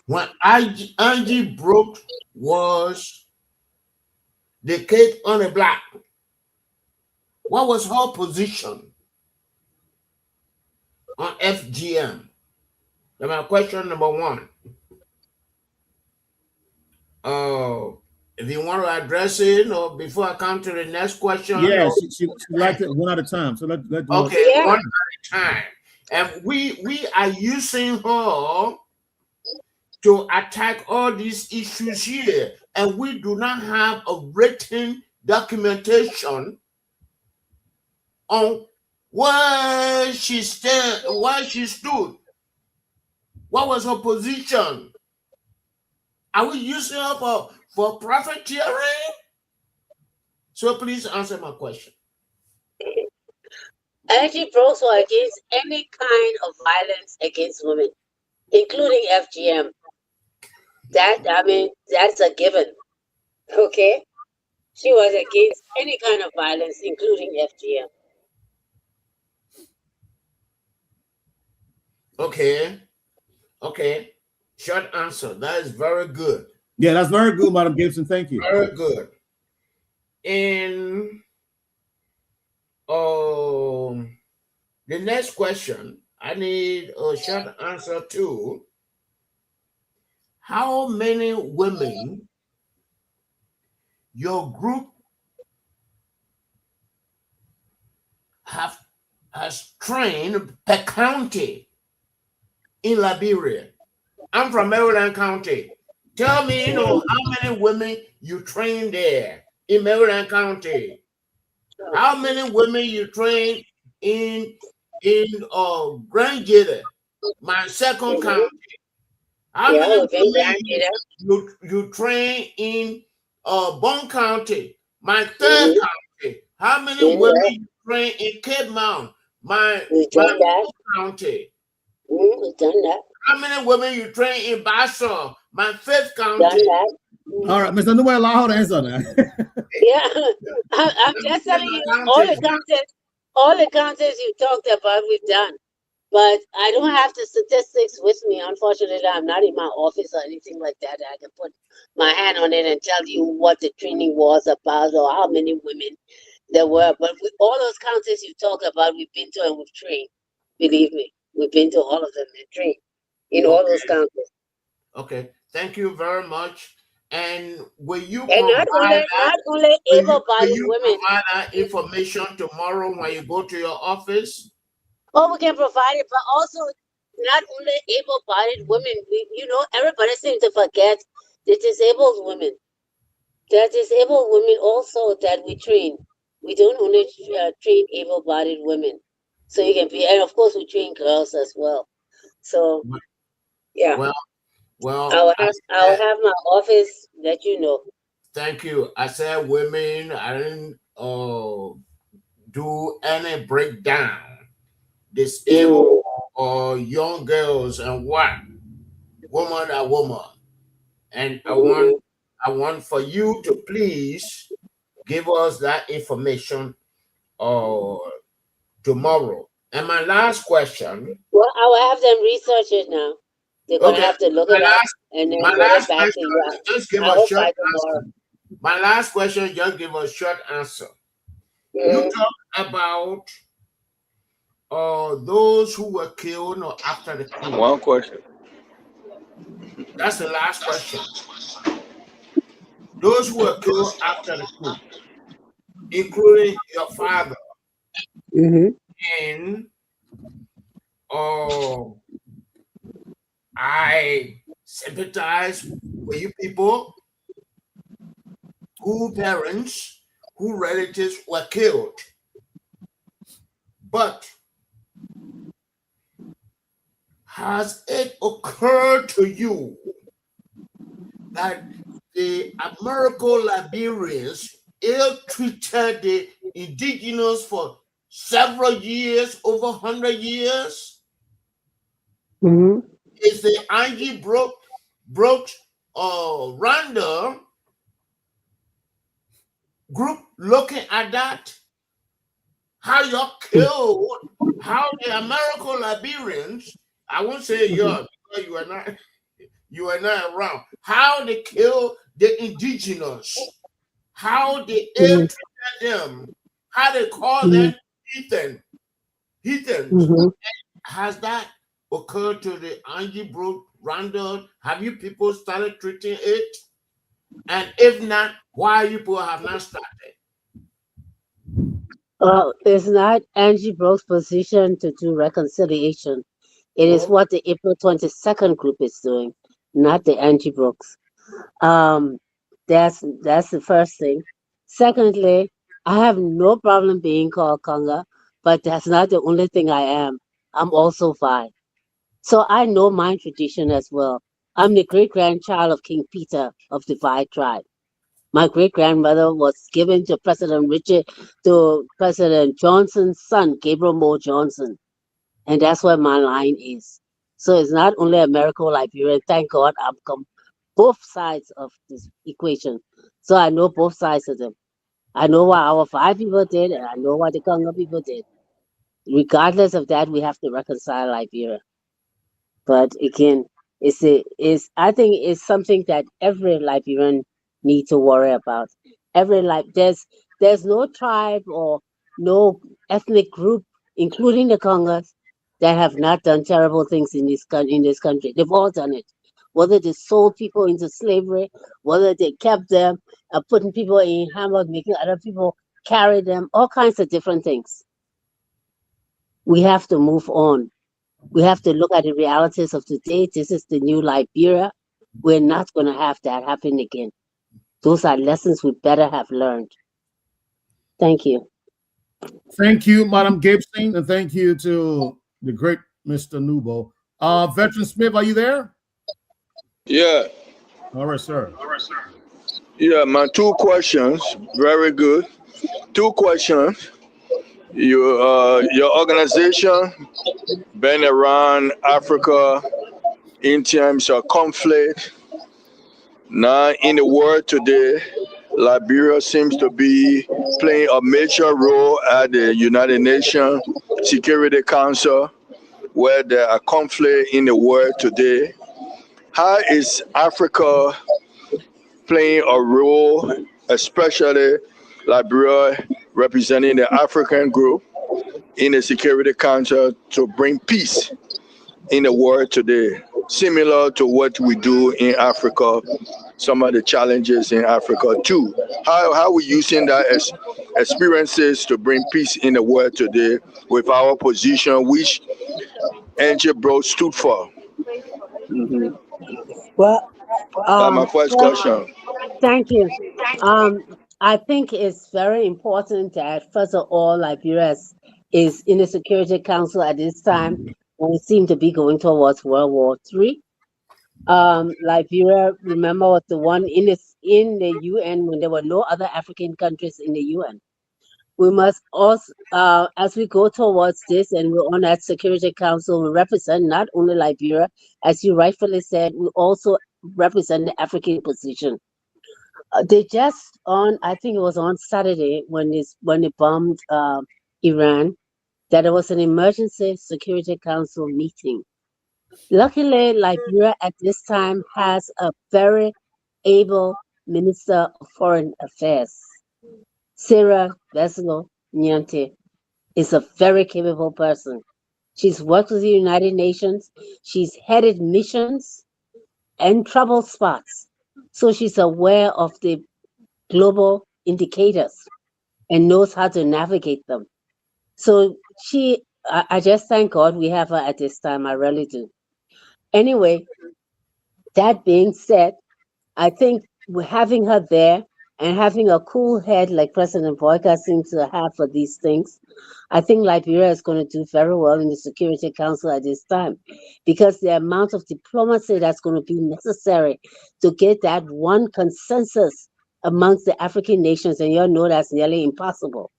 When Angie Brooks was the kid on the block, what was her position on FGM? That's my question number one. If you want to address it, or before I come to the next question. Yeah, she liked it one at a time. So let's do okay, it. one at a time. And we are using her to attack all these issues here, and we do not have a written documentation on where she stood, what was her position. Are we using her for profiteering? So please answer my question. Angie Brooks were against any kind of violence against women, including FGM. That's a given. Okay? She was against any kind of violence, including FGM. Okay. Okay. Short answer. That is very good. Yeah, that's very good, Madam Gibson. Thank you. Very good. In the next question, I need a short answer to how many women your group has trained per county in Liberia. I'm from Maryland County. Tell me, how many women you train there in Maryland County? How many women you train in Grand Gator, my second county? How many women you train in Bone County, my third county? How many women you train in Cape Mount, my fourth county? We've done that. How many women you train in Basso, my fifth county? Done that. All right, Mr. Newell, allow her to answer that. Yeah, I'm just telling you, all the counties you talked about, we've done. But I don't have the statistics with me. Unfortunately, I'm not in my office or anything like that. I can put my hand on it and tell you what the training was about or how many women there were. But with all those counties you talk about, we've been to and we've trained. Believe me, we've been to all of them and trained in all those counties. Okay, thank you very much. And will you not only able-bodied women provide that information tomorrow when you go to your office? Oh, we can provide it, but also not only able-bodied women. Everybody seems to forget the disabled women. There are disabled women also that we train. We don't only train able-bodied women. So you can be, and of course we train girls as well. So, yeah. Well, I'll have my office let you know. Thank you. I said women. I didn't do any breakdown. Disabled or young girls and what? Woman are woman. And I want for you to please give us that information tomorrow. And my last question. Well, I will have them research it now. They're going to have to look it up and then my get last it back question, to you. just give a short answer. My last question, just give a short answer. You talk about those who were killed after the coup. One question. That's the last question. Those who were killed after the coup, including your father, and I sympathize with you people whose parents, whose relatives were killed. But has it occurred to you that the American Liberians ill-treated the indigenous for several years, over 100 years? Is the Angie Brooks Randall group looking at that? How you killed, how the American Liberians, I won't say yours because you are not around. How they kill the indigenous, how they ill-treated them, how they call them heathens. Has that occurred to the Angie Brooks Randall? Have you people started treating it? And if not, why you people have not started? It's not Angie Brooks' position to do reconciliation. It is what the April 22nd group is doing, not the Angie Brooks. That's the first thing. Secondly, I have no problem being called Conga, but that's not the only thing I am. I'm also Vai. So I know my tradition as well. I'm the great-grandchild of King Peter of the Vai tribe. My great-grandmother was given to President Johnson's son, Gabriel Moore Johnson. And that's where my line is. So it's not only American Liberian. Thank God I'm both sides of this equation. So I know both sides of them. I know what our 5 people did, and I know what the Congo people did. Regardless of that, we have to reconcile Liberia. But again, I think it's something that every Liberian need to worry about. There's no tribe or no ethnic group, including the Congos, that have not done terrible things in this country. They've all done it. Whether they sold people into slavery, whether they kept them, putting people in hammock, making other people carry them, all kinds of different things. We have to move on. We have to look at the realities of today. This is the new Liberia. We're not going to have that happen again. Those are lessons we better have learned. Thank you. Thank you, Madam Gibson, and thank you to the great Mr. Nubo. Veteran Smith, are you there? Yeah. All right, sir. Yeah, my 2 questions. Very good. 2 questions. Your organization been around Africa in terms of conflict. Now in the world today, Liberia seems to be playing a major role at the United Nations Security Council, where there are conflict in the world today. How is Africa playing a role, especially Liberia representing the African group in the Security Council, to bring peace in the world today, similar to what we do in Africa, some of the challenges in Africa too. How are we using that as experiences to bring peace in the world today with our position, which Angie Bro stood for? Mm-hmm. Well, That's my first question. thank you. I think it's very important that, first of all, Liberia is in the Security Council at this time when we seem to be going towards World War III. Liberia, remember, was the one in the UN when there were no other African countries in the UN. We must also, as we go towards this and we're on that Security Council, we represent not only Liberia, as you rightfully said, we also represent the African position. They just I think it was on Saturday when they bombed Iran, that there was an emergency Security Council meeting. Luckily, Liberia at this time has a very able Minister of Foreign Affairs. Sarah Veselo Nyante is a very capable person. She's worked with the United Nations. She's headed missions and trouble spots. So she's aware of the global indicators and knows how to navigate them. So I just thank God we have her at this time. I really do. Anyway, that being said, I think we're having her there and having a cool head like President Boyka seems to have for these things, I think Liberia is going to do very well in the Security Council at this time, because the amount of diplomacy that's going to be necessary to get that one consensus amongst the African nations, and you know that's nearly impossible,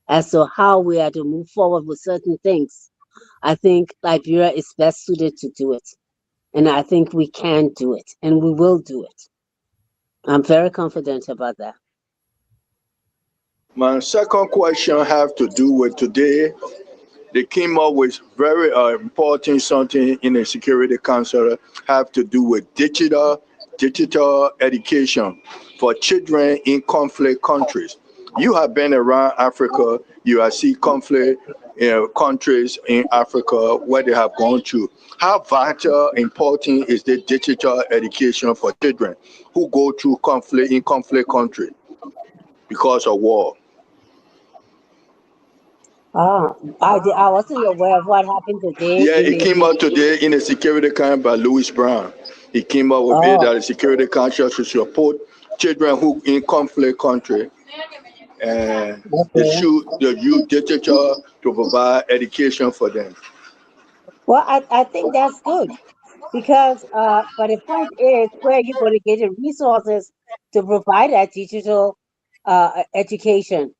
as to how we are to move forward with certain things. I think Liberia is best suited to do it. And I think we can do it, and we will do it. I'm very confident about that. My second question have to do with today. They came up with very important something in the Security Council have to do with digital education for children in conflict countries. You have been around Africa. You have seen conflict countries in Africa where they have gone through. How vital, important is the digital education for children who go through conflict in conflict country because of war? I wasn't aware of what happened today. Yeah, it came out today in the Security Council by Louis Brown. He came up with it that the Security Council should support children who in conflict country, and they use digital to provide education for them. Well, I think that's good, because but the point is, where you're going to get the resources to provide that digital education.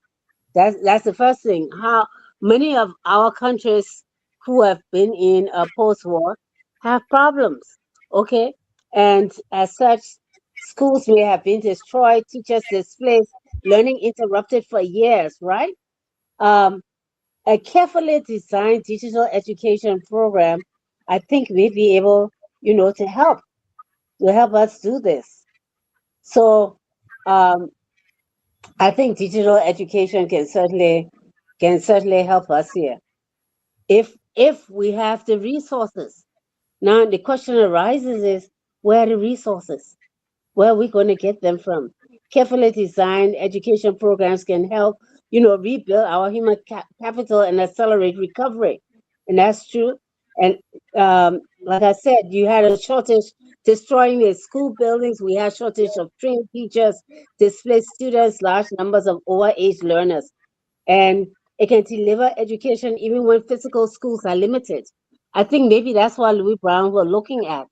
That's the first thing. How many of our countries who have been in post-war have problems? Okay, And as such, schools may have been destroyed, teachers displaced, learning interrupted for years, right? Um, a carefully designed digital education program, I think, may be able, to help us do this. So I think digital education can certainly help us here if we have the resources. Now the question arises is, where are the resources? Where are we going to get them from? Carefully designed education programs can help, rebuild our human capital and accelerate recovery. And that's true. And like I said, you had a shortage destroying the school buildings. We had shortage of trained teachers, displaced students, large numbers of overage learners. And it can deliver education even when physical schools are limited. I think maybe that's what Louis Brown were looking at,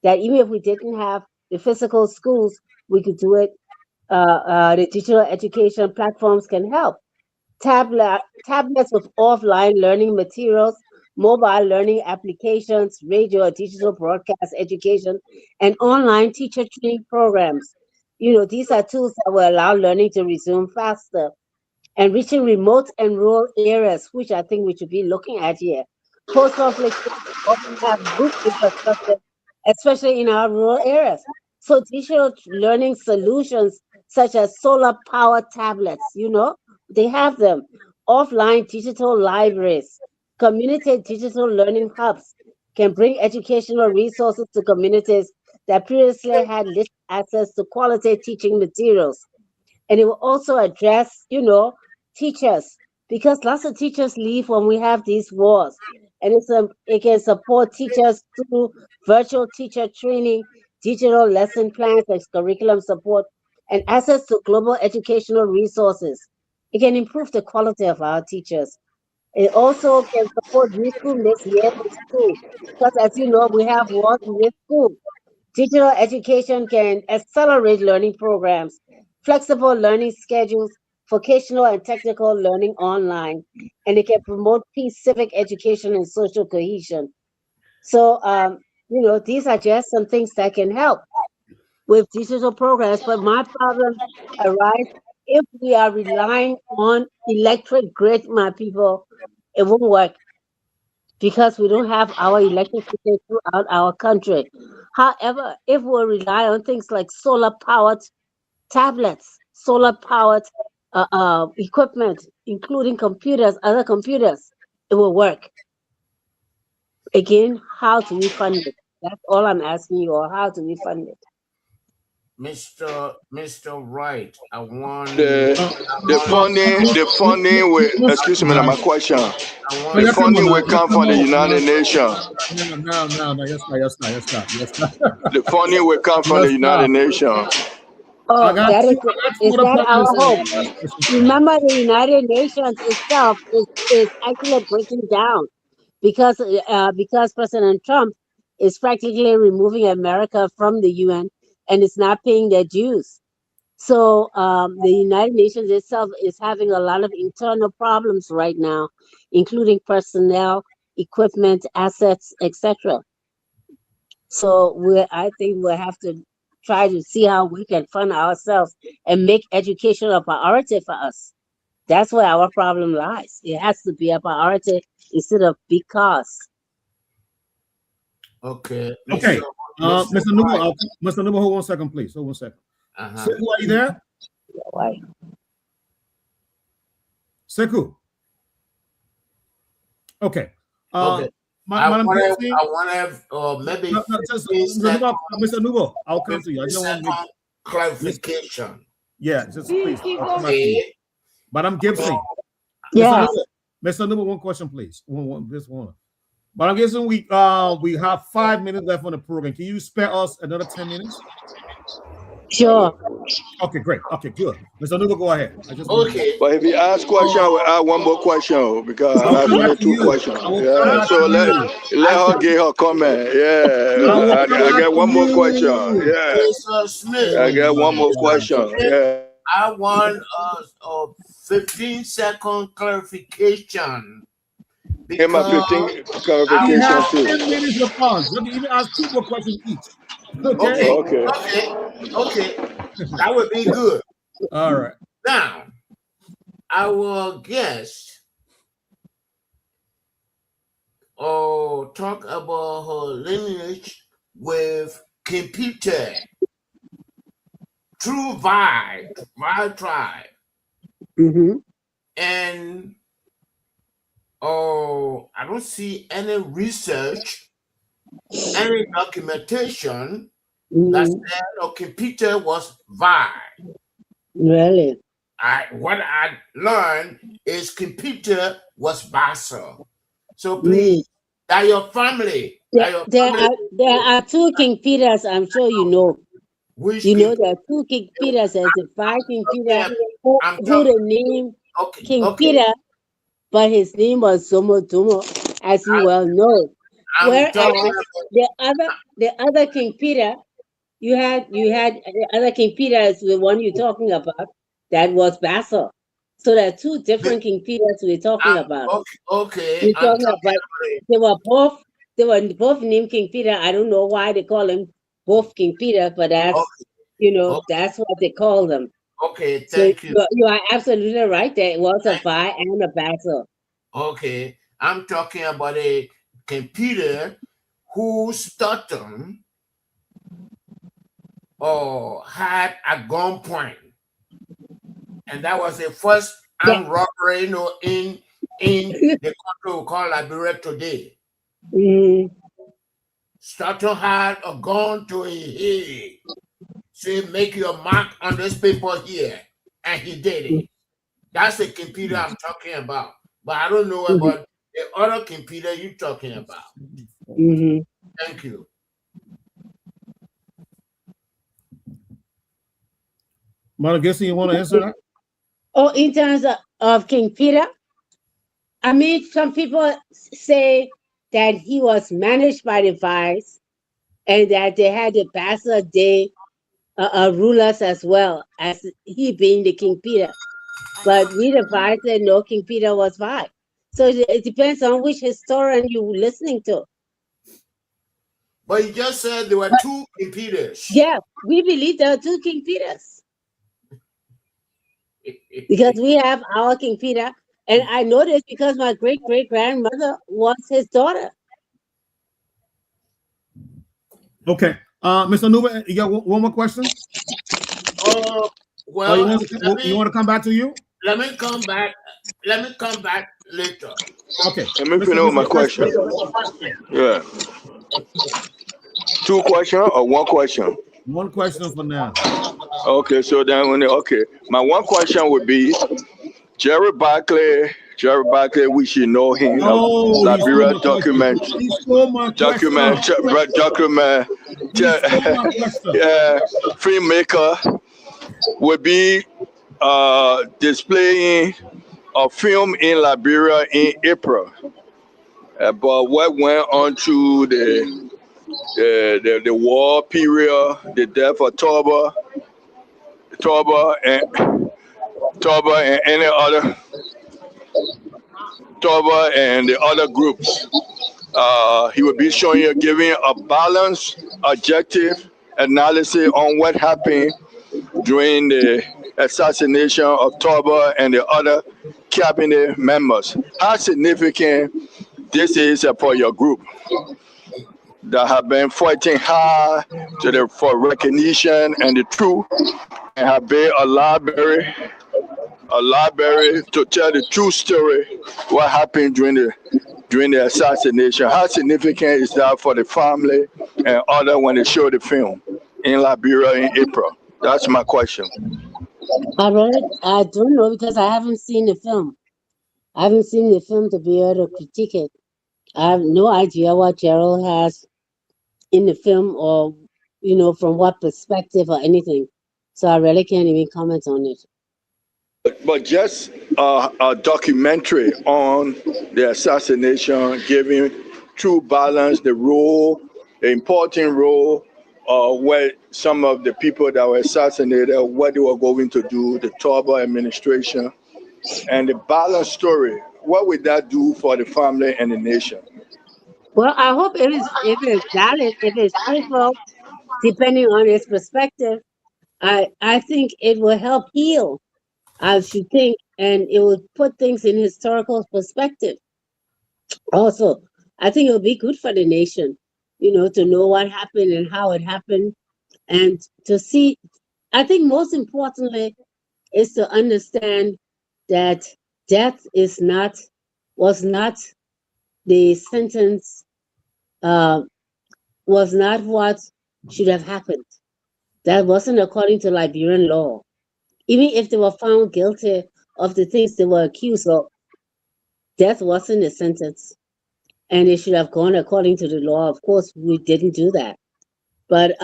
that even if we didn't have the physical schools, we could do it. The digital education platforms can help. Tablets with offline learning materials, mobile learning applications, radio or digital broadcast education, and online teacher training programs. These are tools that will allow learning to resume faster. And reaching remote and rural areas, which I think we should be looking at here. Post conflict often have good infrastructure, especially in our rural areas. So digital learning solutions such as solar powered tablets, they have them. Offline digital libraries, community digital learning hubs can bring educational resources to communities that previously had little access to quality teaching materials. And it will also address, teachers, because lots of teachers leave when we have these wars. And it can support teachers through virtual teacher training, digital lesson plans, and curriculum support, and access to global educational resources. It can improve the quality of our teachers. It also can support usefulness here in school, because as you know, we have wars in school. Digital education can accelerate learning programs, flexible learning schedules, vocational and technical learning online, and it can promote peace, civic education, and social cohesion. So, these are just some things that can help with digital programs. But my problem arises if we are relying on electric grid, my people, it won't work because we don't have our electricity throughout our country. However, if we rely on things like solar powered tablets, solar powered equipment, including computers, other computers, it will work. Again, how do we fund it? That's all I'm asking you, or how do we fund it? Mr. Wright, I want the funding will, excuse me, my question. The funding will come from the United Nations. No, yes, The funding will come from the United Nations. Oh, is that our hope? Remember, the United Nations itself is actually breaking down because President Trump is practically removing America from the UN and is not paying their dues. So the United Nations itself is having a lot of internal problems right now, including personnel, equipment, assets, etc. So I think we'll have to try to see how we can fund ourselves and make education a priority for us. That's where our problem lies. It has to be a priority instead of big costs. Okay. Okay. Mr. Nubo, hold 1 second, please. Hold 1 second. Sekou, are you there? Why? Sekou. Okay. Okay. Madam I want to maybe Mr. Nubo, I'll come to you. I just want to clarification. Yeah, just please. Okay. Madam Gibson. Yeah. Mr. Nubo, one question, please. This one. Madam Gibson, we have 5 minutes left on the program. Can you spare us another 10 minutes? Sure. Okay, great. Okay, good. Mr. Nubo, go ahead. Okay. But if you ask question, I will add one more question because I have only 2 questions. Yeah. So let her give her comment. Yeah. I get one more question. Yeah. Mr. Smith. I get one more question. Yeah. I want a 15-second clarification. Give my 15 clarification too. 10 minutes response. Let me even ask 2 more questions each. Okay. Okay. Okay. Okay. That would be good. All right. Now, our guest talk about her lineage with King Peter, true Vai tribe, Mm-hmm. and I don't see any research, any documentation that Mm-hmm. said King Peter was Vai. Really? What I learned is King Peter was Bassa. So please, that your family, There are two King Peters, I'm sure you know. which You know King there are two King Peters. There's the five King Peter who I'm the talking. name Okay, King okay. Peter, but his name was Somotomo, as you well know. I'm Whereas talking the other King Peter, you had the other King Peter is the one you're talking about. That was Bassel. So there are two different King Peters we're talking about. okay. I'm talking About they were both named King Peter. I don't know why they call him both King Peter, but that's okay, that's what they call them. okay, So thank you. you are absolutely right. There was a Vi and a Bassel. Okay, I'm talking about a computer who stuttered or had a gunpoint, and that was the first armed robbery, in the country we call Liberia today. Stutton had a gun to his head. Say, make your mark on this paper here, and he did it. That's the computer I'm talking about. But I don't know about the other computer you're talking about. Thank you. Mother Gissy, you want to answer that? Oh, in terms of King Peter, I mean, some people say that he was managed by the Vice and that they had the Bassa Day rulers as well as he being the King Peter. But we the Vice said no, King Peter was Vi. So it depends on which historian you're listening to. But you just said there were two King Peters. Yeah, we believe there are two King Peters. Because we have our King Peter, and I know this because my great-great-grandmother was his daughter. Okay. Mr. Nuba, you got one more question? Well, you want to come back to you? Let me come back. Let me come back later. Okay. Let me finish with my question. Yeah. Two questions or one question? One question for now. Okay, so then my one question would be Jerry Barkley, we should know him. Liberia document. Filmmaker would be displaying a film in Liberia in April. But what went on to the war period, the death of Torba and any other Torba and the other groups. He would be showing you, giving a balanced, objective analysis on what happened during the assassination of Torba and the other cabinet members. How significant this is for your group that have been fighting hard for recognition and the truth, and have been a library to tell the true story what happened during the assassination. How significant is that for the family and other when they show the film in Liberia in April? That's my question. I don't know because I haven't seen the film. I haven't seen the film to be able to critique it. I have no idea what Gerald has in the film or, from what perspective or anything. So I really can't even comment on it. But just a documentary on the assassination, giving true balance, the important role where some of the people that were assassinated, what they were going to do, the Torba administration, and the balanced story. What would that do for the family and the nation? Well, I hope if it's valid, if it's truthful, depending on its perspective, I think it will help heal, I should think, and it will put things in historical perspective. Also, I think it will be good for the nation, to know what happened and how it happened, and to see. I think most importantly is to understand that death was not the sentence, was not what should have happened. That wasn't according to Liberian law. Even if they were found guilty of the things they were accused of, death wasn't a sentence. And it should have gone according to the law. Of course, we didn't do that. But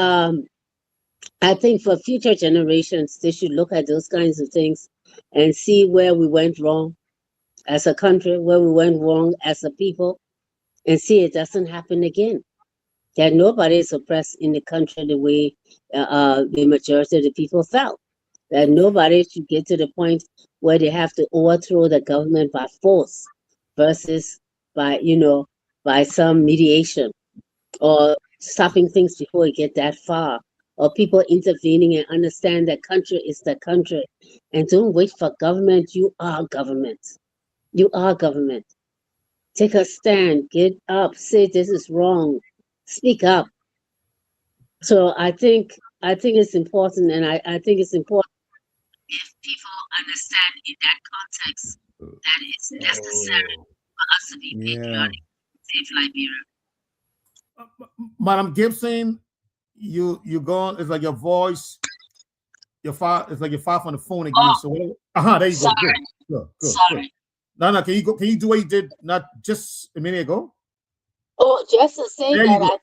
I think for future generations, they should look at those kinds of things and see where we went wrong as a country, where we went wrong as a people, and see it doesn't happen again. That nobody is oppressed in the country the way the majority of the people felt. That nobody should get to the point where they have to overthrow the government by force versus by some mediation or stopping things before it get that far, or people intervening and understand that country is the country, and don't wait for government. You are government. You are government. Take a stand, get up, say this is wrong, speak up. So I think it's important, and I think it's important if people understand in that context that it's necessary for us to be patriotic, save Liberia. Madam Gibson, you gone. It's like your voice, it's like you're far from the phone again. So there you go. Good. Sorry. No, can you do what you did not just a minute ago? Oh, just to say There that you go.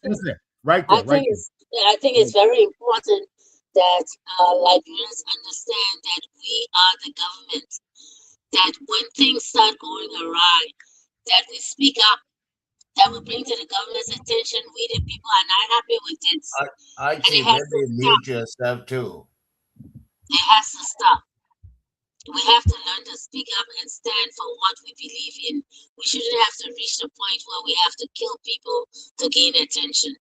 I think it's very important that Liberians understand that we are the government. That when things start going awry, that we speak up, that we bring to the government's attention. We the people are not happy with this. I think maybe mute yourself too. It has to stop. We have to learn to speak up and stand for what we believe in. We shouldn't have to reach the point where we have to kill people to gain attention.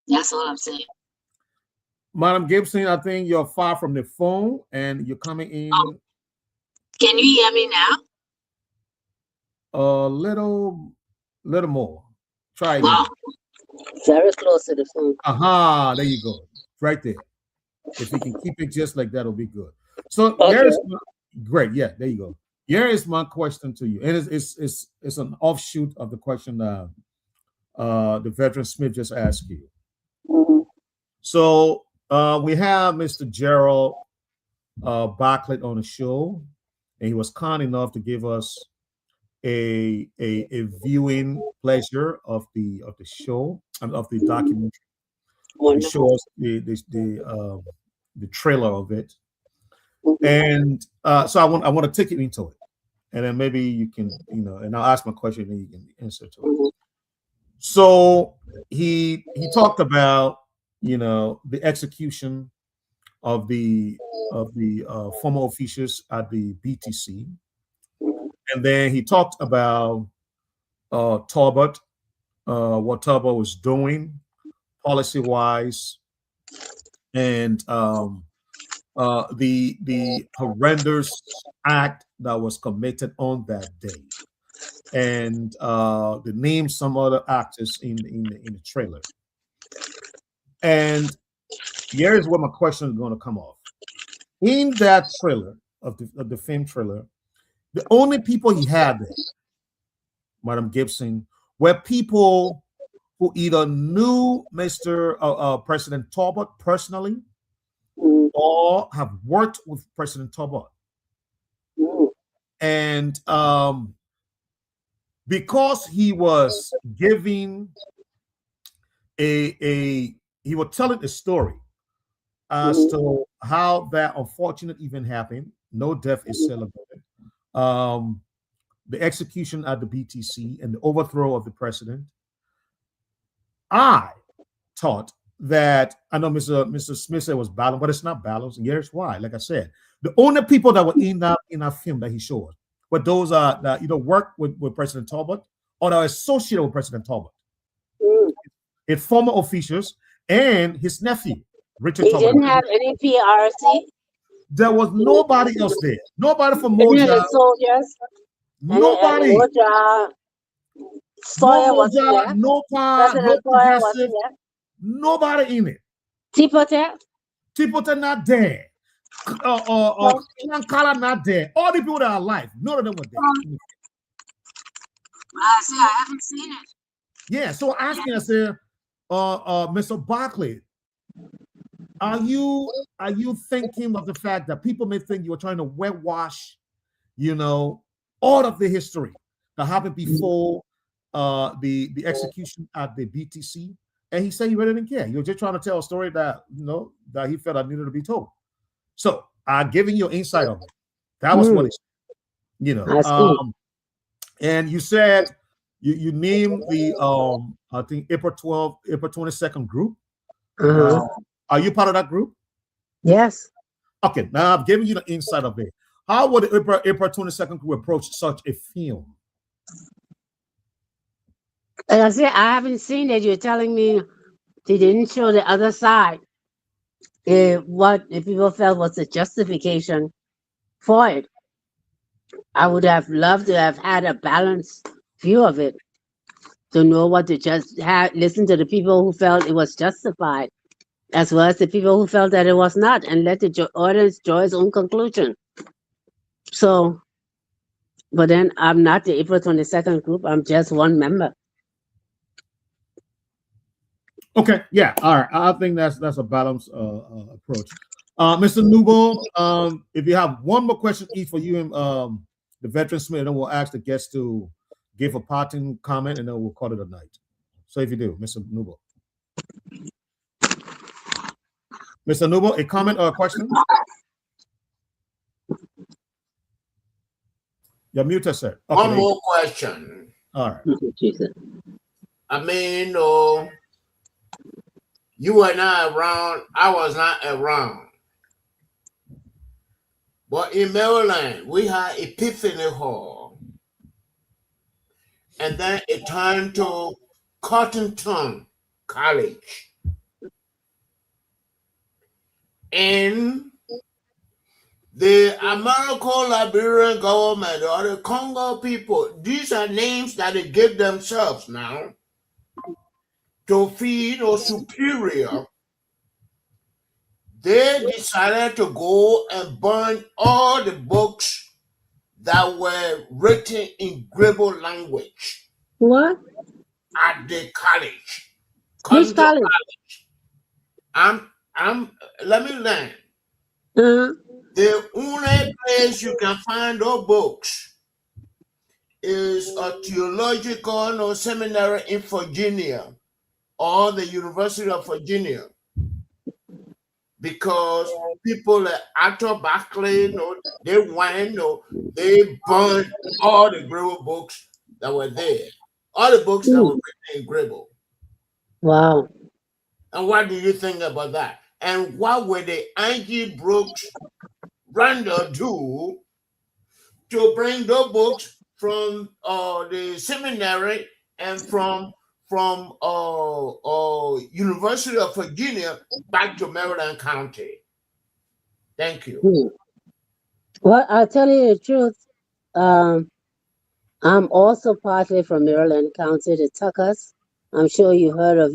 That's all I'm saying. Madam Gibson, I think you're far from the phone and you're coming in. Can you hear me now? A little more. Try it. Wow. Very close to the phone. There you go. Right there. If we can keep it just like that, it'll be good. So great. Yeah, there you go. Here is my question to you. And it's an offshoot of the question the veteran Smith just asked you. Mm-hmm. So we have Mr. Gerald Bartlett on the show, and he was kind enough to give us a viewing pleasure of the show and of the documentary. He show us the trailer of it, and so I want to take you into it, and then maybe you can and I'll ask my question and you can answer to it. So he talked about the execution of the former officials at the BTC, and then he talked about Talbot, what Talbot was doing policy-wise, and the horrendous act that was committed on that day, and they named some other actors in the trailer. And here's where my question is going to come off. In that trailer of the film trailer, the only people he had there, Madam Gibson, were people who either knew Mr. President Talbot personally or have worked with President Talbot. And because he was giving he was telling a story as to how that unfortunate event happened. No death is celebrated. The execution at the BTC and the overthrow of the president. I thought that, I know Mr. Smith said it was balanced, but it's not balanced. And here's why. Like I said, the only people that were in that film that he showed were those that either worked with President Talbot or that are associated with President Talbot. It's former officials, and his nephew, Richard He Tubman. didn't have any PRC. There was nobody else there. Nobody from Any Moja. soldiers. Nobody. Moja. Sawyer No wasn't Moja, there. no PA, no President Sawyer wasn't progressive. there. Nobody in it. Tipote. Tipote not there. Kala not there. All the people that are alive, none of them were there. I say I haven't seen it. Yeah, so asking, I said, Mr. Barkley, are you thinking of the fact that people may think you are trying to whitewash, all of the history that happened before the execution at the BTC? And he said he really didn't care. He was just trying to tell a story that that he felt I needed to be told. So I'm giving you insight on it. That was what he said. And you said you named the I think April 22nd group. Are you part of that group? Yes. Okay, now I've given you the insight of it. How would the April 22nd group approach such a film? Like I said, I haven't seen it. You're telling me they didn't show the other side. What if people felt was the justification for it? I would have loved to have had a balanced view of it, to know what to just have, listen to the people who felt it was justified, as well as the people who felt that it was not, and let the audience draw its own conclusion. So, but then I'm not the April 22nd group. I'm just one member. Okay, yeah, all right. I think that's a balanced approach. Mr. Nubo, if you have one more question each for you and the veteran Smith, then we'll ask the guests to give a parting comment, and then we'll call it a night. So if you do, Mr. Nubo. Mr. Nubo, a comment or a question? You're muted, sir. Okay, One more question. all right. I mean, you were not around. I was not around. But in Maryland, we had Epiphany Hall. And then it turned to Cottonton College. And the American Liberian government or the Congo people, these are names that they give themselves now to feel superior. They decided to go and burn all the books that were written in Grebo language. What? At the college. Which college? Let me learn. Uh-huh. The only place you can find those books is a theological seminary in Virginia or the University of Virginia. Because people like Arthur Barkley, they went, they burned all the Grebo books that were there. All the books that were written in Grebo. Wow. And what do you think about that? And what were the Angie Brooks Randall do to bring those books from the seminary and from University of Virginia back to Maryland County? Thank you. Well, I'll tell you the truth. I'm also partly from Maryland County, the Tuckers. I'm sure you heard of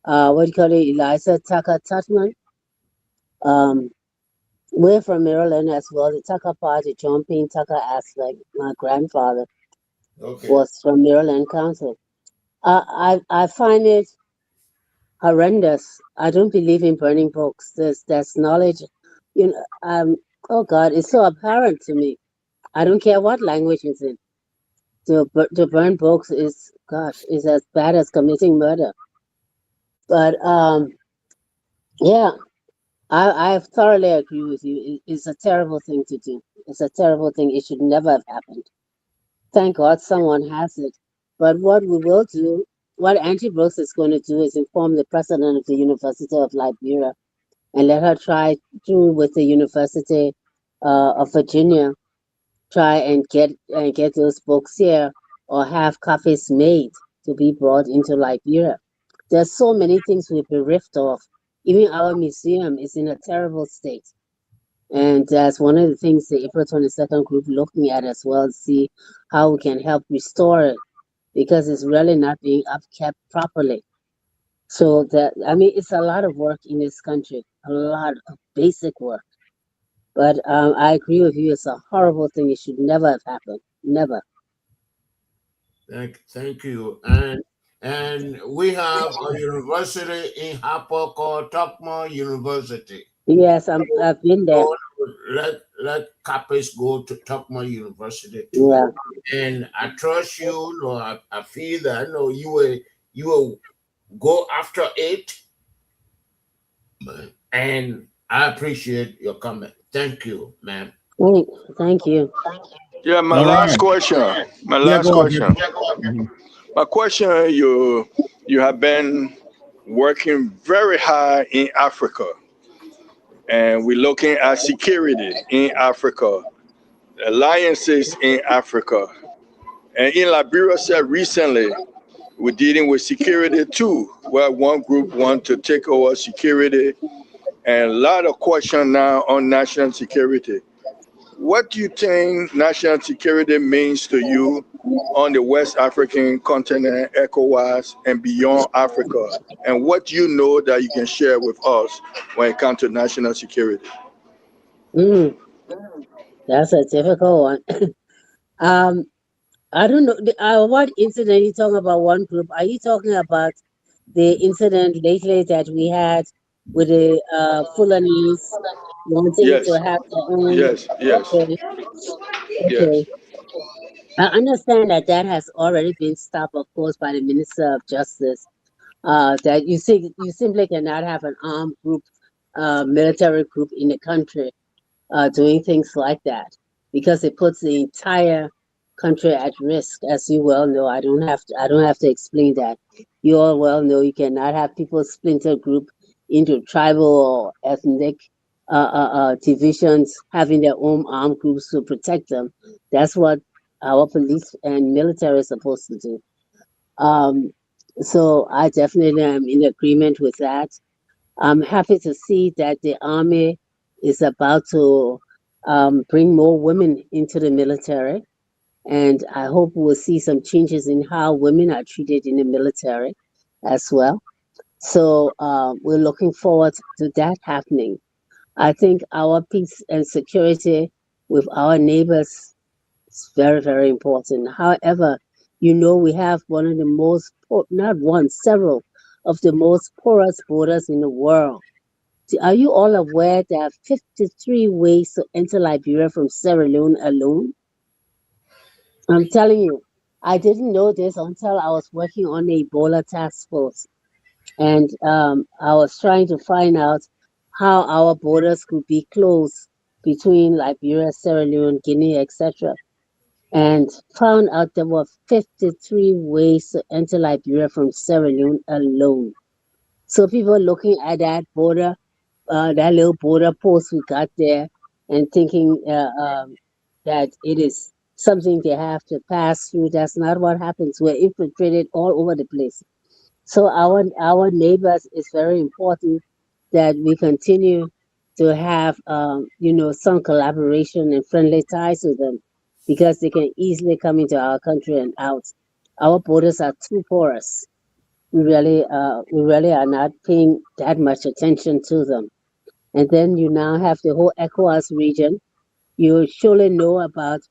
Eliza Tucker Tutman. We're from Maryland as well. The Tucker Party, John Payne Tucker Aspect, my grandfather was from Maryland County. I find it horrendous. I don't believe in burning books. There's knowledge, oh God, it's so apparent to me. I don't care what language it's in. To burn books is as bad as committing murder. But yeah, I thoroughly agree with you. It's a terrible thing to do. It's a terrible thing. It should never have happened. Thank God someone has it. But what we will do, what Angie Brooks is going to do, is inform the president of the University of Liberia and let her try through with the University of Virginia, try and get those books here, or have copies made to be brought into Liberia. There's so many things we've been ripped off. Even our museum is in a terrible state. And that's one of the things the April 22nd group looking at as well, see how we can help restore it because it's really not being upkept properly. So that, I mean, it's a lot of work in this country, a lot of basic work. But I agree with you. It's a horrible thing. It should never have happened. Never. Thank you. And we have a university in Harper called Tuckmore University. Yes, I've been there. So let Capes go to Tuckmore University too. Yeah. And I trust you. No, I feel that I know you will go after it. And I appreciate your comment. Thank you, ma'am. Thank you. Yeah, my All last right. question. My Yeah, last go ahead. question. My question, you have been working very hard in Africa, and we're looking at security in Africa, alliances in Africa. And in Liberia said recently, we're dealing with security too, where one group want to take over security, and a lot of question now on national security. What do you think national security means to you on the West African continent, ECOWAS, and beyond Africa? And what do you know that you can share with us when it comes to national security? Mm, that's a difficult one. I don't know. What incident you talking about? One group? Are you talking about the incident lately that we had with the Fulanis wanting Yes, to have their own? yes, yes, Okay, okay. yes. I understand that that has already been stopped, of course, by the Minister of Justice. That you simply cannot have an armed group, military group in the country doing things like that because it puts the entire country at risk. As you well know, I don't have to explain that. You all well know you cannot have people splinter group into tribal or ethnic divisions having their own armed groups to protect them. That's what our police and military is supposed to do. Um, so I definitely am in agreement with that. I'm happy to see that the army is about to bring more women into the military, and I hope we'll see some changes in how women are treated in the military as well. So we're looking forward to that happening. I think our peace and security with our neighbors is very, very important. However, you know, we have one of the most, not one, several of the most porous borders in the world. Are you all aware there are 53 ways to enter Liberia from Sierra Leone alone? I'm telling you, I didn't know this until I was working on the Ebola task force. And I was trying to find out how our borders could be closed between Liberia, Sierra Leone, Guinea, etc. And found out there were 53 ways to enter Liberia from Sierra Leone alone. So people looking at that border, that little border post we got there, and thinking that it is something they have to pass through. That's not what happens. We're infiltrated all over the place. So our neighbors is very important that we continue to have you know, some collaboration and friendly ties with them because they can easily come into our country and out. Our borders are too porous. We really are not paying that much attention to them. And then you now have the whole ECOWAS region. You surely know about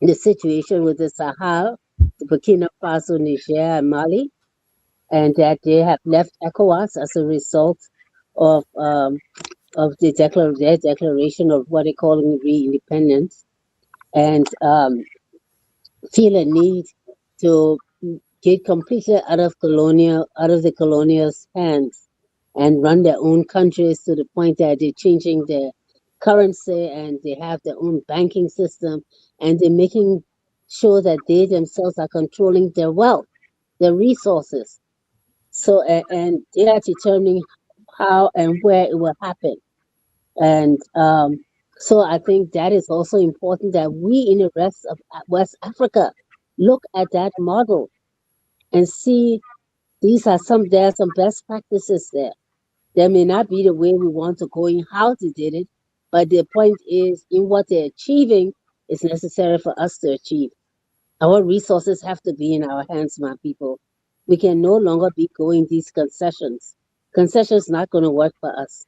the situation with the Sahel, the Burkina Faso, Niger, and Mali, and that they have left ECOWAS as a result of their declaration of what they call re-independence, and feel a need to get completely out of the colonial's hands and run their own countries to the point that they're changing their currency and they have their own banking system and they're making sure that they themselves are controlling their wealth, their resources. So and they are determining how and where it will happen. And so I think that is also important that we in the rest of West Africa look at that model and see there are some best practices there. They may not be the way we want to go in how they did it, but the point is in what they're achieving is necessary for us to achieve. Our resources have to be in our hands, my people. We can no longer be going these concessions. Concessions not going to work for us.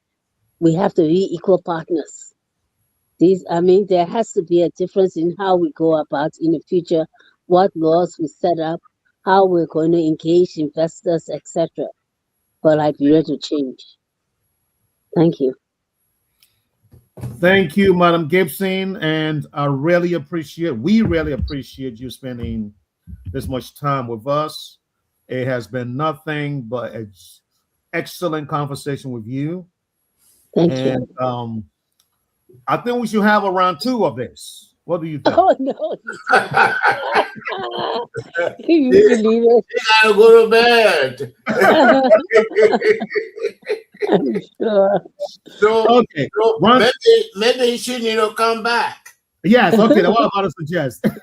We have to be equal partners. There has to be a difference in how we go about in the future, what laws we set up, how we're going to engage investors, etc., for Liberia to change. Thank you. Thank you, Madam Gibson, and we really appreciate you spending this much time with us. It has been nothing but an excellent conversation with you. Thank you. I think we should have a round 2 of this. What do you think? Oh no! You believe it? You gotta go to bed. I'm sure. So, Okay. so maybe you should need to come back. Yes. Okay. Then what about to suggest? Can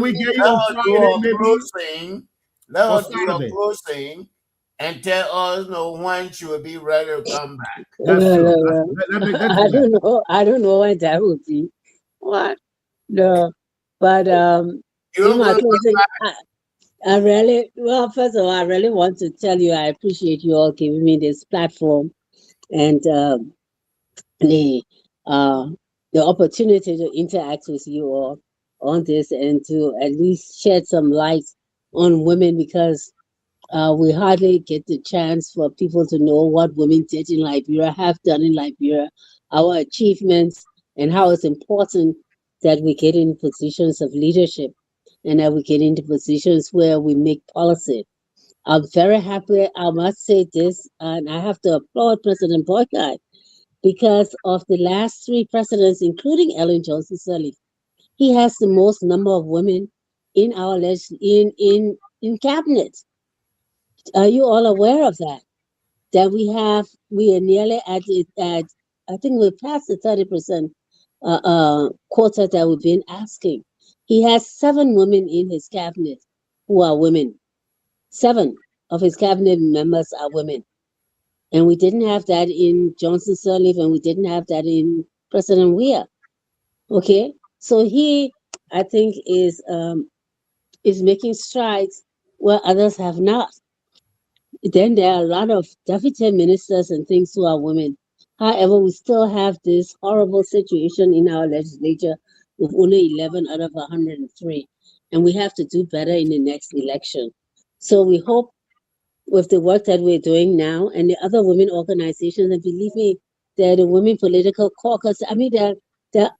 we get you on Friday, maybe? Let us do a closing and tell us when she will be ready to come back. That's true. I don't know when that will be. What? No. But in my closing, first of all, I really want to tell you I appreciate you all giving me this platform and the opportunity to interact with you all on this and to at least shed some light on women, because we hardly get the chance for people to know what women did in Liberia, have done in Liberia, our achievements, and how it's important that we get in positions of leadership and that we get into positions where we make policy. I'm very happy, I must say this, and I have to applaud President Boycott because of the last 3 presidents, including Ellen Johnson Sirleaf. He has the most number of women in our in cabinet. Are you all aware of that? That we are nearly at I think we're past the 30% quota that we've been asking. He has 7 women in his cabinet who are women. 7 of his cabinet members are women. And we didn't have that in Johnson Sirleaf, and we didn't have that in President Weah. Okay? So he, I think, is making strides where others have not. Then there are a lot of deputy ministers and things who are women. However, we still have this horrible situation in our legislature with only 11 out of 103. And we have to do better in the next election. So we hope with the work that we're doing now and the other women organizations, and believe me, there are the Women Political Caucus. There are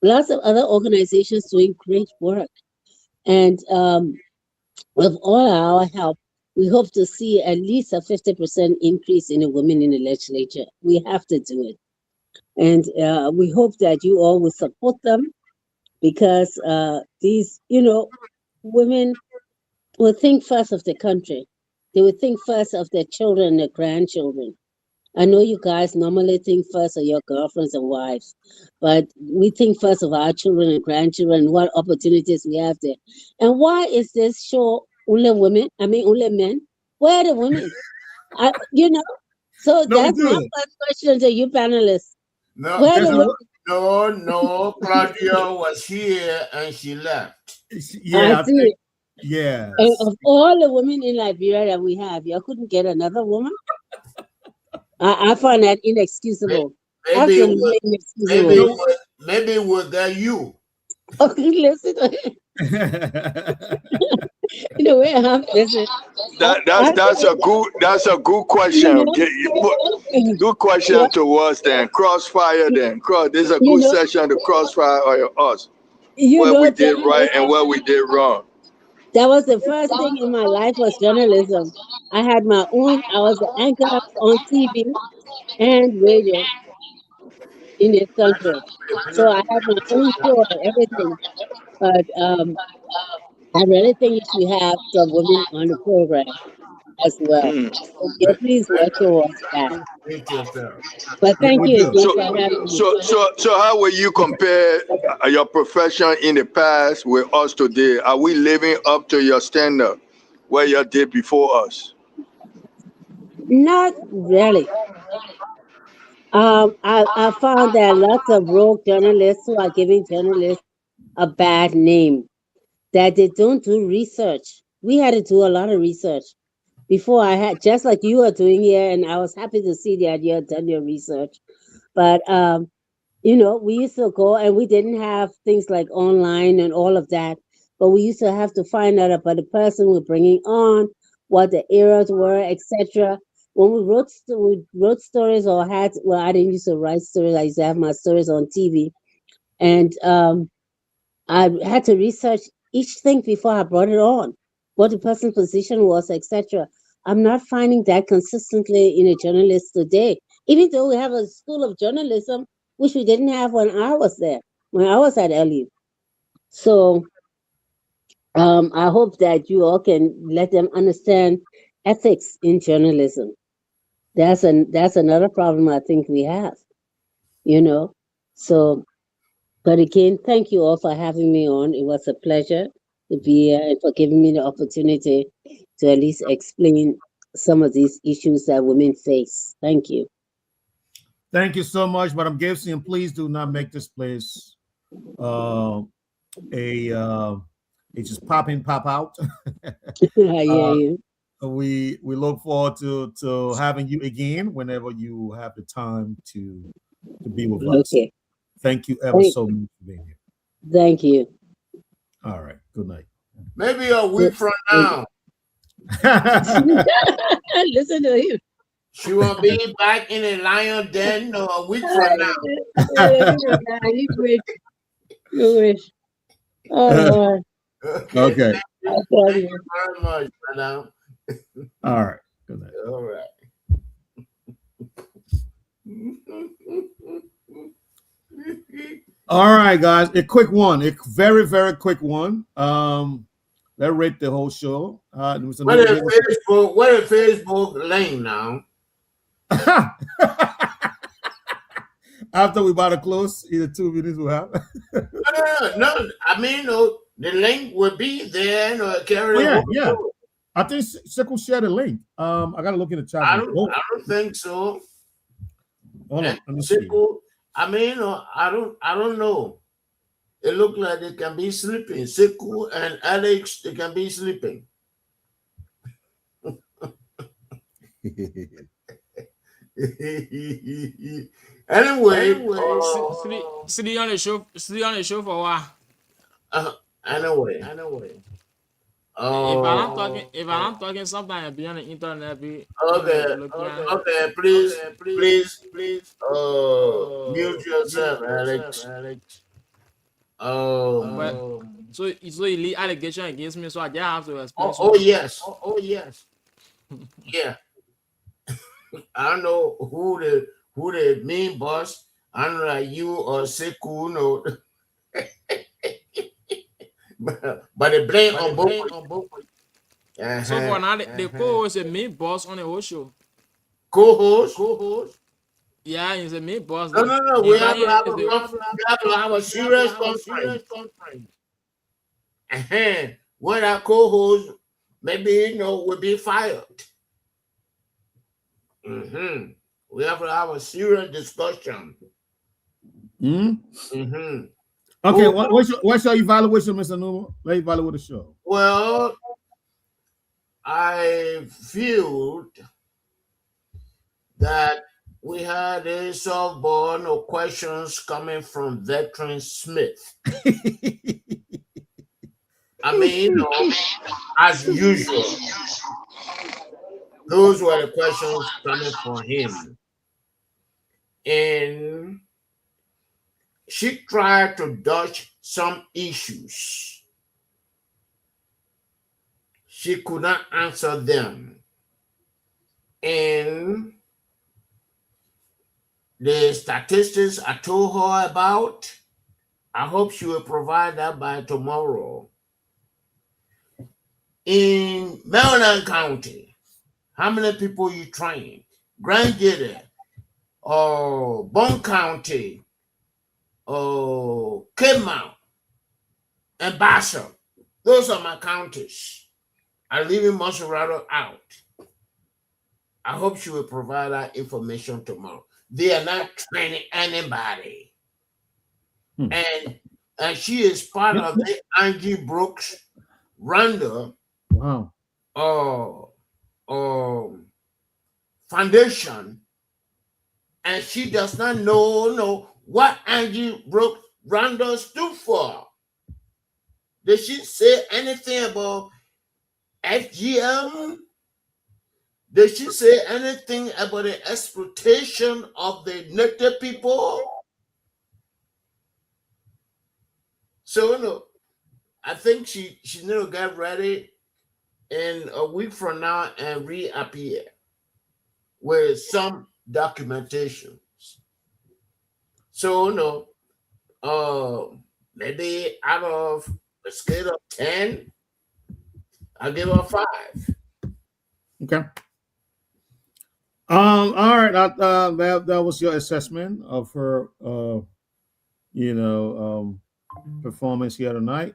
lots of other organizations doing great work. And with all our help, we hope to see at least a 50% increase in the women in the legislature. We have to do it. And we hope that you all will support them, because these, women will think first of the country. They will think first of their children and their grandchildren. I know you guys normally think first of your girlfriends and wives, but we think first of our children and grandchildren and what opportunities we have there. And why is this show only men? Where are the women? So No, that's my first question to you panelists. No, Claudia was here and she left. Yeah, I see. Yeah. And of all the women in Liberia that we have, you couldn't get another woman? I find that inexcusable. Absolutely inexcusable. Maybe we'll get you. Okay, listen. In a way, I'm listening. That's a good question. Good question to us then. Crossfire then. This is a good session to crossfire us. What we did right and what we did wrong. That was the first thing in my life was journalism. I had my own, I was the anchor on TV and radio in this country. So I had my own show and everything. But I really think you should have some women on the program. as well. Mm. So yeah, please work towards that. Mute yourself. But We, thank we you do. again So, for having me. so, how will you compare your profession in the past with us today? Are we living up to your standard where you did before us? Not really. I found that lots of rogue journalists who are giving journalists a bad name, that they don't do research. We had to do a lot of research before I had, just like you are doing here, and I was happy to see that you had done your research. But you know, we used to go and we didn't have things like online and all of that, but we used to have to find out about the person we're bringing on, what the errors were, etc. When we wrote stories or had, well, I didn't used to write stories. I used to have my stories on TV, and I had to research each thing before I brought it on, what the person's position was, etc. I'm not finding that consistently in a journalist today, even though we have a school of journalism, which we didn't have when I was there, when I was at LU. So I hope that you all can let them understand ethics in journalism. That's another problem I think we have, you know. So, but again, thank you all for having me on. It was a pleasure to be here and for giving me the opportunity to at least explain some of these issues that women face. Thank you. Thank you so much, Madam Gibson. And please do not make this place it's just pop in, pop out. I hear you. We look forward to having you again whenever you have the time to be with us. Okay. Thank you ever so much for being here. Thank you. All right. Good night. Maybe a week from now, Listen to you. she will be back in a lion den a week from now. You wish. You wish. Oh, Lord. Okay. Thank you very much, madam. All right. Good night. All right. All right, guys. A quick one. A very, very quick one. Let's rate the whole show. What is Facebook lane now? After we about to close, either 2 minutes we'll have. No, I mean, no, the link will be there. Yeah. I think Sickle shared a link. I gotta look in the chat. I don't think so. Hold on, let me see. Sickle, I mean, I don't know. It looked like they can be sleeping. Sickle and Alex, they can be sleeping. Anyway, Stay on the show for a while. Anyway. If I'm talking something, be on the internet. Okay. Please. Mute yourself, Alex. So you lead allegation against me, so I just have to explain. Yes. Yeah. I don't know who the main boss. I don't know, like you or Sekou, no. but they blame on both. So for now, the co-host is main boss on the whole show. Co-host. Yeah, he's a main boss. No. We have to have a serious conference. When our co-host, maybe will be fired. We have to have a serious discussion. Okay, what's your evaluation, Mr. Numa? Let's evaluate the show. Well, I feel that we had a softball, no questions coming from Veteran Smith. I mean, as usual, those were the questions coming from him. And she tried to dodge some issues. She could not answer them. And the statistics I told her about, I hope she will provide that by tomorrow. In Maryland County, How many people you train? Grand Gate, or Bone County, or Cape Mount, and Basel. Those are my counties. I'm leaving Monserrato out. I hope she will provide that information tomorrow. They are not training anybody. And she is part of the Angie Brooks Randall Foundation, and she does not know what Angie Brooks Randall stood for. Did she say anything about FGM? Did she say anything about the exploitation of the native people? So no, I think she need to get ready in a week from now and reappear with some documentation. So no, maybe out of a scale of 10, I'll give her 5. Okay. All right. That was your assessment of her, performance here tonight.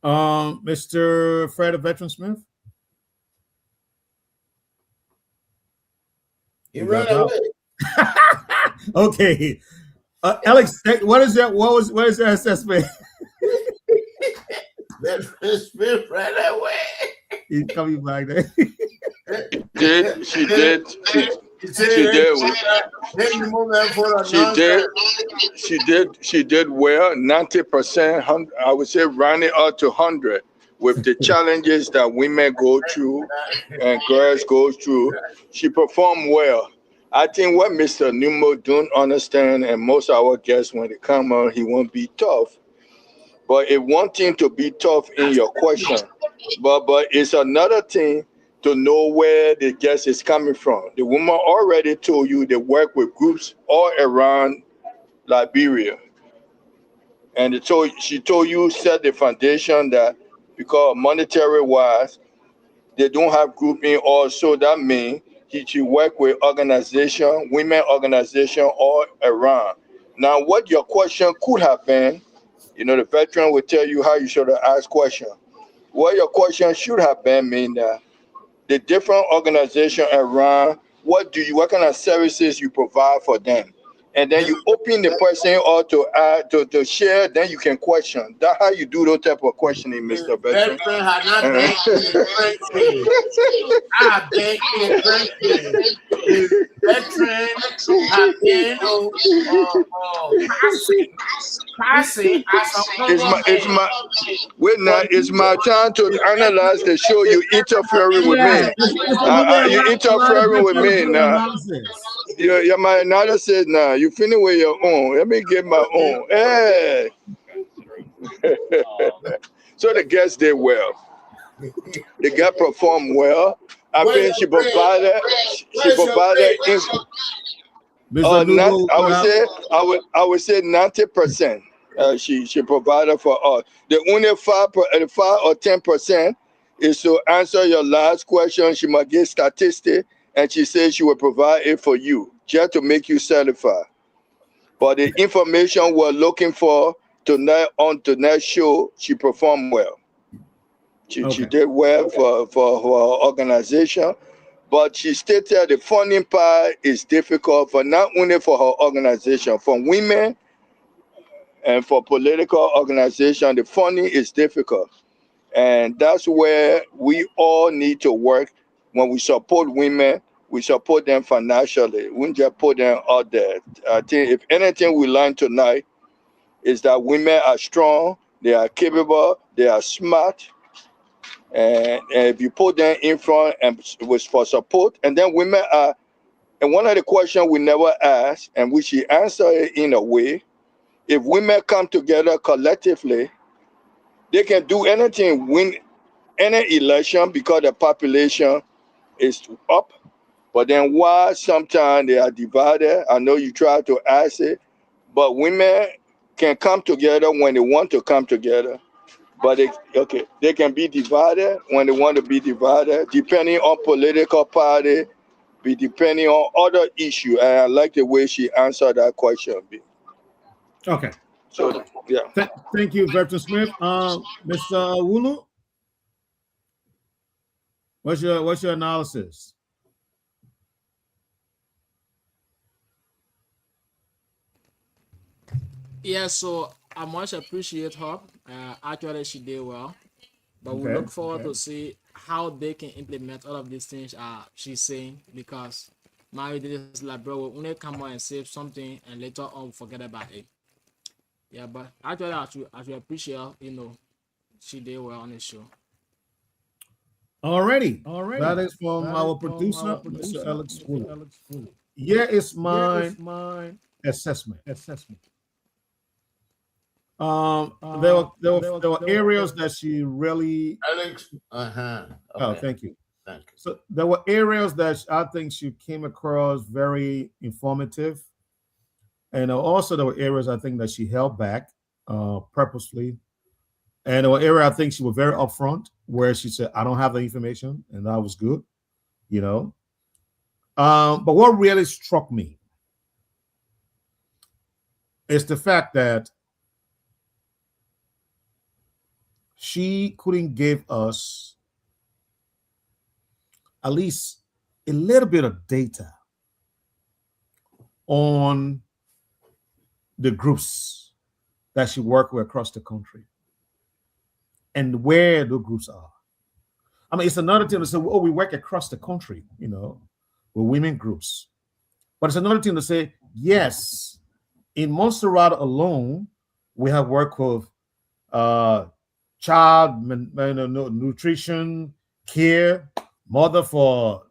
Mr. Fred Veteran Smith. You ran away. Okay. Alex, what is your assessment? Veteran Smith ran away. He's coming back there. She did well. 90%. I would say running up to 100 with the challenges that women go through and girls go through. She performed well. I think what Mr. Numo don't understand, and most of our guests when they come on, he won't be tough. But it's one thing to be tough in your question, but it's another thing to know where the guest is coming from. The woman already told you they work with groups all around Liberia. And she told you set the foundation that because monetary wise, they don't have grouping also. That means she work with organization, women organization all around. Now, what your question could have been, the veteran will tell you how you should have asked question. What your question should have been mean that the different organization around, what kind of services you provide for them. And then you open the person or to share, then you can question. That's how you do those type of questioning, Mr. Veteran. Veteran had not been in the trenches. I've been in the trenches. The veteran have been passing it's my time to analyze the show. You interfering with me. You interfering with me now. You're my analysis now. You finish with your own. Let me get my own. Hey. So the guests did well. The guy performed well. I think she provided. I would say 90%. She provided for us. The only 5 or 10% is to answer your last question. She might get statistics, and she says she will provide it for you just to make you certified. But the information we're looking for tonight on tonight's show, she performed well. She did well for her organization. But she stated the funding part is difficult for not only for her organization, for women and for political organization, the funding is difficult. And that's where we all need to work. When we support women, we support them financially. We just put them out there. I think if anything we learned tonight is that women are strong, they are capable, they are smart. And if you put them in front and was for support, and then women are, and one of the questions we never asked, and which she answered it in a way, if women come together collectively, they can do anything, win any election because the population is up. But then why sometimes they are divided? I know you try to ask it, but women can come together when they want to come together. but they can be divided when they want to be divided, depending on political party, be depending on other issue. And I like the way she answered that question. Okay. So yeah. Thank you, Veteran Smith. Mr. Wulu, what's your analysis? Yeah, so I much appreciate her. Actually, she did well, but we Okay, look forward to see how they can implement all of these things she's saying, because my idea is like, bro, when they come out and say something and later on forget about it. Yeah, but actually, I should appreciate her, she did well on the show. Already. That is from our producer, Mr. Alex Wulu. Here is my assessment. There were areas that she really. Alex. Okay. Oh, thank you. Thank you. So there were areas that I think she came across very informative, and also there were areas I think that she held back purposely, and there were areas I think she was very upfront where she said, "I don't have the information," and that was good, But what really struck me is the fact that she couldn't give us at least a little bit of data on the groups that she worked with across the country and where the groups are. I mean, it's another thing to say, oh, we work across the country, with women groups. But it's another thing to say, yes, in Montserrat alone, we have worked with child nutrition care, mother for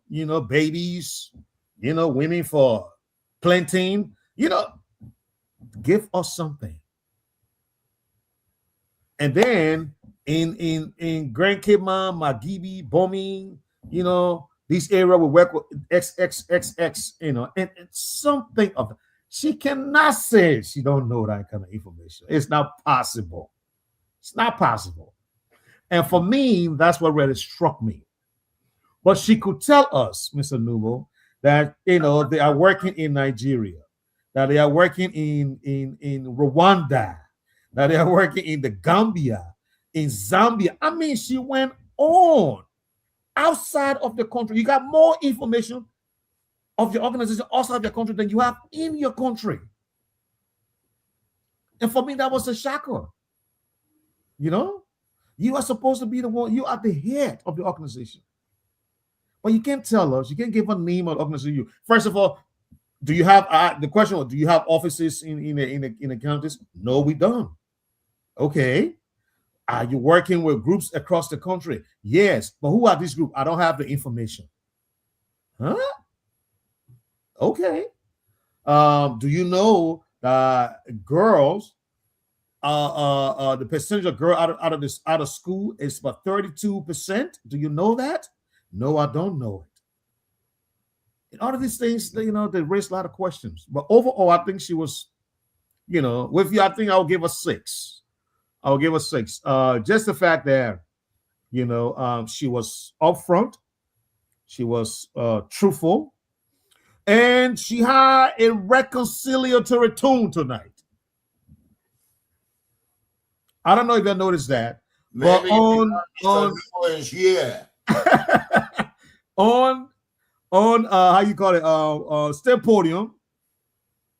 babies, women for planting, give us something. And then in Grand Cayman, Magibi, Bombing, this area we work with XXXX, and something of that. She cannot say she don't know that kind of information. It's not possible. It's not possible. And for me, that's what really struck me. But she could tell us, Mr. Numo, that they are working in Nigeria, that they are working in Rwanda, that they are working in the Gambia, in Zambia. I mean, she went on outside of the country. You got more information of your organization outside of your country than you have in your country. And for me, that was a shocker. You are supposed to be the one, you are the head of the organization. But you can't tell us, you can't give a name of the organization. First of all, do you have the question? Do you have offices in the counties? No, we don't. Okay. Are you working with groups across the country? Yes, but who are these groups? I don't have the information. Huh? Okay. Do you know that girls? The percentage of girl out of school is about 32%. Do you know that? No, I don't know it. And all of these things, they raise a lot of questions. But overall, I think she was, with you, I think I'll give her 6. I'll give her 6. Just the fact that, she was upfront, she was truthful, and she had a reconciliatory tone tonight. I don't know if you noticed that, Maybe but on how you call it, Step Podium,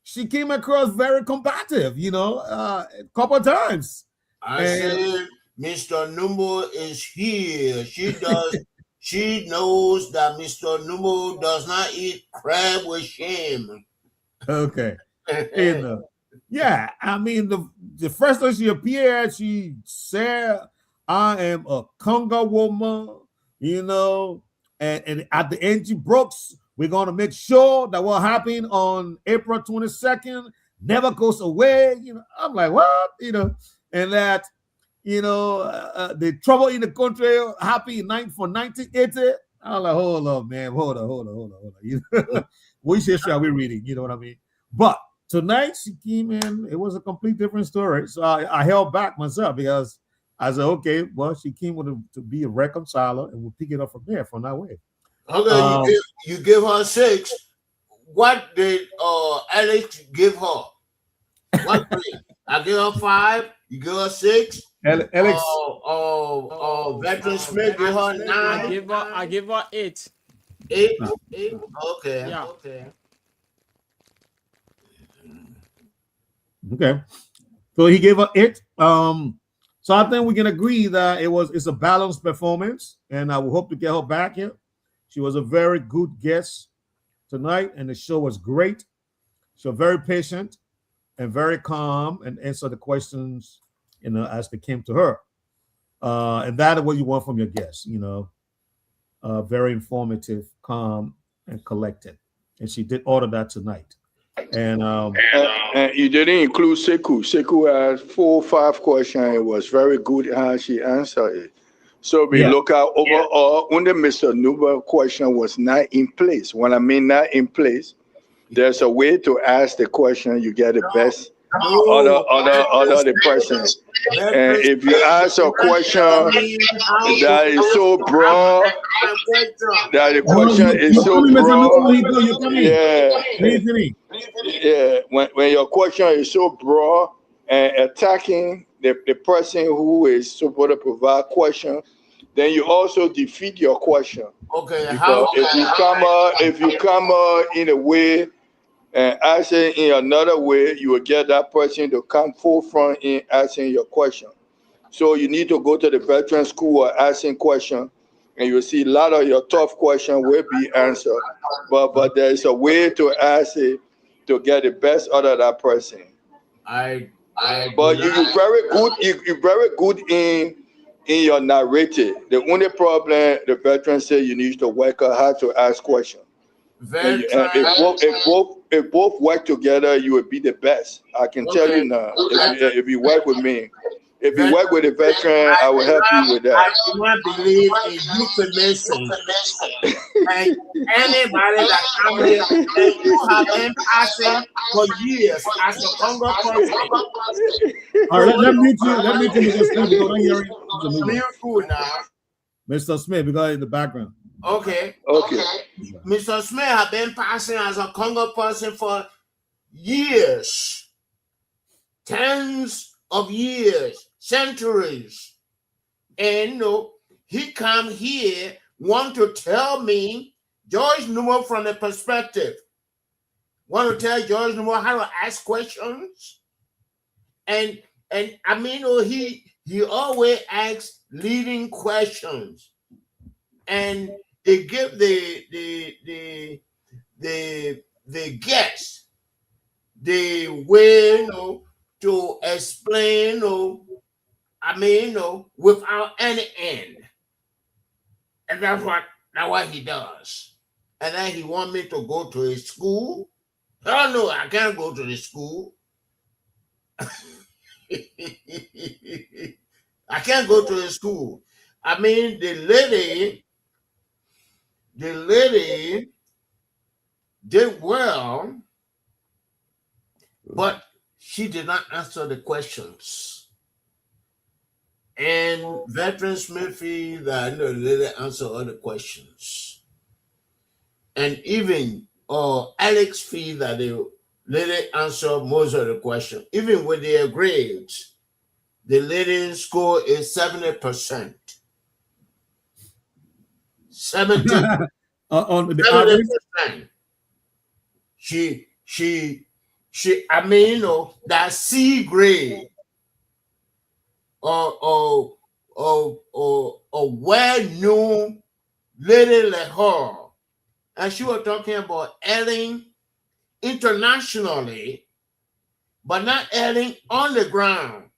she came across very combative, a couple of times. I said, Mr. Numbo is here. She knows that Mr. Numbo does not eat crab with shame. Okay. Yeah, I mean, the first time she appeared, she said, I am a Conga woman, and at the end she broke, we're going to make sure that what happened on April 22nd never goes away. I'm like, what? And that, the trouble in the country happened for 1980. I'm like, hold on, man, hold on. Which history are we reading? You know what I mean? But tonight she came in, it was a complete different story. So I held back myself because I said, okay, well, she came with to be a reconciler, and we'll pick it up from there from that way. Okay, you give her 6. What did Alex give her? What grade? I give her 5. You give her 6. Alex, Veteran Smith give her 9. I give her 8. 8. Okay. Yeah. Okay. So he gave her 8. So I think we can agree that it's a balanced performance, and I will hope to get her back here. She was a very good guest tonight, and the show was great. She was very patient and very calm and answered the questions, as they came to her. And that is what you want from your guests, very informative, calm, and collected. And she did all of that tonight. And you didn't include Sekou. Sekou asked 4 or 5 questions. It was very good how she answered it. So we look at overall, when the Mr. Nuba question was not in place. When I mean not in place, there's a way to ask the question. You get the best other the person. And if you ask a question that is so broad, that the question is so broad, when your question is so broad and attacking the person who is supposed to provide question, then you also defeat your question. Okay, because if you come in a way and asking in another way, you will get that person to come forefront in asking your question. So you need to go to the veteran school or asking question, and you'll see a lot of your tough questions will be answered. But there is a way to ask it to get the best out of that person. But you're very good. You're very good in your narrative. The only problem the veteran say you need to work out how to ask questions. And if both work together, you will be the best. I can tell you now. If you work with me, if you work with a veteran, I will help you with that. I do not believe in euphemism. And anybody that comes here, and you have been passing for years as a Congo person. All right, let me mute you, Mr. Smith, because I'm hearing Mr. Smith, because in the background. Okay. Mr. Smith have been passing as a Congo person for years, tens of years, centuries, and he come here want to tell me George Numa from the perspective, want to tell George Numa how to ask questions, and I mean, he always asks leading questions, and they give the guests the way to explain without any end. And that's what he does. And then he want me to go to his school. Oh no, I can't go to the school. I can't go to his school. I mean, the lady did well, but she did not answer the questions. And Veteran Smith feel that the lady answered all the questions. And even Alex feel that the lady answered most of the questions. Even with their grades, the lady score is 70%. 70%. On the average? She I mean, that C grade or well-known lady like her, and she was talking about Ellen internationally, but not Ellen on the ground.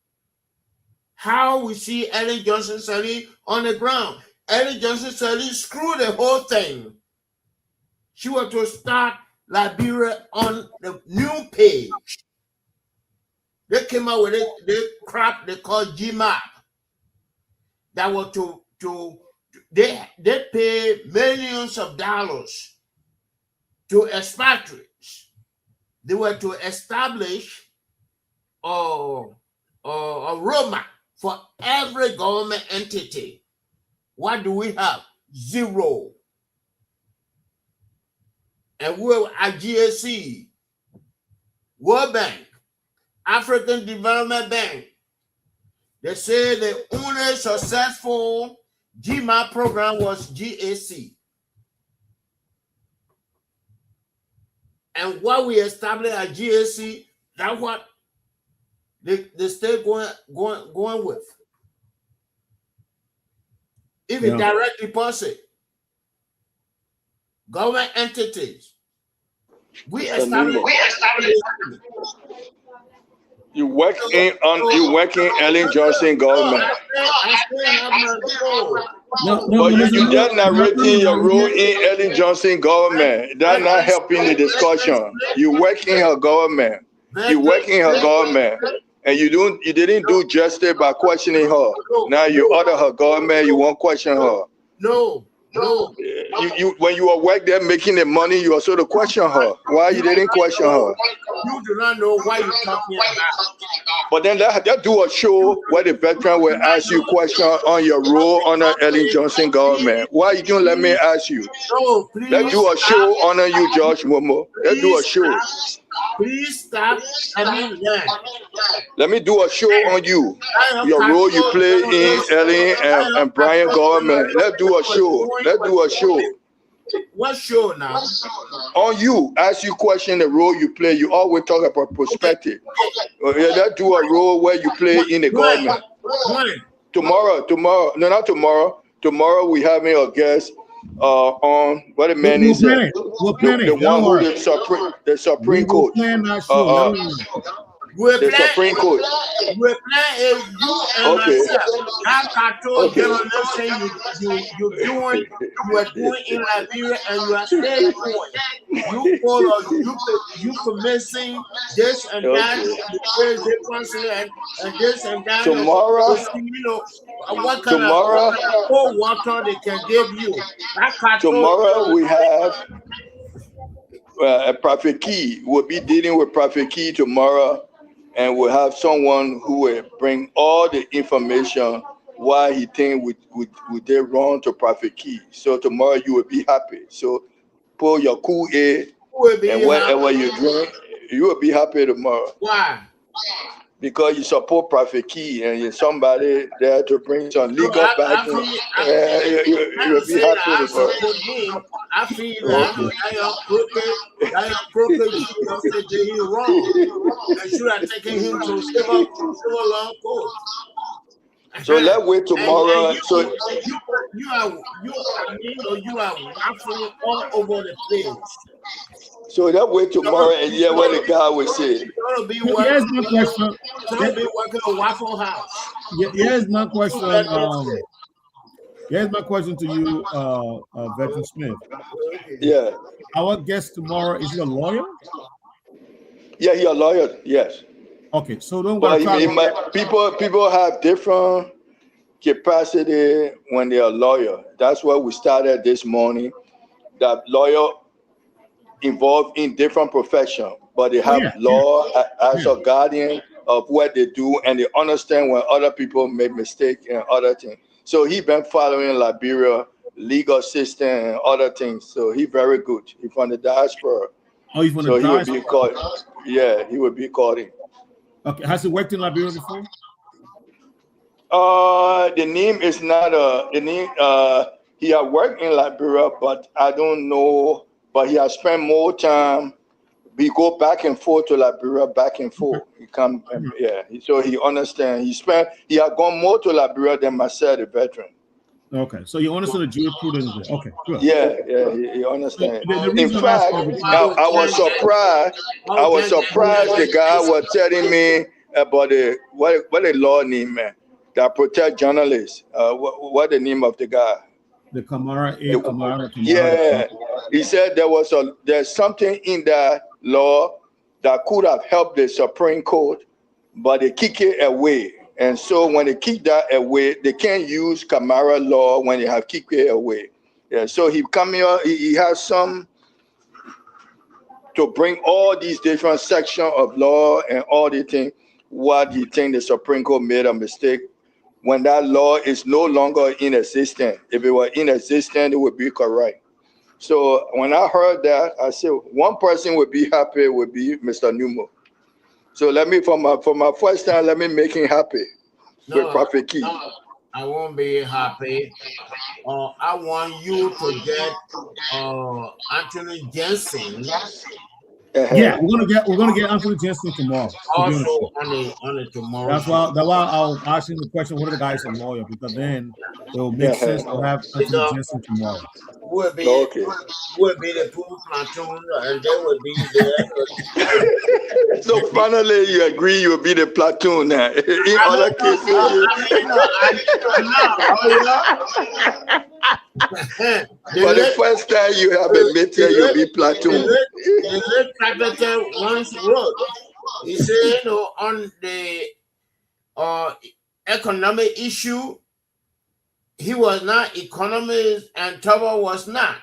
How we see Ellen Johnson Sirleaf on the ground. Ellen Johnson Sirleaf screwed the whole thing. She was to start Liberia on the new page. They came out with the crap they call GMAP. That was they pay millions of dollars to expatriates. They were to establish a Roma For every government entity, what do we have? 0. And we're at GAC, World Bank, African Development Bank. They say the only successful GMA program was GAC. And what we established at GAC, that's what they stay going with. Even direct deposit, government entities. We established. You working Ellen Johnson government. But you just narrating your role in Ellen Johnson government. That's not helping the discussion. You work in her government. You work in her government. And you didn't do justice by questioning her. Now you order her government, you won't question her. No. You when you are work there making the money, you also to question her. Why you didn't question her? You do not know why you're talking about. But then that do a show where the veteran will ask you question on your role under Ellen Johnson government. Why you don't let me ask you? No, please. Let's do a show under you, George Momo. Let's do a show. Please stop. Let me do a show on you. Your role you play in Ellen and Brian government. Let's do a show. Let's do a show. What show now? On you. Ask you question the role you play. You always talk about perspective. Let's do a role where you play in the government. Tomorrow. No, not tomorrow. Tomorrow we having a guest on what the man is the one who the Supreme Court. The Supreme Court. We're playing you and myself. That cartoon generation you are doing in Liberia and you are still doing. You commencing this and that, and this and that. Tomorrow, what kind of cold water they can give you. Tomorrow we have Prophet Key. We'll be dealing with Prophet Key tomorrow. And we'll have someone who will bring all the information why he think we did wrong to Prophet Key. So tomorrow you will be happy. So pull your Kool-Aid and whatever you drink, you will be happy tomorrow. Why? Because you support Prophet Key and you're somebody there to bring some legal backing. You'll be happy tomorrow. I feel that I am crooked. He wrong. I should have taken him to civil law court. So let's wait tomorrow. You are actually all over the place. So that way tomorrow and hear what the guy will say. Here's my question. Working a Waffle House. Here's my question. Here's my question to you, Veteran Smith. Yeah. Our guest tomorrow, is he a lawyer? Yeah, he's a lawyer. Yes. Okay, so don't worry. People have different capacity when they're a lawyer. That's why we started this morning. That lawyer involved in different professions, but they have law as a guardian of what they do, and they understand when other people make mistakes and other things. So he been following Liberia legal system and other things. So he very good. He's from the diaspora. Oh, he's from the diaspora. He would be called. Yeah, he would be called in. Okay, has he worked in Liberia before? The name is not the name. He has worked in Liberia, but I don't know. But he has spent more time. We go back and forth to Liberia, back and forth. He come, so he understands. He has gone more to Liberia than myself, the veteran. Okay, so you understand the jurisprudence. Okay, good. Yeah, he understands. In fact, I was surprised. I was surprised the guy was telling me about what the law name, man, that protect journalists. What the name of the guy? The Kamara. Yeah, he said there's something in that law that could have helped the Supreme Court, but they kick it away. And so when they kick that away, they can't use Kamara law when they have kicked it away. Yeah, so he come here, he has some to bring all these different sections of law and all the things, what he think the Supreme Court made a mistake when that law is no longer in existence. If it were in existence, it would be correct. So when I heard that, I said one person would be happy would be Mr. Numo. So let me for my first time, let me make him happy with Prophet Key. I won't be happy. I want you to get Anthony Jensen. Yeah, we're gonna get Anthony Jensen tomorrow. Also on the tomorrow. That's why I'll ask him the question, what are the guys a lawyer? Because then it will make sense to have Anthony Jensen tomorrow. Would be the pool platoon, and they would be there. So finally, you agree you will be the platoon now. In other cases, for the first time you have admitted you'll be platoon. The late Captain once wrote, he said, on the economic issue, he was not economist and Turbo was not.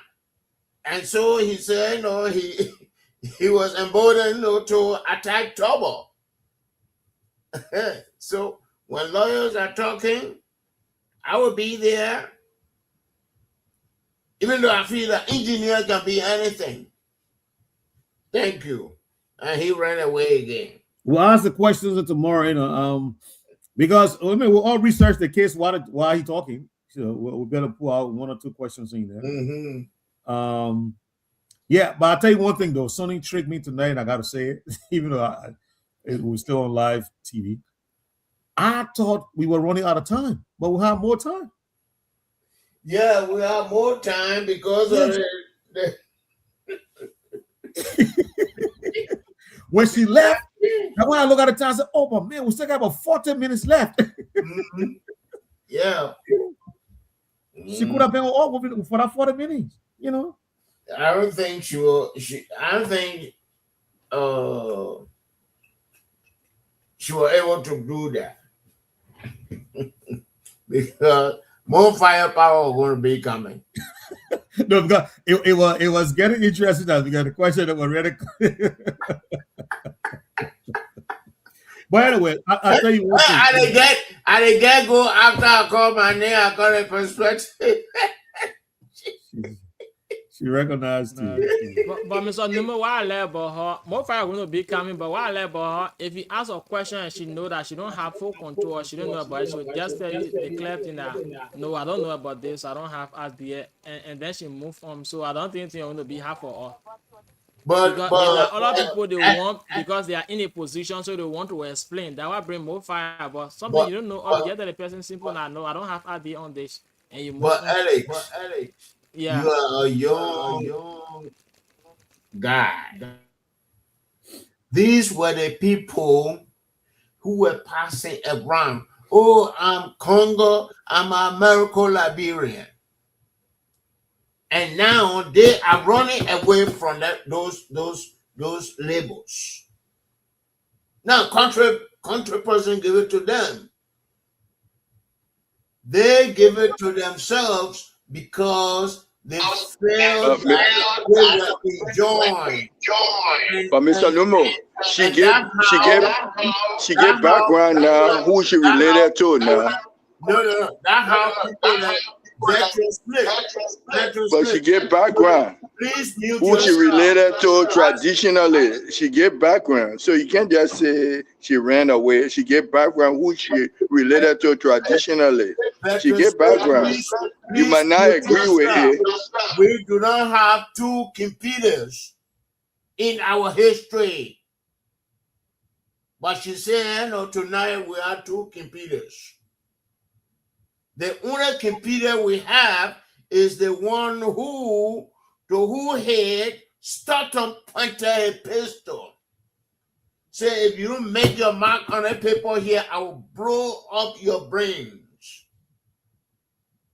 And so he said, he was emboldened to attack Turbo. So when lawyers are talking, I will be there. Even though I feel that engineer can be anything. Thank you. And he ran away again. We'll ask the questions tomorrow, because we'll all research the case while he's talking. So we better pull out one or two questions in there. Mm-hmm. Yeah, but I'll tell you one thing though. Sonny tricked me tonight, and I gotta say it, even though it was still on live TV. I thought we were running out of time, but we'll have more time. Yeah, we have more time because of the when she left, that's when I look at the time and said, oh, but man, we still got about 40 minutes left. Mm-hmm. Yeah. She could have been over for that 40 minutes, I don't think she will. I don't think she was able to do that because more firepower is going to be coming. No, because it was getting interesting as we got the question that was ready. But anyway, I'll tell you one thing. I didn't go after I called my name. I got a perspective. She recognized you. But Mr. Numo, what I like about her, more fire going to be coming, but what I like about her, if you ask a question and she know that she don't have full control, or she don't know about it, she will just tell you the clear thing that, no, I don't know about this, I don't have idea, and then she move on. So I don't think it's going to be hard for her. But a lot of people, they want, because they are in a position, so they want to explain. That will bring more fire. But something you don't know, or the other person simple, now, no, I don't have idea on this. And you move on. Alex, yeah. You are a young guy. These were the people who were passing around. Oh, I'm Congo, I'm Americo-Liberian. And now they are running away from those labels. Now, country person give it to them. They give it to themselves because they felt that they were enjoying. But Mr. Numo, she gave background now. Who she related to now? No. That's how people that But she gave background. Who she related to traditionally. She gave background. So you can't just say she ran away. She gave background who she related to traditionally. She gave background. You might not agree with it. We do not have two computers in our history. But she said, tonight we have two computers. The only computer we have is the one who had started pointing a pistol. Say, if you don't make your mark on a paper here, I will blow up your brains.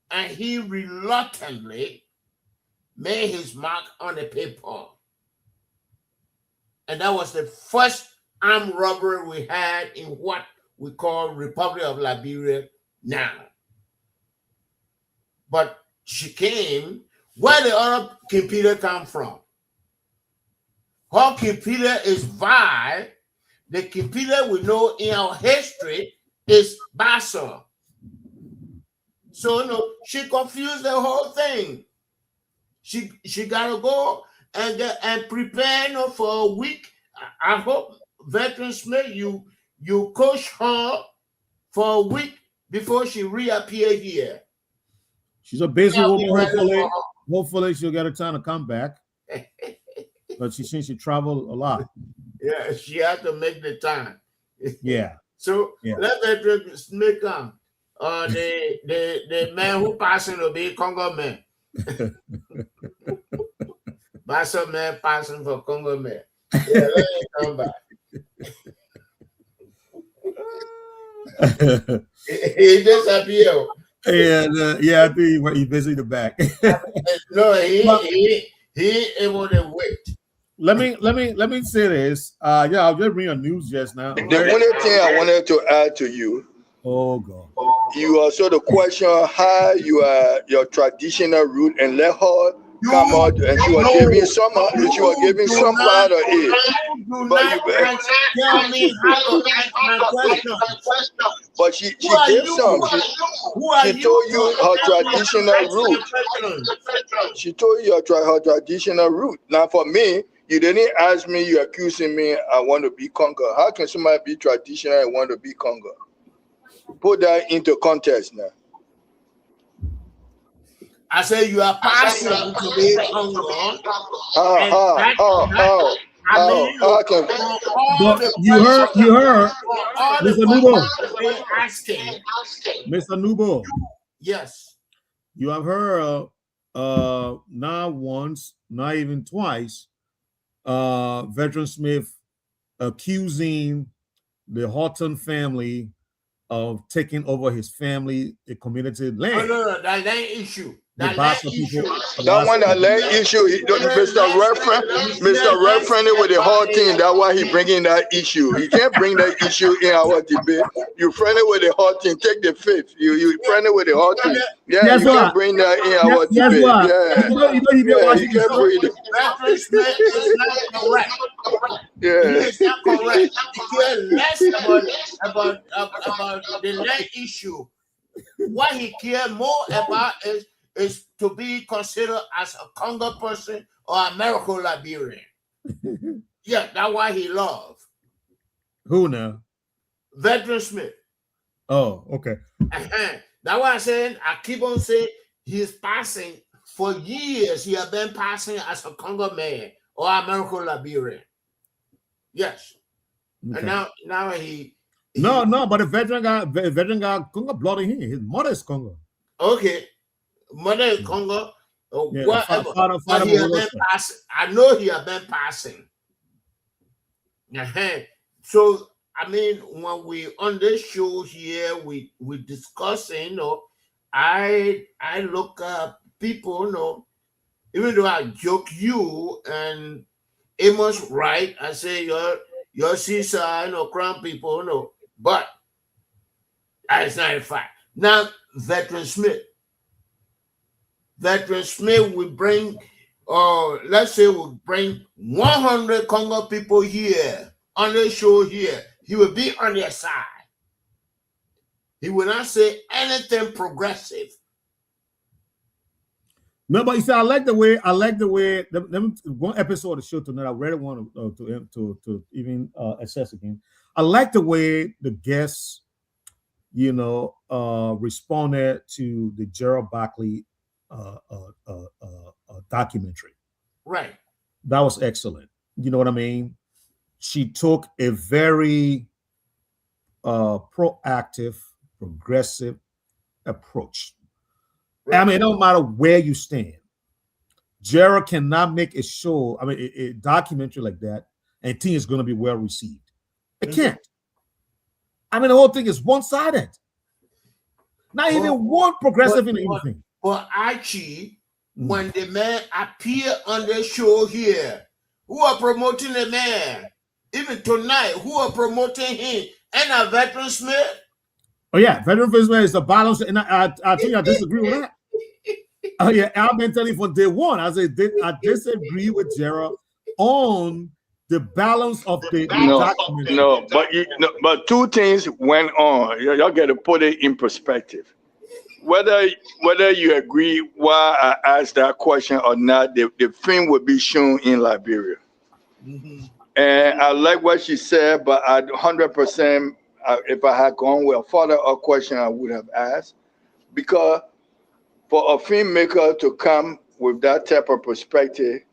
And he reluctantly made his mark on the paper. And that was the first armed robbery we had in what we call Republic of Liberia now. But she came, where the other computer come from? Her computer is vile. The computer we know in our history is Basel. So no, she confused the whole thing. She gotta go and prepare for a week. I hope Veteran Smith, you coach her for a week before she reappear here. She's a busy woman. Hopefully she'll get a time to come back. But she seems she traveled a lot. Yeah, she had to make the time. Yeah. So let Veteran Smith come. The man who passing will be Congo man. Bassa man passing for Congo man. Yeah, let him come back. He disappeared. Yeah, I think he busy the back. No, he able to wait. Let me say this. Yeah, I'll just bring a news just now. The only thing I wanted to add to you. Oh God. You also the question how your traditional root and let her come out and she was giving some part of it. But you tell me how to ask my question. But she gave some. She told you her traditional root. She told you her traditional root. Now for me, you didn't ask me, you're accusing me, I want to be Congo. How can somebody be traditional and want to be Congo? Put that into context now. I say you are passing to be Congo. You heard, Mr. Nubo. Yes. You have heard not once, not even twice, Veteran Smith accusing the Horton family of taking over his family, the community land. No, that land issue. That land issue. That one, that land issue, Mr. Referendum with the whole thing, that's why he bringing that issue. He can't bring that issue in our debate. You friendly with the whole thing, take the fifth. You friendly with the whole thing. Yeah, yes, you can't bring that in our debate. Yeah, you can't bring it. Reference is not correct. Yeah. It's not correct. He cares less about the land issue. What he cares more about is to be considered as a Congo person or American Liberian. Yeah, that's why he loves. Who now? Veteran Smith. Oh, okay. That's why I'm saying, I keep on saying he's passing for years. He has been passing as a Congo man or American Liberian. Yes. Okay. And now he No, but the veteran got Congo blood in him. His mother is Congo. Okay. Mother is Congo. Yeah, whatever. Father he has been passing. I know he has been passing. So I mean, when we on this show here, we discussing, I look up people, even though I joke you and Amos right, I say your sister, crown people, but that's not a fact. Now, Veteran Smith will bring, let's say we'll bring 100 Congo people here on the show here. He will be on their side. He will not say anything progressive. No, but you see, I like the way one episode of the show tonight. I really want to even assess again. I like the way the guests, responded to the Gerald Barkley documentary. Right. That was excellent. You know what I mean? She took a very proactive, progressive approach. Right. I mean, it don't matter where you stand. Gerald cannot make a show, a documentary like that, and think it's going to be well received. It can't. I mean, the whole thing is one-sided. Not even one progressive in anything. But Archie, when the man appear on the show here, who are promoting the man? Even tonight, who are promoting him? And a Veteran Smith? Oh, yeah. Veteran Smith is the balance. And I think I disagree with that. Oh, yeah. I've been telling you from day one. I disagree with Gerald on the balance of the document. No, but two things went on. Y'all got to put it in perspective. whether you agree why I asked that question or not, the film will be shown in Liberia. Mm-hmm. And I like what she said, but I 100%, if I had gone with a follow-up question, I would have asked. Because for a filmmaker to come with that type of perspective,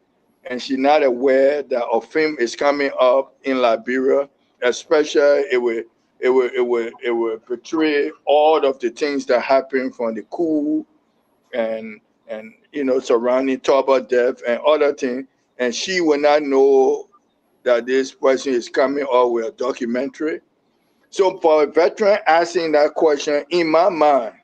and she's not aware that a film is coming up in Liberia, especially it will portray all of the things that happen from the coup and surrounding Toba death and other things, and she will not know that this person is coming up with a documentary. So for a veteran asking that question, in my mind,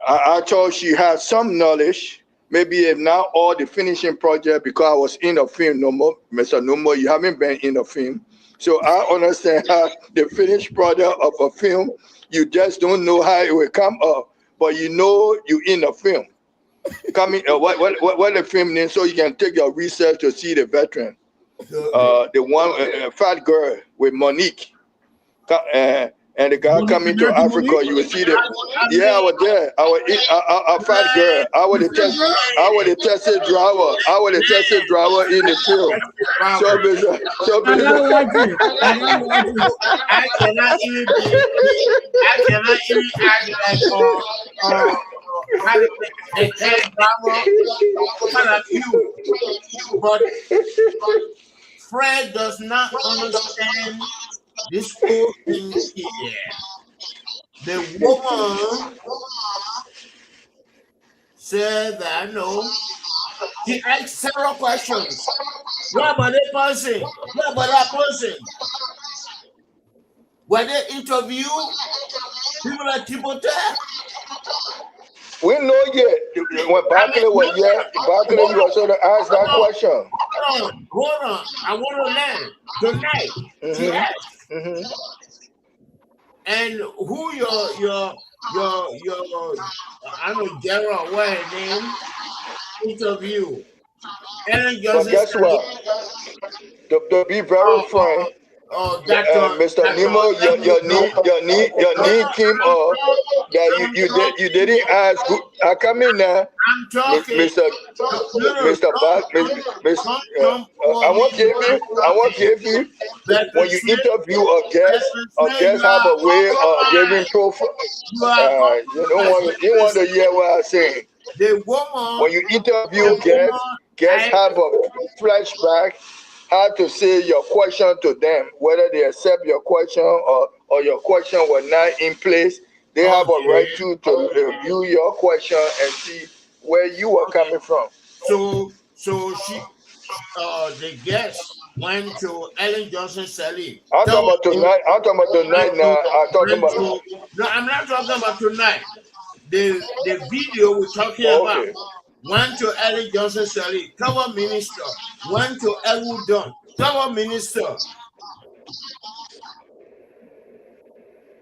I thought she had some knowledge. Maybe if not all the finishing project, because I was in the film no more, Mr. Numo, you haven't been in the film. So I understand how the finished product of a film, you just don't know how it will come up, but you know you in the film. Coming, what the film is, so you can take your research to see the veteran. The one fat girl with Monique. And the guy coming to Africa, you will see the. Yeah, I was there. I was a fat girl. I was the tested driver. I was the tested driver in the film. I cannot even act like the test driver of you. But Fred does not understand this whole thing here. The woman said that no. He asked several questions. What about that person? What about that person? When they interview people like Timothée, we know yet. When Barkley was here, Barkley was going to ask that question. Hold on. I want to learn tonight. Yes. Mm-hmm. And who your I don't know general what her name interview. Ellen Johnson. But guess what? To be very frank. Mr. Nemo, your knee came up that you didn't ask. I come in now, I'm talking, Mr. Bach, I want to give you when you interview a guest have a way of giving profile. You want to hear what I'm saying. The woman, when you interview guests have a flashback. How to say your question to them, whether they accept your question or your question was not in place. They have a right to review your question and see where you are coming from. So she, the guest went to Ellen Johnson Sirleaf. I'm talking about tonight now. No, I'm not talking about tonight. The video we're talking about. Went to Ellen Johnson Sirleaf, cover minister. Went to Elwood Dunn, cover minister.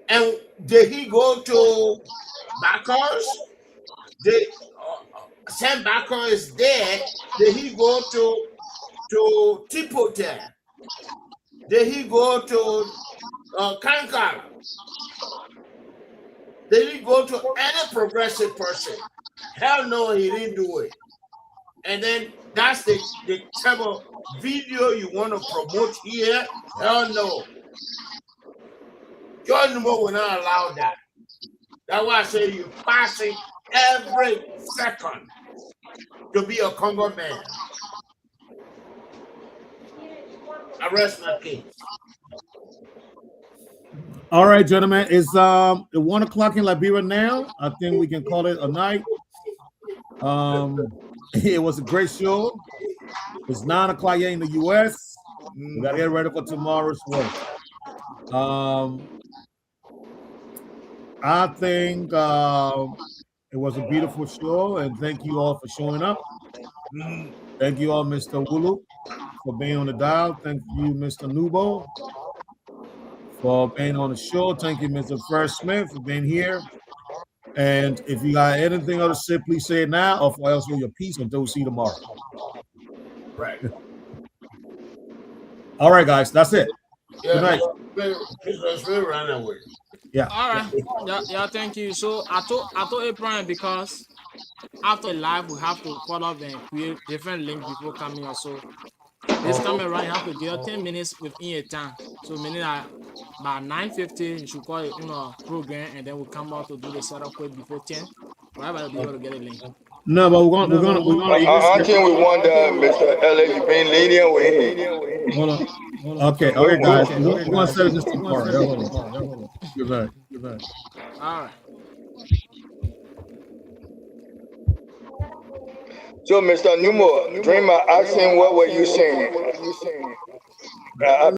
And did he go to Bacchus? Sam Bacchus is there. Did he go to Timothée? Did he go to Kankara? Did he go to any progressive person? Hell no, he didn't do it. And then that's the type of video you want to promote here. Hell no. Jordan Moore will not allow that. That's why I say you passing every second to be a Congo man. Arrest my case. All right, gentlemen. It's 1 o'clock in Liberia now. I think we can call it a night. It was a great show. It's 9 o'clock here in the US. We gotta get ready for tomorrow's work. I think it was a beautiful show, and thank you all for showing up. Thank you all, Mr. Wulu, for being on the dial. Thank you, Mr. Nubo, for being on the show. Thank you, Mr. First Smith, for being here. And if you got anything else to say, please say it now, or else hold your peace until we see you tomorrow. Right. All right, guys, that's it. Yeah, good night. Let's run away. Yeah. All right. Yeah, thank you. So I told Abraham because after the live we have to call up and create different link before coming on. So this time Oh, around you have to give us 10 minutes within a time. So meaning that by 9:50 you should call it program and then we'll come out to do the setup quick before 10. Whatever to be able to get a link. No, but we're gonna I use. think we want Mr. Ellis being lenient with him. Hold on. Okay, guys. We're gonna set this apart. Hold on. You're back. All right. So, Mr. Numo, during my asking, what were you saying?